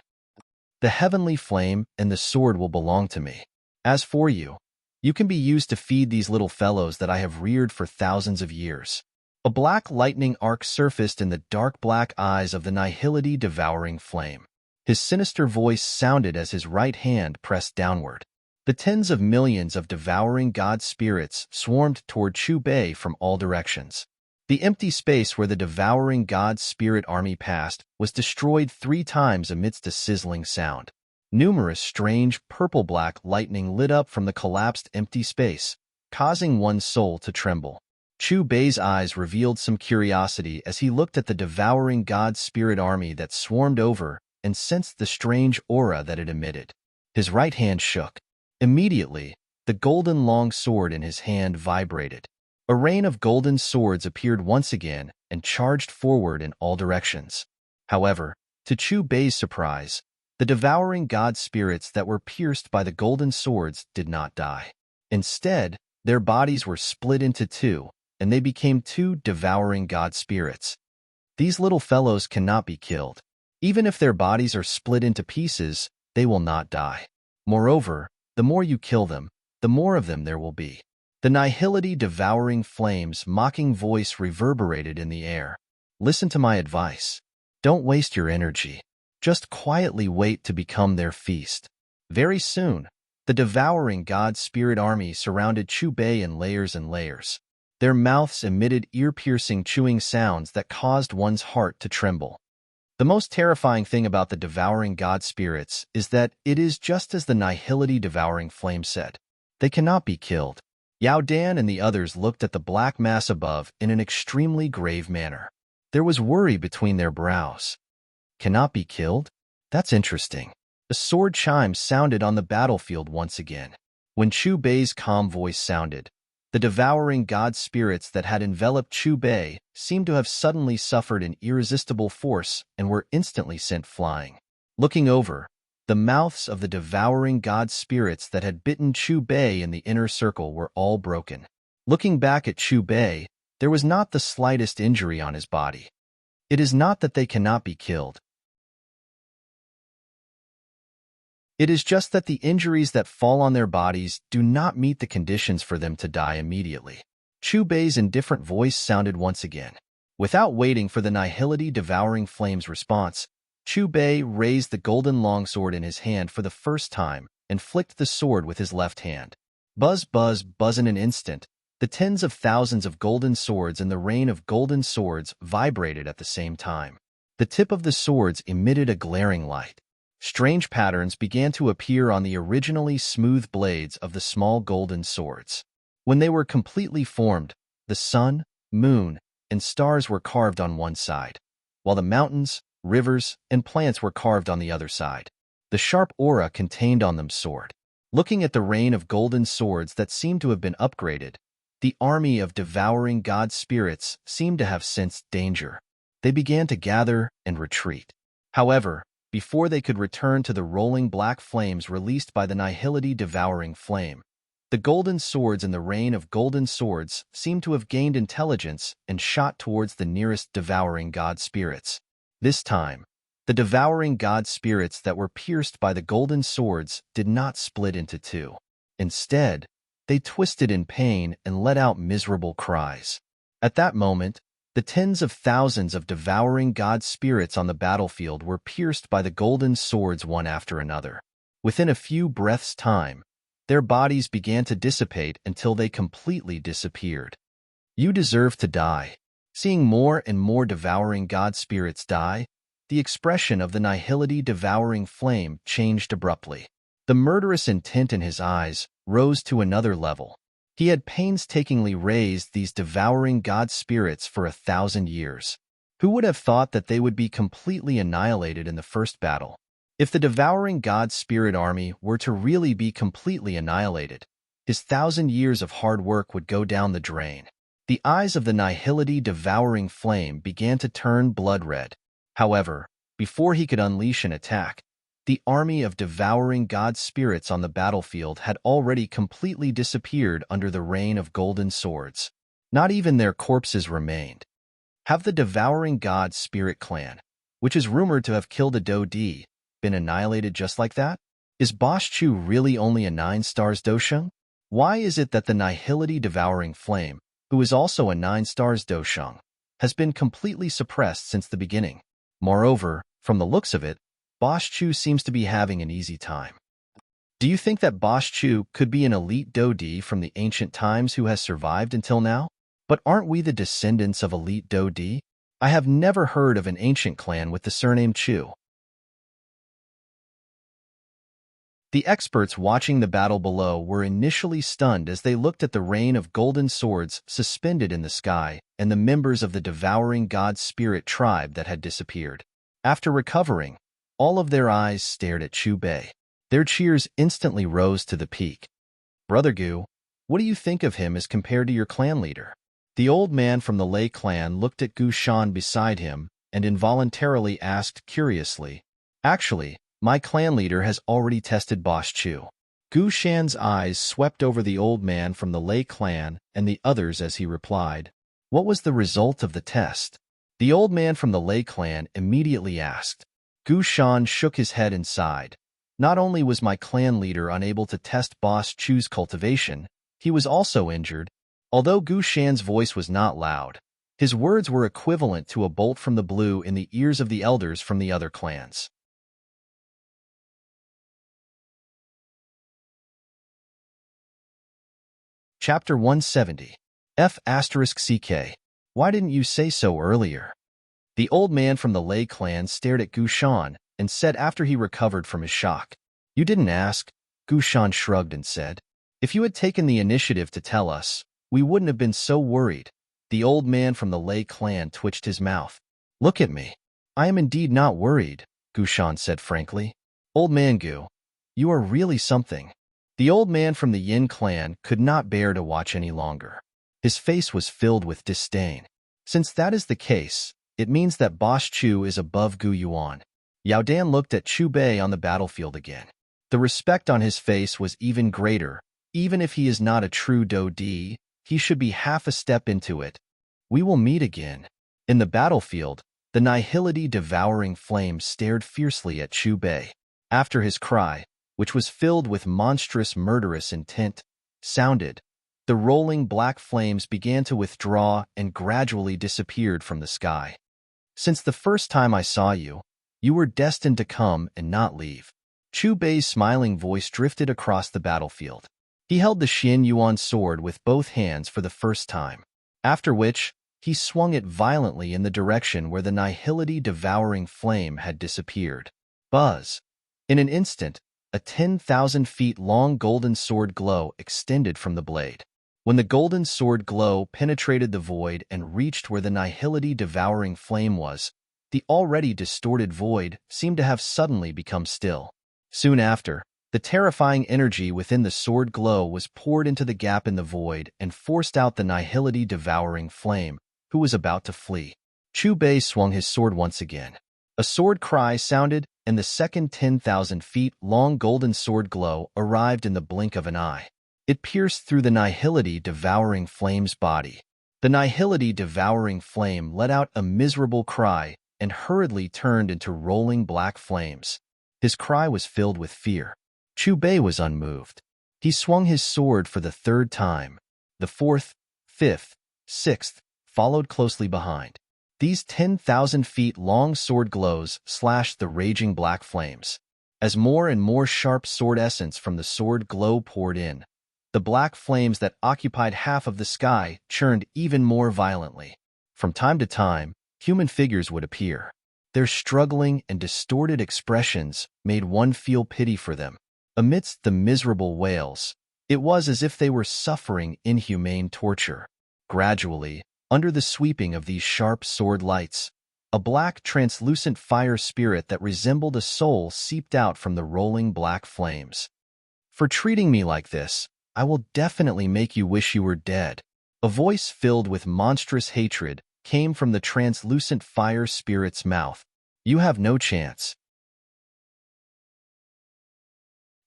The heavenly flame and the sword will belong to me. As for you, you can be used to feed these little fellows that I have reared for thousands of years." A black lightning arc surfaced in the dark black eyes of the Nihility Devouring Flame. His sinister voice sounded as his right hand pressed downward. The tens of millions of Devouring God Spirits swarmed toward Chu Bei from all directions. The empty space where the Devouring God Spirit army passed was destroyed 3 times amidst a sizzling sound. Numerous strange purple-black lightning lit up from the collapsed empty space, causing one's soul to tremble. Chu Bei's eyes revealed some curiosity as he looked at the Devouring God Spirit army that swarmed over and sensed the strange aura that it emitted. His right hand shook. Immediately, the golden long sword in his hand vibrated. A rain of golden swords appeared once again and charged forward in all directions. However, to Chu Bei's surprise, the Devouring God Spirits that were pierced by the golden swords did not die. Instead, their bodies were split into 2, and they became 2 Devouring God Spirits. These little fellows cannot be killed. Even if their bodies are split into pieces, they will not die. Moreover, the more you kill them, the more of them there will be. The Nihility Devouring Flame's mocking voice reverberated in the air. Listen to my advice. Don't waste your energy. Just quietly wait to become their feast. Very soon, the Devouring God Spirit army surrounded Chu Bei in layers and layers. Their mouths emitted ear-piercing chewing sounds that caused one's heart to tremble. The most terrifying thing about the Devouring God Spirits is that it is just as the Nihility Devouring Flame said. They cannot be killed. Yao Dan and the others looked at the black mass above in an extremely grave manner. There was worry between their brows. Cannot be killed? That's interesting. A sword chime sounded on the battlefield once again. When Chu Bei's calm voice sounded, the Devouring God Spirits that had enveloped Chu Bei seemed to have suddenly suffered an irresistible force and were instantly sent flying. Looking over, the mouths of the Devouring God Spirits that had bitten Chu Bei in the inner circle were all broken. Looking back at Chu Bei, there was not the slightest injury on his body. It is not that they cannot be killed. It is just that the injuries that fall on their bodies do not meet the conditions for them to die immediately. Chu Bei's indifferent voice sounded once again. Without waiting for the Nihility Devouring Flame's response, Chu Bei raised the golden longsword in his hand for the first time and flicked the sword with his left hand. Buzz, buzz, buzz. In an instant, the tens of thousands of golden swords and the rain of golden swords vibrated at the same time. The tip of the swords emitted a glaring light. Strange patterns began to appear on the originally smooth blades of the small golden swords. When they were completely formed, the sun, moon, and stars were carved on one side, while the mountains, rivers, and plants were carved on the other side. The sharp aura contained on them soared. Looking at the rain of golden swords that seemed to have been upgraded, the army of devouring god spirits seemed to have sensed danger. They began to gather and retreat. However, before they could return to the rolling black flames released by the Nihility Devouring Flame, the golden swords and the rain of golden swords seemed to have gained intelligence and shot towards the nearest devouring god spirits. This time, the devouring god spirits that were pierced by the golden swords did not split into two. Instead, they twisted in pain and let out miserable cries. At that moment, the tens of thousands of devouring god spirits on the battlefield were pierced by the golden swords one after another. Within a few breaths' time, their bodies began to dissipate until they completely disappeared. You deserve to die. Seeing more and more devouring god spirits die, the expression of the Nihility Devouring Flame changed abruptly. The murderous intent in his eyes rose to another level. He had painstakingly raised these devouring god spirits for 1,000 years. Who would have thought that they would be completely annihilated in the first battle? If the devouring god spirit army were to really be completely annihilated, his 1,000 years of hard work would go down the drain. The eyes of the Nihility Devouring Flame began to turn blood red. However, before he could unleash an attack, the army of devouring god spirits on the battlefield had already completely disappeared under the rain of golden swords. Not even their corpses remained. Have the devouring god spirit clan, which is rumored to have killed a Do-Di, been annihilated just like that? Is Boss Chu really only a 9-stars Dosheng? Why is it that the Nihility Devouring Flame, who is also a 9-stars Dosheng, has been completely suppressed since the beginning? Moreover, from the looks of it, Boss Chu seems to be having an easy time. Do you think that Boss Chu could be an elite Do-Di from the ancient times who has survived until now? But aren't we the descendants of elite Do-Di? I have never heard of an ancient clan with the surname Chu. The experts watching the battle below were initially stunned as they looked at the rain of golden swords suspended in the sky and the members of the devouring god spirit tribe that had disappeared. After recovering, all of their eyes stared at Chu Bei. Their cheers instantly rose to the peak. Brother Gu, what do you think of him as compared to your clan leader? The old man from the Lei clan looked at Gu Shan beside him and involuntarily asked curiously, "Actually, my clan leader has already tested Boss Chu." Gu Shan's eyes swept over the old man from the Lei clan and the others as he replied, "What was the result of the test?" The old man from the Lei clan immediately asked. Gu Shan shook his head and sighed. Not only was my clan leader unable to test Boss Chu's cultivation, he was also injured. Although Gu Shan's voice was not loud, his words were equivalent to a bolt from the blue in the ears of the elders from the other clans. Chapter 170. F***CK. Why didn't you say so earlier? The old man from the Lei clan stared at Gu Shan and said after he recovered from his shock. "You didn't ask," Gu Shan shrugged and said. "If you had taken the initiative to tell us, we wouldn't have been so worried." The old man from the Lei clan twitched his mouth. "Look at me. I am indeed not worried," Gu Shan said frankly. "Old man Gu, you are really something." The old man from the Yin clan could not bear to watch any longer. His face was filled with disdain. Since that is the case, it means that Boss Chu is above Gu Yuan. Yao Dan looked at Chu Bei on the battlefield again. The respect on his face was even greater. Even if he is not a true Do-Di, he should be half a step into it. We will meet again. In the battlefield, the nihility devouring flame stared fiercely at Chu Bei. After his cry, which was filled with monstrous murderous intent, sounded, the rolling black flames began to withdraw and gradually disappeared from the sky. Since the first time I saw you, you were destined to come and not leave. Chu Bei's smiling voice drifted across the battlefield. He held the Xin Yuan sword with both hands for the first time, after which he swung it violently in the direction where the nihility devouring flame had disappeared. Buzz! In an instant, a 10,000 feet long golden sword glow extended from the blade. When the golden sword glow penetrated the void and reached where the nihility devouring flame was, the already distorted void seemed to have suddenly become still. Soon after, the terrifying energy within the sword glow was poured into the gap in the void and forced out the nihility devouring flame, who was about to flee. Chu Bei swung his sword once again. A sword cry sounded, and the second 10,000 feet long golden sword glow arrived in the blink of an eye. It pierced through the nihility devouring flame's body. The nihility devouring flame let out a miserable cry and hurriedly turned into rolling black flames. His cry was filled with fear. Chu Bei was unmoved. He swung his sword for the third time. The fourth, fifth, sixth followed closely behind. These 10,000 feet long sword glows slashed the raging black flames. As more and more sharp sword essence from the sword glow poured in, the black flames that occupied half of the sky churned even more violently. From time to time, human figures would appear. Their struggling and distorted expressions made one feel pity for them. Amidst the miserable wails, it was as if they were suffering inhumane torture. Gradually, under the sweeping of these sharp sword lights, a black, translucent fire spirit that resembled a soul seeped out from the rolling black flames. For treating me like this, I will definitely make you wish you were dead. A voice filled with monstrous hatred came from the translucent fire spirit's mouth. You have no chance.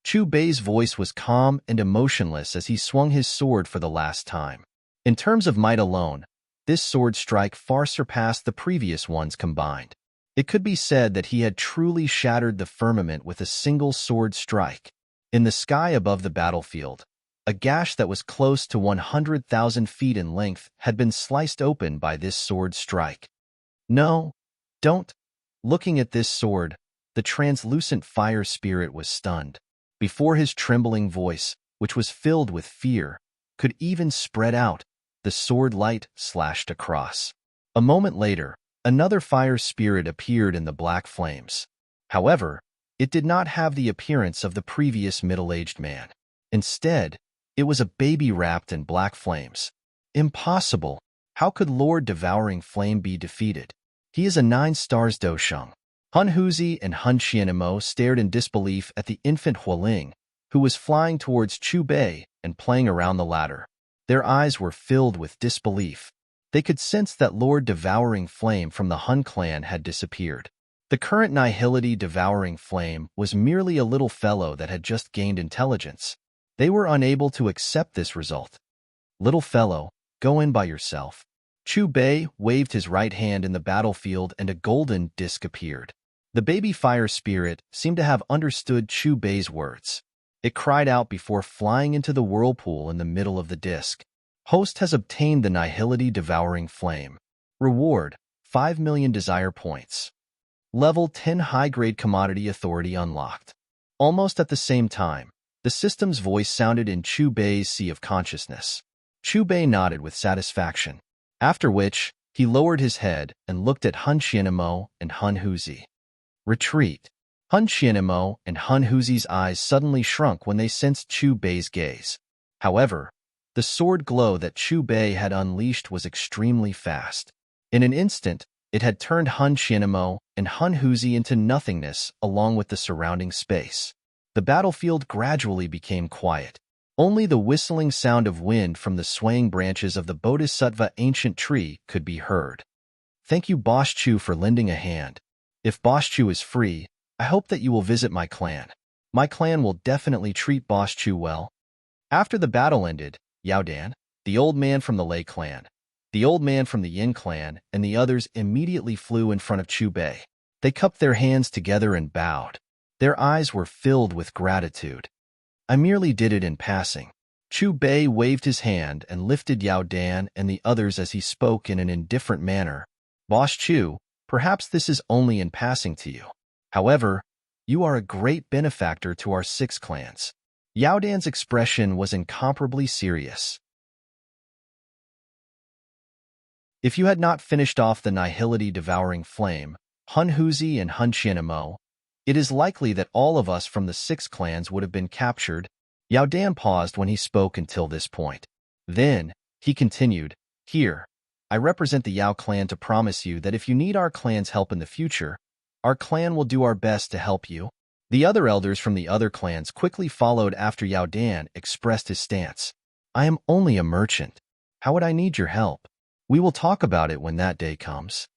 Chu Bei's voice was calm and emotionless as he swung his sword for the last time. In terms of might alone, this sword strike far surpassed the previous ones combined. It could be said that he had truly shattered the firmament with a single sword strike. In the sky above the battlefield, a gash that was close to 100,000 feet in length had been sliced open by this sword strike. No, don't. Looking at this sword, the translucent fire spirit was stunned. Before his trembling voice, which was filled with fear, could even spread out, the sword light slashed across. A moment later, another fire spirit appeared in the black flames. However, it did not have the appearance of the previous middle-aged man. Instead, it was a baby wrapped in black flames. Impossible! How could Lord Devouring Flame be defeated? He is a 9 stars Dosheng. Hun Huzi and Hun Xianmo stared in disbelief at the infant Hualing, who was flying towards Chu Bei and playing around the ladder. Their eyes were filled with disbelief. They could sense that Lord Devouring Flame from the Hun clan had disappeared. The current nihility Devouring Flame was merely a little fellow that had just gained intelligence. They were unable to accept this result. Little fellow, go in by yourself. Chu Bei waved his right hand in the battlefield and a golden disc appeared. The baby fire spirit seemed to have understood Chu Bei's words. It cried out before flying into the whirlpool in the middle of the disc. Host has obtained the nihility Devouring Flame. Reward, 5 million desire points. Level 10 high-grade commodity authority unlocked. Almost at the same time, the system's voice sounded in Chu Bei's sea of consciousness. Chu Bei nodded with satisfaction, after which he lowered his head and looked at Hun Xianmo and Hun Huzi. Retreat. Hun Xianmo and Hun Huzi's eyes suddenly shrunk when they sensed Chu Bei's gaze. However, the sword glow that Chu Bei had unleashed was extremely fast. In an instant, it had turned Hun Xianmo and Hun Huzi into nothingness along with the surrounding space. The battlefield gradually became quiet. Only the whistling sound of wind from the swaying branches of the Bodhisattva ancient tree could be heard. Thank you, Boss Chu, for lending a hand. If Boss Chu is free, I hope that you will visit my clan. My clan will definitely treat Boss Chu well. After the battle ended, Yao Dan, the old man from the Lei clan, the old man from the Yin clan, and the others immediately flew in front of Chu Bei. They cupped their hands together and bowed. Their eyes were filled with gratitude. I merely did it in passing. Chu Bei waved his hand and lifted Yao Dan and the others as he spoke in an indifferent manner. Boss Chu, perhaps this is only in passing to you. However, you are a great benefactor to our 6 clans. Yao Dan's expression was incomparably serious. If you had not finished off the nihility-devouring flame, Hun Huzi and Hun Qianmo, it is likely that all of us from the 6 clans would have been captured. Yao Dan paused when he spoke until this point. Then, he continued, Here, I represent the Yao clan to promise you that if you need our clan's help in the future, our clan will do our best to help you. The other elders from the other clans quickly followed after Yao Dan expressed his stance. I am only a merchant. How would I need your help? We will talk about it when that day comes.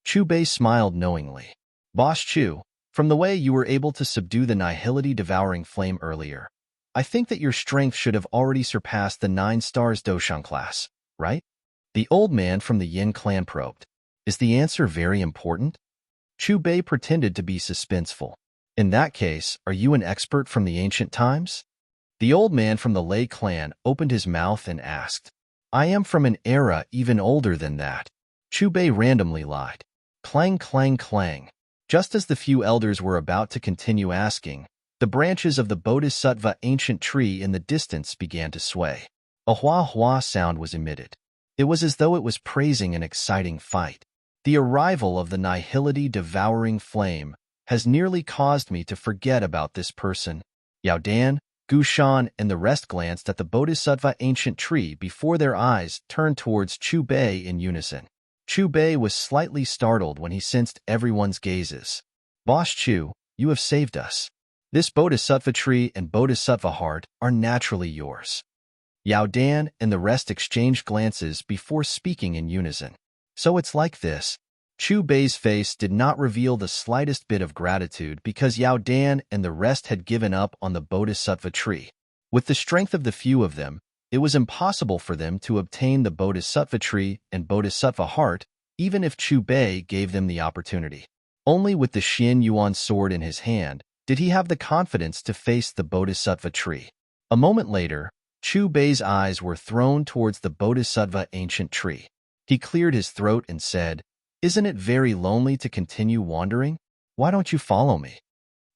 Chu Bei smiled knowingly. Boss Chu, from the way you were able to subdue the nihility-devouring flame earlier, I think that your strength should have already surpassed the 9 stars Doshang class, right? The old man from the Yin clan probed. Is the answer very important? Chu Bei pretended to be suspenseful. In that case, are you an expert from the ancient times? The old man from the Lei clan opened his mouth and asked. I am from an era even older than that. Chu Bei randomly lied. Clang, clang, clang. Just as the few elders were about to continue asking, the branches of the Bodhisattva ancient tree in the distance began to sway. A hua-hua sound was emitted. It was as though it was praising an exciting fight. The arrival of the nihility-devouring flame has nearly caused me to forget about this person. Yao Dan, Gu Shan, and the rest glanced at the Bodhisattva ancient tree before their eyes turned towards Chu Bei in unison. Chu Bei was slightly startled when he sensed everyone's gazes. Boss Chu, you have saved us. This Bodhisattva tree and Bodhisattva heart are naturally yours. Yao Dan and the rest exchanged glances before speaking in unison. So it's like this. Chu Bei's face did not reveal the slightest bit of gratitude because Yao Dan and the rest had given up on the Bodhisattva tree. With the strength of the few of them, it was impossible for them to obtain the Bodhisattva tree and Bodhisattva heart, even if Chu Bei gave them the opportunity. Only with the Xin Yuan sword in his hand did he have the confidence to face the Bodhisattva tree. A moment later, Chu Bei's eyes were thrown towards the Bodhisattva ancient tree. He cleared his throat and said, Isn't it very lonely to continue wandering? Why don't you follow me?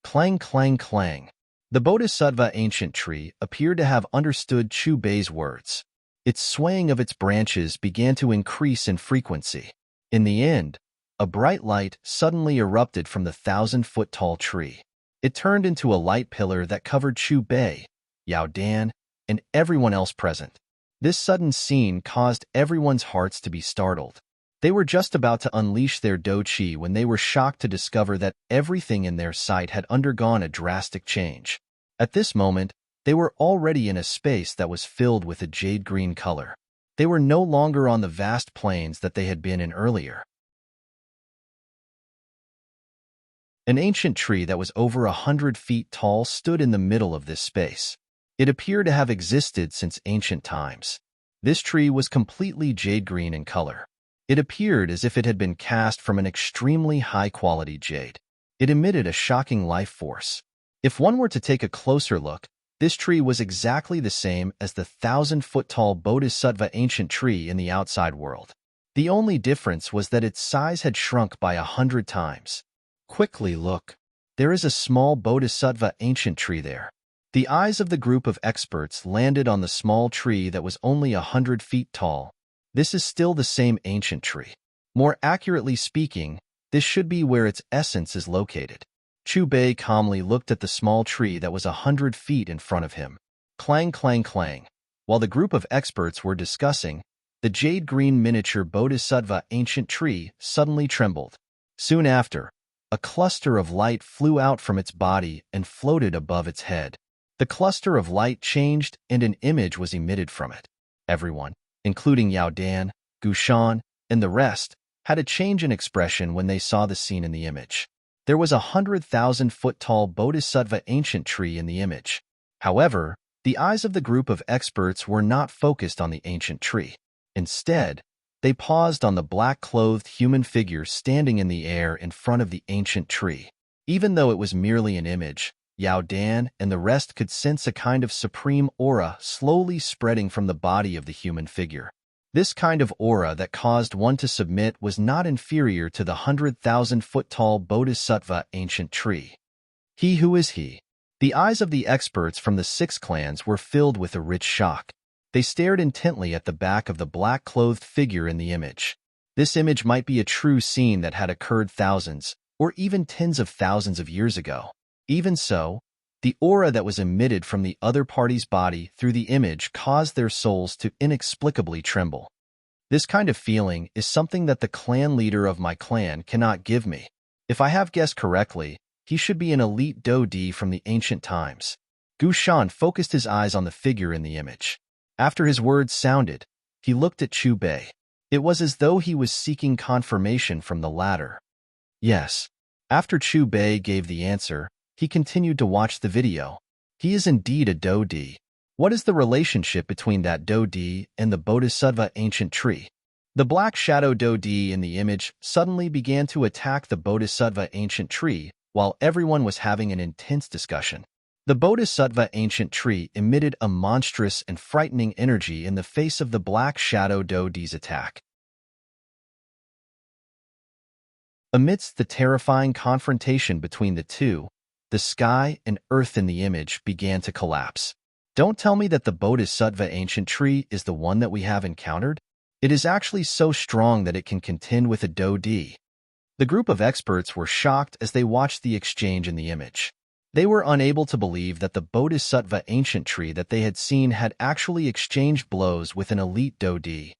Clang, clang, clang. The Bodhisattva ancient tree appeared to have understood Chu Bei's words. Its swaying of its branches began to increase in frequency. In the end, a bright light suddenly erupted from the 1,000-foot-tall tree. It turned into a light pillar that covered Chu Bei, Yao Dan, and everyone else present. This sudden scene caused everyone's hearts to be startled. They were just about to unleash their Do Chi when they were shocked to discover that everything in their sight had undergone a drastic change. At this moment, they were already in a space that was filled with a jade-green color. They were no longer on the vast plains that they had been in earlier. An ancient tree that was over 100 feet tall stood in the middle of this space. It appeared to have existed since ancient times. This tree was completely jade-green in color. It appeared as if it had been cast from an extremely high-quality jade. It emitted a shocking life force. If one were to take a closer look, this tree was exactly the same as the 1,000-foot-tall Bodhisattva ancient tree in the outside world. The only difference was that its size had shrunk by 100 times. Quickly look. There is a small Bodhisattva ancient tree there. The eyes of the group of experts landed on the small tree that was only 100 feet tall. This is still the same ancient tree. More accurately speaking, this should be where its essence is located. Chu Bei calmly looked at the small tree that was 100 feet in front of him. Clang, clang, clang. While the group of experts were discussing, the jade-green miniature Bodhisattva ancient tree suddenly trembled. Soon after, a cluster of light flew out from its body and floated above its head. The cluster of light changed and an image was emitted from it. Everyone, including Yao Dan, Gu Shan, and the rest, had a change in expression when they saw the scene in the image. There was a 100,000-foot-tall Bodhisattva ancient tree in the image. However, The eyes of the group of experts were not focused on the ancient tree. Instead, they paused on the black-clothed human figure standing in the air in front of the ancient tree. Even though it was merely an image, Yao Dan and the rest could sense a kind of supreme aura slowly spreading from the body of the human figure. This kind of aura that caused one to submit was not inferior to the 100,000-foot-tall Bodhisattva ancient tree. Who is he? The eyes of the experts from the 6 clans were filled with a rich shock. They stared intently at the back of the black-clothed figure in the image. This image might be a true scene that had occurred thousands, or even tens of thousands of years ago. Even so, the aura that was emitted from the other party's body through the image caused their souls to inexplicably tremble. This kind of feeling is something that the clan leader of my clan cannot give me. If I have guessed correctly, he should be an elite Dodi from the ancient times. Gu Shan focused his eyes on the figure in the image. After his words sounded, he looked at Chu Bei. It was as though he was seeking confirmation from the latter. Yes. After Chu Bei gave the answer, he continued to watch the video. He is indeed a Dodi. What is the relationship between that Dodi and the Bodhisattva ancient tree? The black shadow Dodi in the image suddenly began to attack the Bodhisattva ancient tree while everyone was having an intense discussion. The Bodhisattva ancient tree emitted a monstrous and frightening energy in the face of the black shadow Dodi's attack. Amidst the terrifying confrontation between the two, the sky and earth in the image began to collapse. Don't tell me that the Bodhisattva ancient tree is the one that we have encountered. It is actually so strong that it can contend with a Dodi. The group of experts were shocked as they watched the exchange in the image. They were unable to believe that the Bodhisattva ancient tree that they had seen had actually exchanged blows with an elite Dodi.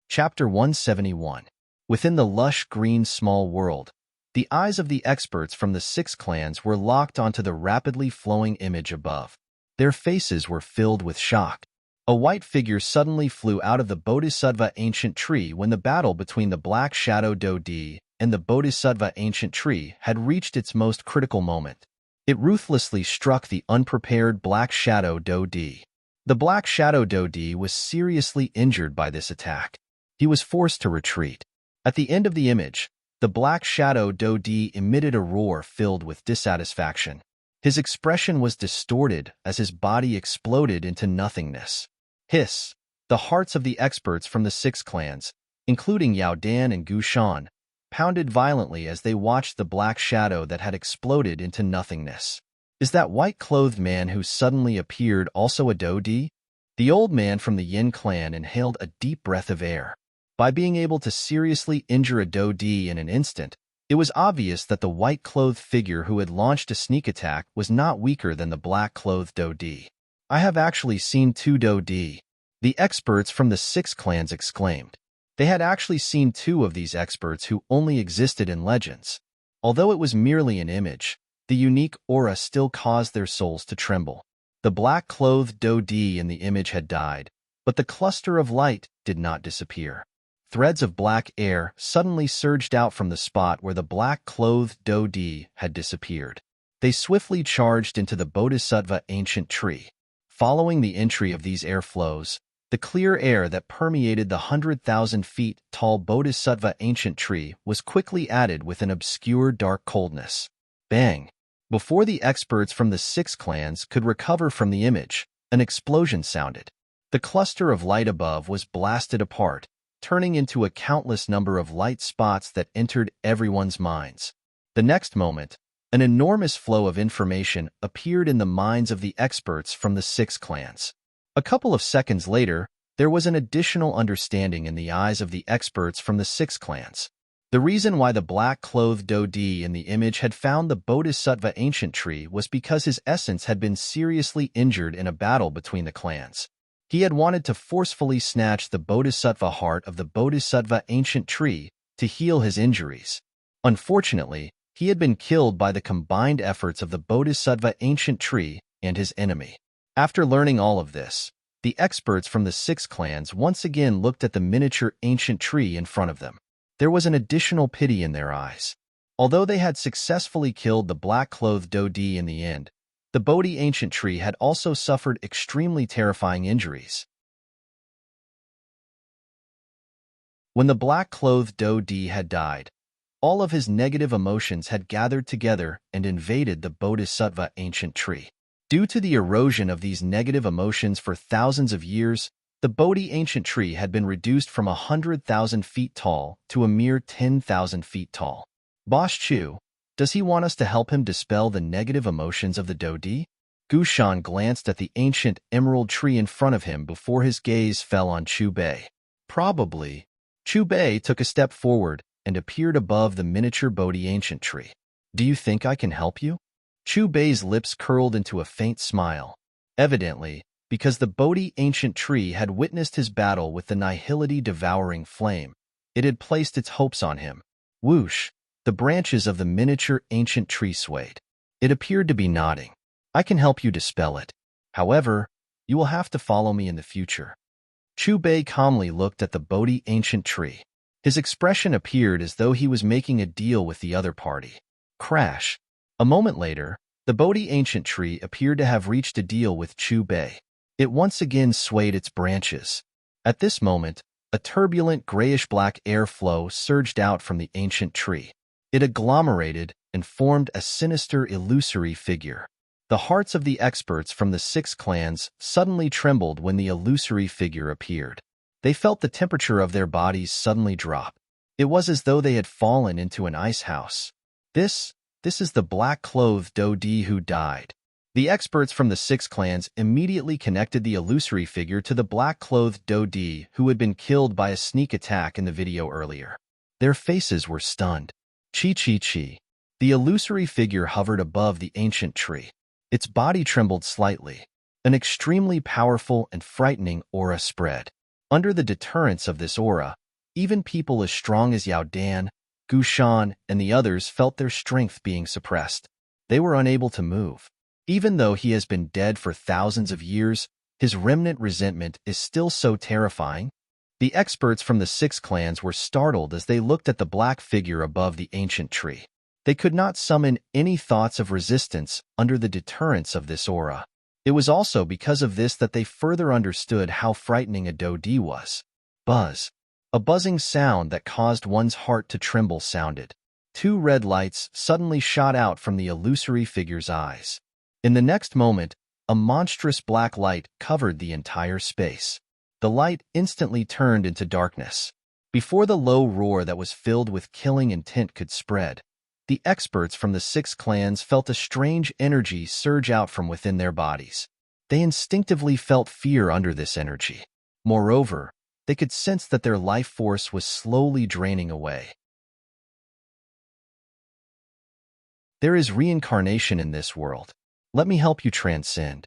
Chapter 171. Within the lush green small world, the eyes of the experts from the 6 clans were locked onto the rapidly flowing image above. Their faces were filled with shock. A white figure suddenly flew out of the Bodhisattva ancient tree when the battle between the black shadow Dodi and the Bodhisattva ancient tree had reached its most critical moment. It ruthlessly struck the unprepared black shadow Dodi. The black shadow Dodi was seriously injured by this attack. He was forced to retreat. At the end of the image, the black shadow Dodi emitted a roar filled with dissatisfaction. His expression was distorted as his body exploded into nothingness. Hiss! The hearts of the experts from the 6 clans, including Yao Dan and Gu Shan, pounded violently as they watched the black shadow that had exploded into nothingness. Is that white-clothed man who suddenly appeared also a Dodi? The old man from the Yin clan inhaled a deep breath of air. By being able to seriously injure a Dodi in an instant, it was obvious that the white-clothed figure who had launched a sneak attack was not weaker than the black-clothed Dodi. I have actually seen 2 Dodi. The experts from the 6 clans exclaimed. They had actually seen 2 of these experts who only existed in legends. Although it was merely an image, the unique aura still caused their souls to tremble. The black-clothed Dodi in the image had died, but the cluster of light did not disappear. Threads of black air suddenly surged out from the spot where the black-clothed Dodi had disappeared. They swiftly charged into the Bodhisattva ancient tree. Following the entry of these airflows, the clear air that permeated the 100,000 feet tall Bodhisattva ancient tree was quickly added with an obscure dark coldness. Bang! Before the experts from the 6 clans could recover from the image, an explosion sounded. The cluster of light above was blasted apart, turning into a countless number of light spots that entered everyone's minds. The next moment, an enormous flow of information appeared in the minds of the experts from the 6 clans. A couple of seconds later, there was an additional understanding in the eyes of the experts from the 6 clans. The reason why the black-clothed Dodi in the image had found the Bodhisattva ancient tree was because his essence had been seriously injured in a battle between the clans. He had wanted to forcefully snatch the Bodhisattva heart of the Bodhisattva ancient tree to heal his injuries. Unfortunately, he had been killed by the combined efforts of the Bodhisattva ancient tree and his enemy. After learning all of this, the experts from the 6 clans once again looked at the miniature ancient tree in front of them. There was an additional pity in their eyes. Although they had successfully killed the black-clothed Dodi in the end, the Bodhi ancient tree had also suffered extremely terrifying injuries. When the black-clothed Dodi had died, all of his negative emotions had gathered together and invaded the Bodhisattva ancient tree. Due to the erosion of these negative emotions for thousands of years, the Bodhi ancient tree had been reduced from 100,000 feet tall to a mere 10,000 feet tall. Boss Chu, does he want us to help him dispel the negative emotions of the Dodi? Gushan glanced at the ancient emerald tree in front of him before his gaze fell on Chu Bei. Probably. Chu Bei took a step forward and appeared above the miniature Bodhi ancient tree. Do you think I can help you? Chu Bei's lips curled into a faint smile. Evidently, because the Bodhi ancient tree had witnessed his battle with the nihility devouring flame, it had placed its hopes on him. Whoosh! The branches of the miniature ancient tree swayed. It appeared to be nodding. I can help you dispel it. However, you will have to follow me in the future. Chu Bei calmly looked at the Bodhi ancient tree. His expression appeared as though he was making a deal with the other party. Crash! A moment later, the Bodhi ancient tree appeared to have reached a deal with Chu Bei. It once again swayed its branches. At this moment, a turbulent grayish-black air flow surged out from the ancient tree. It agglomerated and formed a sinister, illusory figure. The hearts of the experts from the 6 clans suddenly trembled when the illusory figure appeared. They felt the temperature of their bodies suddenly drop. It was as though they had fallen into an ice house. This is the black-clothed Dodi who died. The experts from the 6 clans immediately connected the illusory figure to the black-clothed Dodi who had been killed by a sneak attack in the video earlier. Their faces were stunned. Chi. The illusory figure hovered above the ancient tree. Its body trembled slightly. An extremely powerful and frightening aura spread. Under the deterrence of this aura, even people as strong as Yao Dan, Gushan, and the others felt their strength being suppressed. They were unable to move. Even though he has been dead for thousands of years, his remnant resentment is still so terrifying. The experts from the 6 clans were startled as they looked at the black figure above the ancient tree. They could not summon any thoughts of resistance under the deterrence of this aura. It was also because of this that they further understood how frightening a Dodi was. Buzz. A buzzing sound that caused one's heart to tremble sounded. 2 red lights suddenly shot out from the illusory figure's eyes. In the next moment, a monstrous black light covered the entire space. The light instantly turned into darkness. Before the low roar that was filled with killing intent could spread, the experts from the 6 clans felt a strange energy surge out from within their bodies. They instinctively felt fear under this energy. Moreover, they could sense that their life force was slowly draining away. There is reincarnation in this world. Let me help you transcend.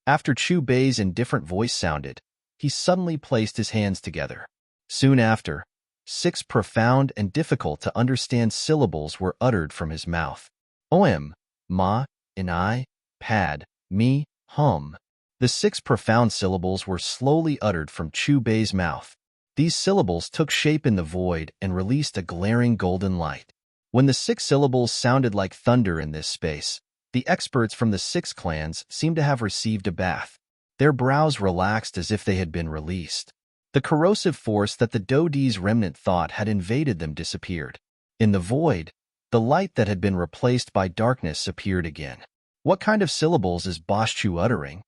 After Chu Bei's indifferent voice sounded, he suddenly placed his hands together. Soon after, 6 profound and difficult-to-understand syllables were uttered from his mouth. Om, Ma, Inai, Pad, Mi, Hum. The 6 profound syllables were slowly uttered from Chu Bei's mouth. These syllables took shape in the void and released a glaring golden light. When the 6 syllables sounded like thunder in this space, the experts from the 6 clans seemed to have received a bath. Their brows relaxed as if they had been released. The corrosive force that the Dodi's remnant thought had invaded them disappeared. In the void, the light that had been replaced by darkness appeared again. What kind of syllables is Boschu uttering?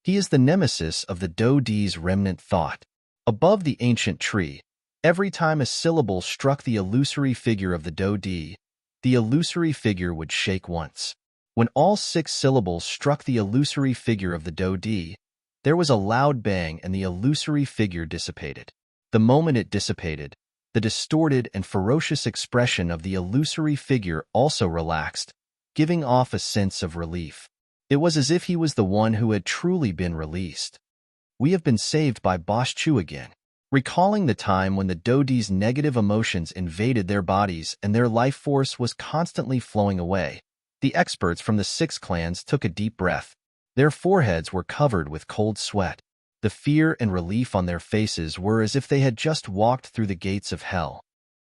He is the nemesis of the Dodi's remnant thought. Above the ancient tree, every time a syllable struck the illusory figure of the Dodi, the illusory figure would shake once. When all 6 syllables struck the illusory figure of the Dodi, there was a loud bang and the illusory figure dissipated. The moment it dissipated, the distorted and ferocious expression of the illusory figure also relaxed, giving off a sense of relief. It was as if he was the one who had truly been released. We have been saved by Boss Chu again. Recalling the time when the Dodi's negative emotions invaded their bodies and their life force was constantly flowing away, the experts from the 6 clans took a deep breath. Their foreheads were covered with cold sweat. The fear and relief on their faces were as if they had just walked through the gates of hell.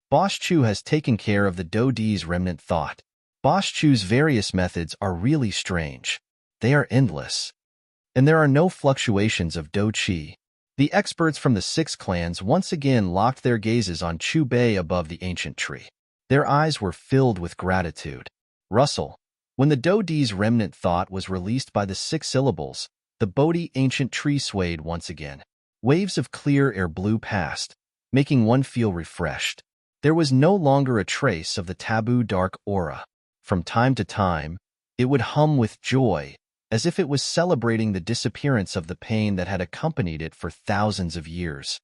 Boss Chu has taken care of the Do Di's remnant thought. Boss Chu's various methods are really strange. They are endless. And there are no fluctuations of Do Chi. The experts from the 6 clans once again locked their gazes on Chu Bei above the ancient tree. Their eyes were filled with gratitude. Rustle. When the Do Di's remnant thought was released by the 6 syllables, the Bodhi ancient tree swayed once again. Waves of clear air blew past, making one feel refreshed. There was no longer a trace of the taboo dark aura. From time to time, it would hum with joy, as if it was celebrating the disappearance of the pain that had accompanied it for thousands of years.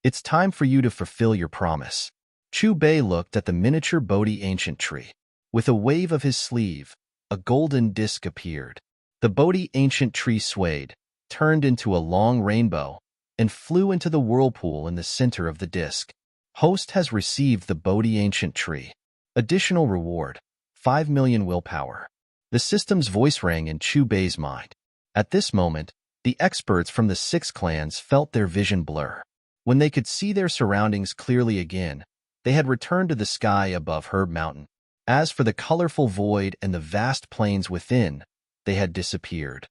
It's time for you to fulfill your promise. Chu Bei looked at the miniature Bodhi ancient tree. With a wave of his sleeve, a golden disc appeared. The Bodhi ancient tree swayed, turned into a long rainbow, and flew into the whirlpool in the center of the disc. Host has received the Bodhi ancient tree. Additional reward, 5 million willpower. The system's voice rang in Chu Bei's mind. At this moment, the experts from the 6 clans felt their vision blur. When they could see their surroundings clearly again, they had returned to the sky above Herb Mountain. As for the colorful void and the vast plains within, they had disappeared.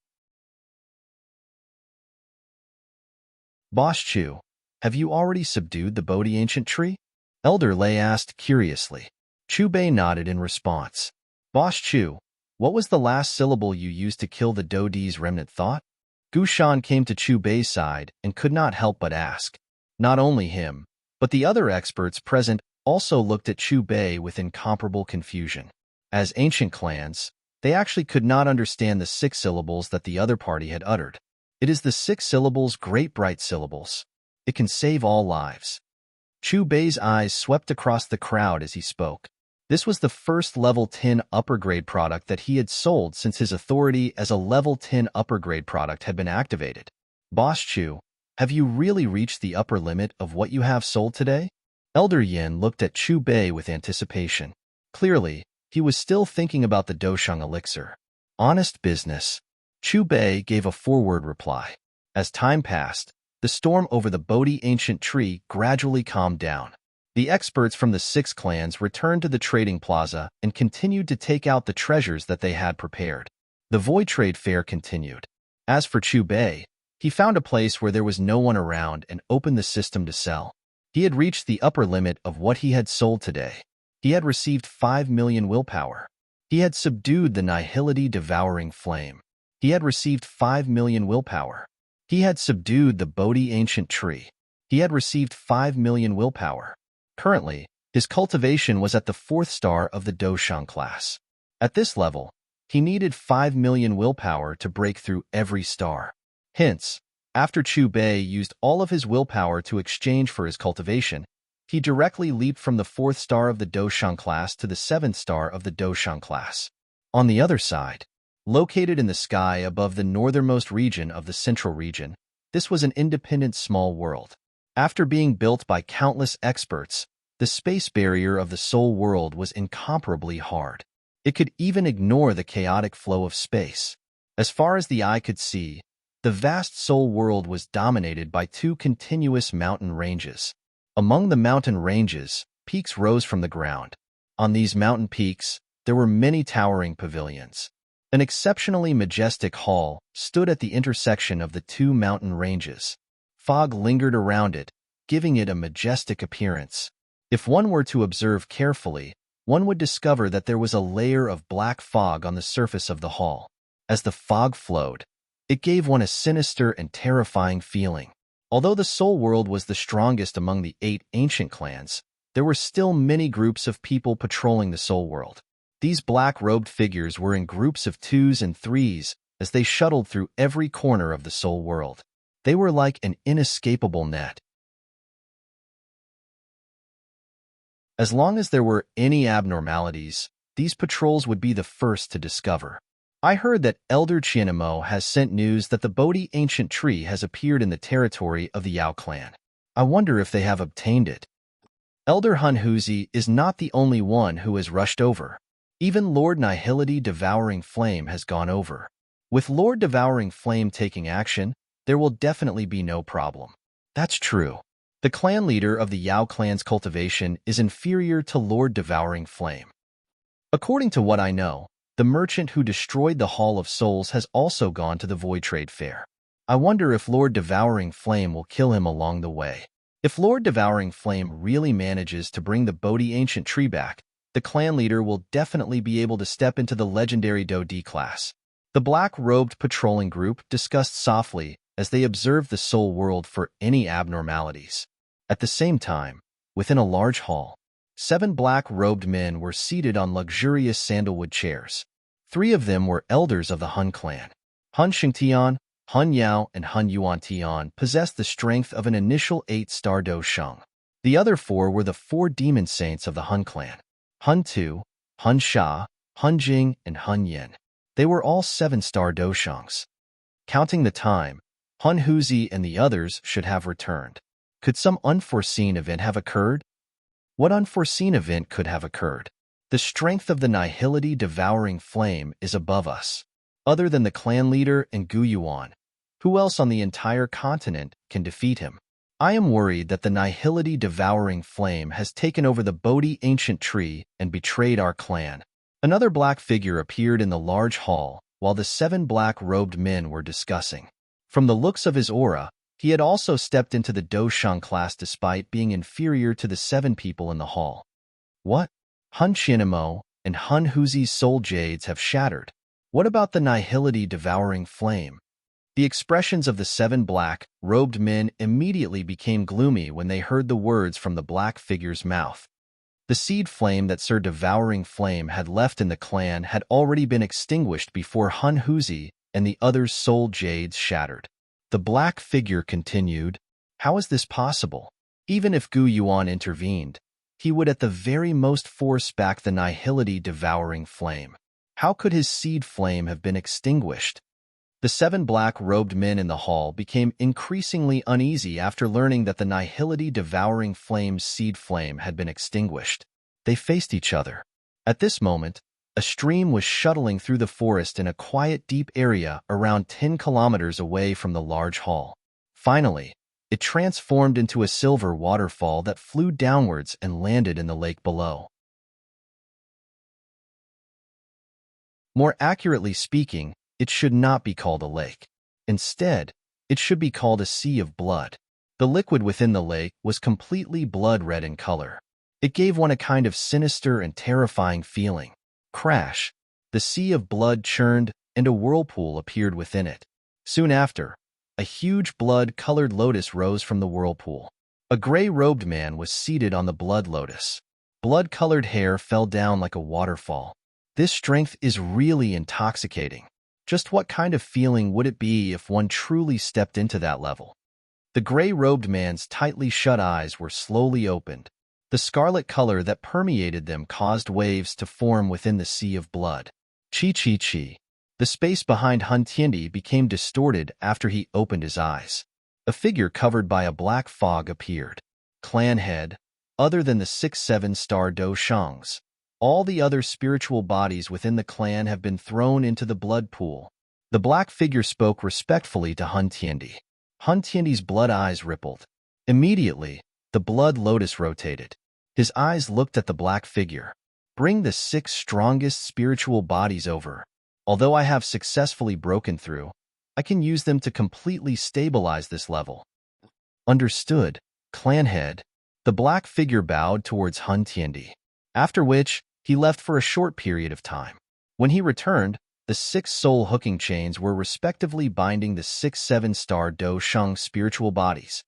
Boss Chu, have you already subdued the Bodhi ancient tree? Elder Lei asked curiously. Chu Bei nodded in response. Boss Chu, what was the last syllable you used to kill the Do Di's remnant thought? Gu Shan came to Chu Bei's side and could not help but ask. Not only him, but the other experts present also looked at Chu Bei with incomparable confusion. As ancient clans, they actually could not understand the 6 syllables that the other party had uttered. It is the 6 syllables, great bright syllables. It can save all lives. Chu Bei's eyes swept across the crowd as he spoke. This was the first level 10 upper grade product that he had sold since his authority as a level 10 upper grade product had been activated. Boss Chu, have you really reached the upper limit of what you have sold today? Elder Yin looked at Chu Bei with anticipation. Clearly, he was still thinking about the Dosheng elixir. Honest business. Chu Bei gave a forward reply. As time passed, the storm over the Bodhi ancient tree gradually calmed down. The experts from the 6 clans returned to the trading plaza and continued to take out the treasures that they had prepared. The Void Trade Fair continued. As for Chu Bei, he found a place where there was no one around and opened the system to sell. He had reached the upper limit of what he had sold today. He had received 5 million willpower. He had subdued the Nihility devouring flame. He had received 5 million willpower. He had subdued the Bodhi ancient tree. He had received 5 million willpower. Currently, his cultivation was at the 4th star of the Dosheng class. At this level, he needed 5 million willpower to break through every star. Hence, after Chu Bei used all of his willpower to exchange for his cultivation, he directly leaped from the 4th star of the Dosheng class to the 7th star of the Dosheng class. On the other side, located in the sky above the northernmost region of the central region, this was an independent small world. After being built by countless experts, the space barrier of the soul world was incomparably hard. It could even ignore the chaotic flow of space. As far as the eye could see, the vast soul world was dominated by 2 continuous mountain ranges. Among the mountain ranges, peaks rose from the ground. On these mountain peaks, there were many towering pavilions. An exceptionally majestic hall stood at the intersection of the 2 mountain ranges. Fog lingered around it, giving it a majestic appearance. If one were to observe carefully, one would discover that there was a layer of black fog on the surface of the hall. As the fog flowed, it gave one a sinister and terrifying feeling. Although the soul world was the strongest among the 8 ancient clans, there were still many groups of people patrolling the soul world. These black-robed figures were in groups of 2s and 3s as they shuttled through every corner of the soul world. They were like an inescapable net. As long as there were any abnormalities, these patrols would be the first to discover. I heard that Elder Qianemo has sent news that the Bodhi ancient tree has appeared in the territory of the Yao clan. I wonder if they have obtained it. Elder Hunhuzi is not the only one who has rushed over. Even Lord Nihility Devouring Flame has gone over. With Lord Devouring Flame taking action, there will definitely be no problem. That's true. The clan leader of the Yao clan's cultivation is inferior to Lord Devouring Flame. According to what I know, the merchant who destroyed the Hall of Souls has also gone to the Void Trade Fair. I wonder if Lord Devouring Flame will kill him along the way. If Lord Devouring Flame really manages to bring the Bodhi Ancient Tree back, the clan leader will definitely be able to step into the legendary Do D class. The black-robed patrolling group discussed softly as they observed the soul world for any abnormalities. At the same time, within a large hall, 7 black-robed men were seated on luxurious sandalwood chairs. 3 of them were elders of the Hun clan. Hun Xingtian, Hun Yao, and Hun Yuantian possessed the strength of an initial 8-star Do Sheng. The other 4 were the 4 demon saints of the Hun clan: Hun Tu, Hun Sha, Hun Jing, and Hun Yin. They were all 7-star Do Shengs. Counting the time, Hun Huzi and the others should have returned. Could some unforeseen event have occurred? What unforeseen event could have occurred? The strength of the Nihility Devouring Flame is above us. Other than the clan leader and Gu Yuan, who else on the entire continent can defeat him? I am worried that the Nihility Devouring Flame has taken over the Bodhi Ancient Tree and betrayed our clan. Another black figure appeared in the large hall while the 7 black-robed men were discussing. From the looks of his aura, he had also stepped into the Do Sheng class despite being inferior to the 7 people in the hall. What? Hun Qianmo and Hun Huzi's soul jades have shattered. What about the Nihility Devouring Flame? The expressions of the 7 black-robed men immediately became gloomy when they heard the words from the black figure's mouth. The seed flame that Sir Devouring Flame had left in the clan had already been extinguished before Hun Huzi and the others' soul jades shattered. The black figure continued, "How is this possible? Even if Gu Yuan intervened, he would at the very most force back the Nihility Devouring Flame. How could his seed flame have been extinguished?" The 7 black-robed men in the hall became increasingly uneasy after learning that the Nihility Devouring Flame's seed flame had been extinguished. They faced each other. At this moment, a stream was shuttling through the forest in a quiet, deep area around 10 kilometers away from the large hall. Finally, it transformed into a silver waterfall that flew downwards and landed in the lake below. More accurately speaking, it should not be called a lake. Instead, it should be called a sea of blood. The liquid within the lake was completely blood-red in color. It gave one a kind of sinister and terrifying feeling. Crash! The sea of blood churned, and a whirlpool appeared within it. Soon after, a huge blood-colored lotus rose from the whirlpool. A gray-robed man was seated on the blood lotus. Blood-colored hair fell down like a waterfall. This strength is really intoxicating. Just what kind of feeling would it be if one truly stepped into that level? The gray-robed man's tightly shut eyes were slowly opened. The scarlet color that permeated them caused waves to form within the sea of blood. Chi. The space behind Hun Tiandi became distorted after he opened his eyes. A figure covered by a black fog appeared. Clan head, other than the 6-7-star Do Shengs. All the other spiritual bodies within the clan have been thrown into the blood pool. The black figure spoke respectfully to Hun Tiandi. Hun Tiandi's blood eyes rippled. Immediately, the blood lotus rotated. His eyes looked at the black figure. "Bring the 6 strongest spiritual bodies over. Although I have successfully broken through, I can use them to completely stabilize this level." Understood, clan head. The black figure bowed towards Hun Tiandi. After which, he left for a short period of time. When he returned, the 6 soul hooking chains were respectively binding the 6-7-star Do Sheng spiritual bodies.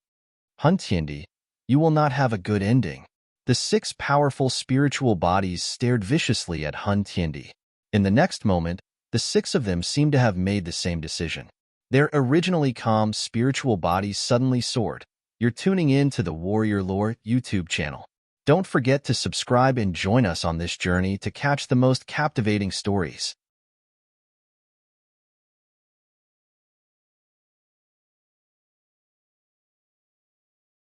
Hun Tiandi, you will not have a good ending. The 6 powerful spiritual bodies stared viciously at Hun Tiandi. In the next moment, the 6 of them seemed to have made the same decision. Their originally calm spiritual bodies suddenly soared. You're tuning in to the Warrior Lore YouTube channel. Don't forget to subscribe and join us on this journey to catch the most captivating stories.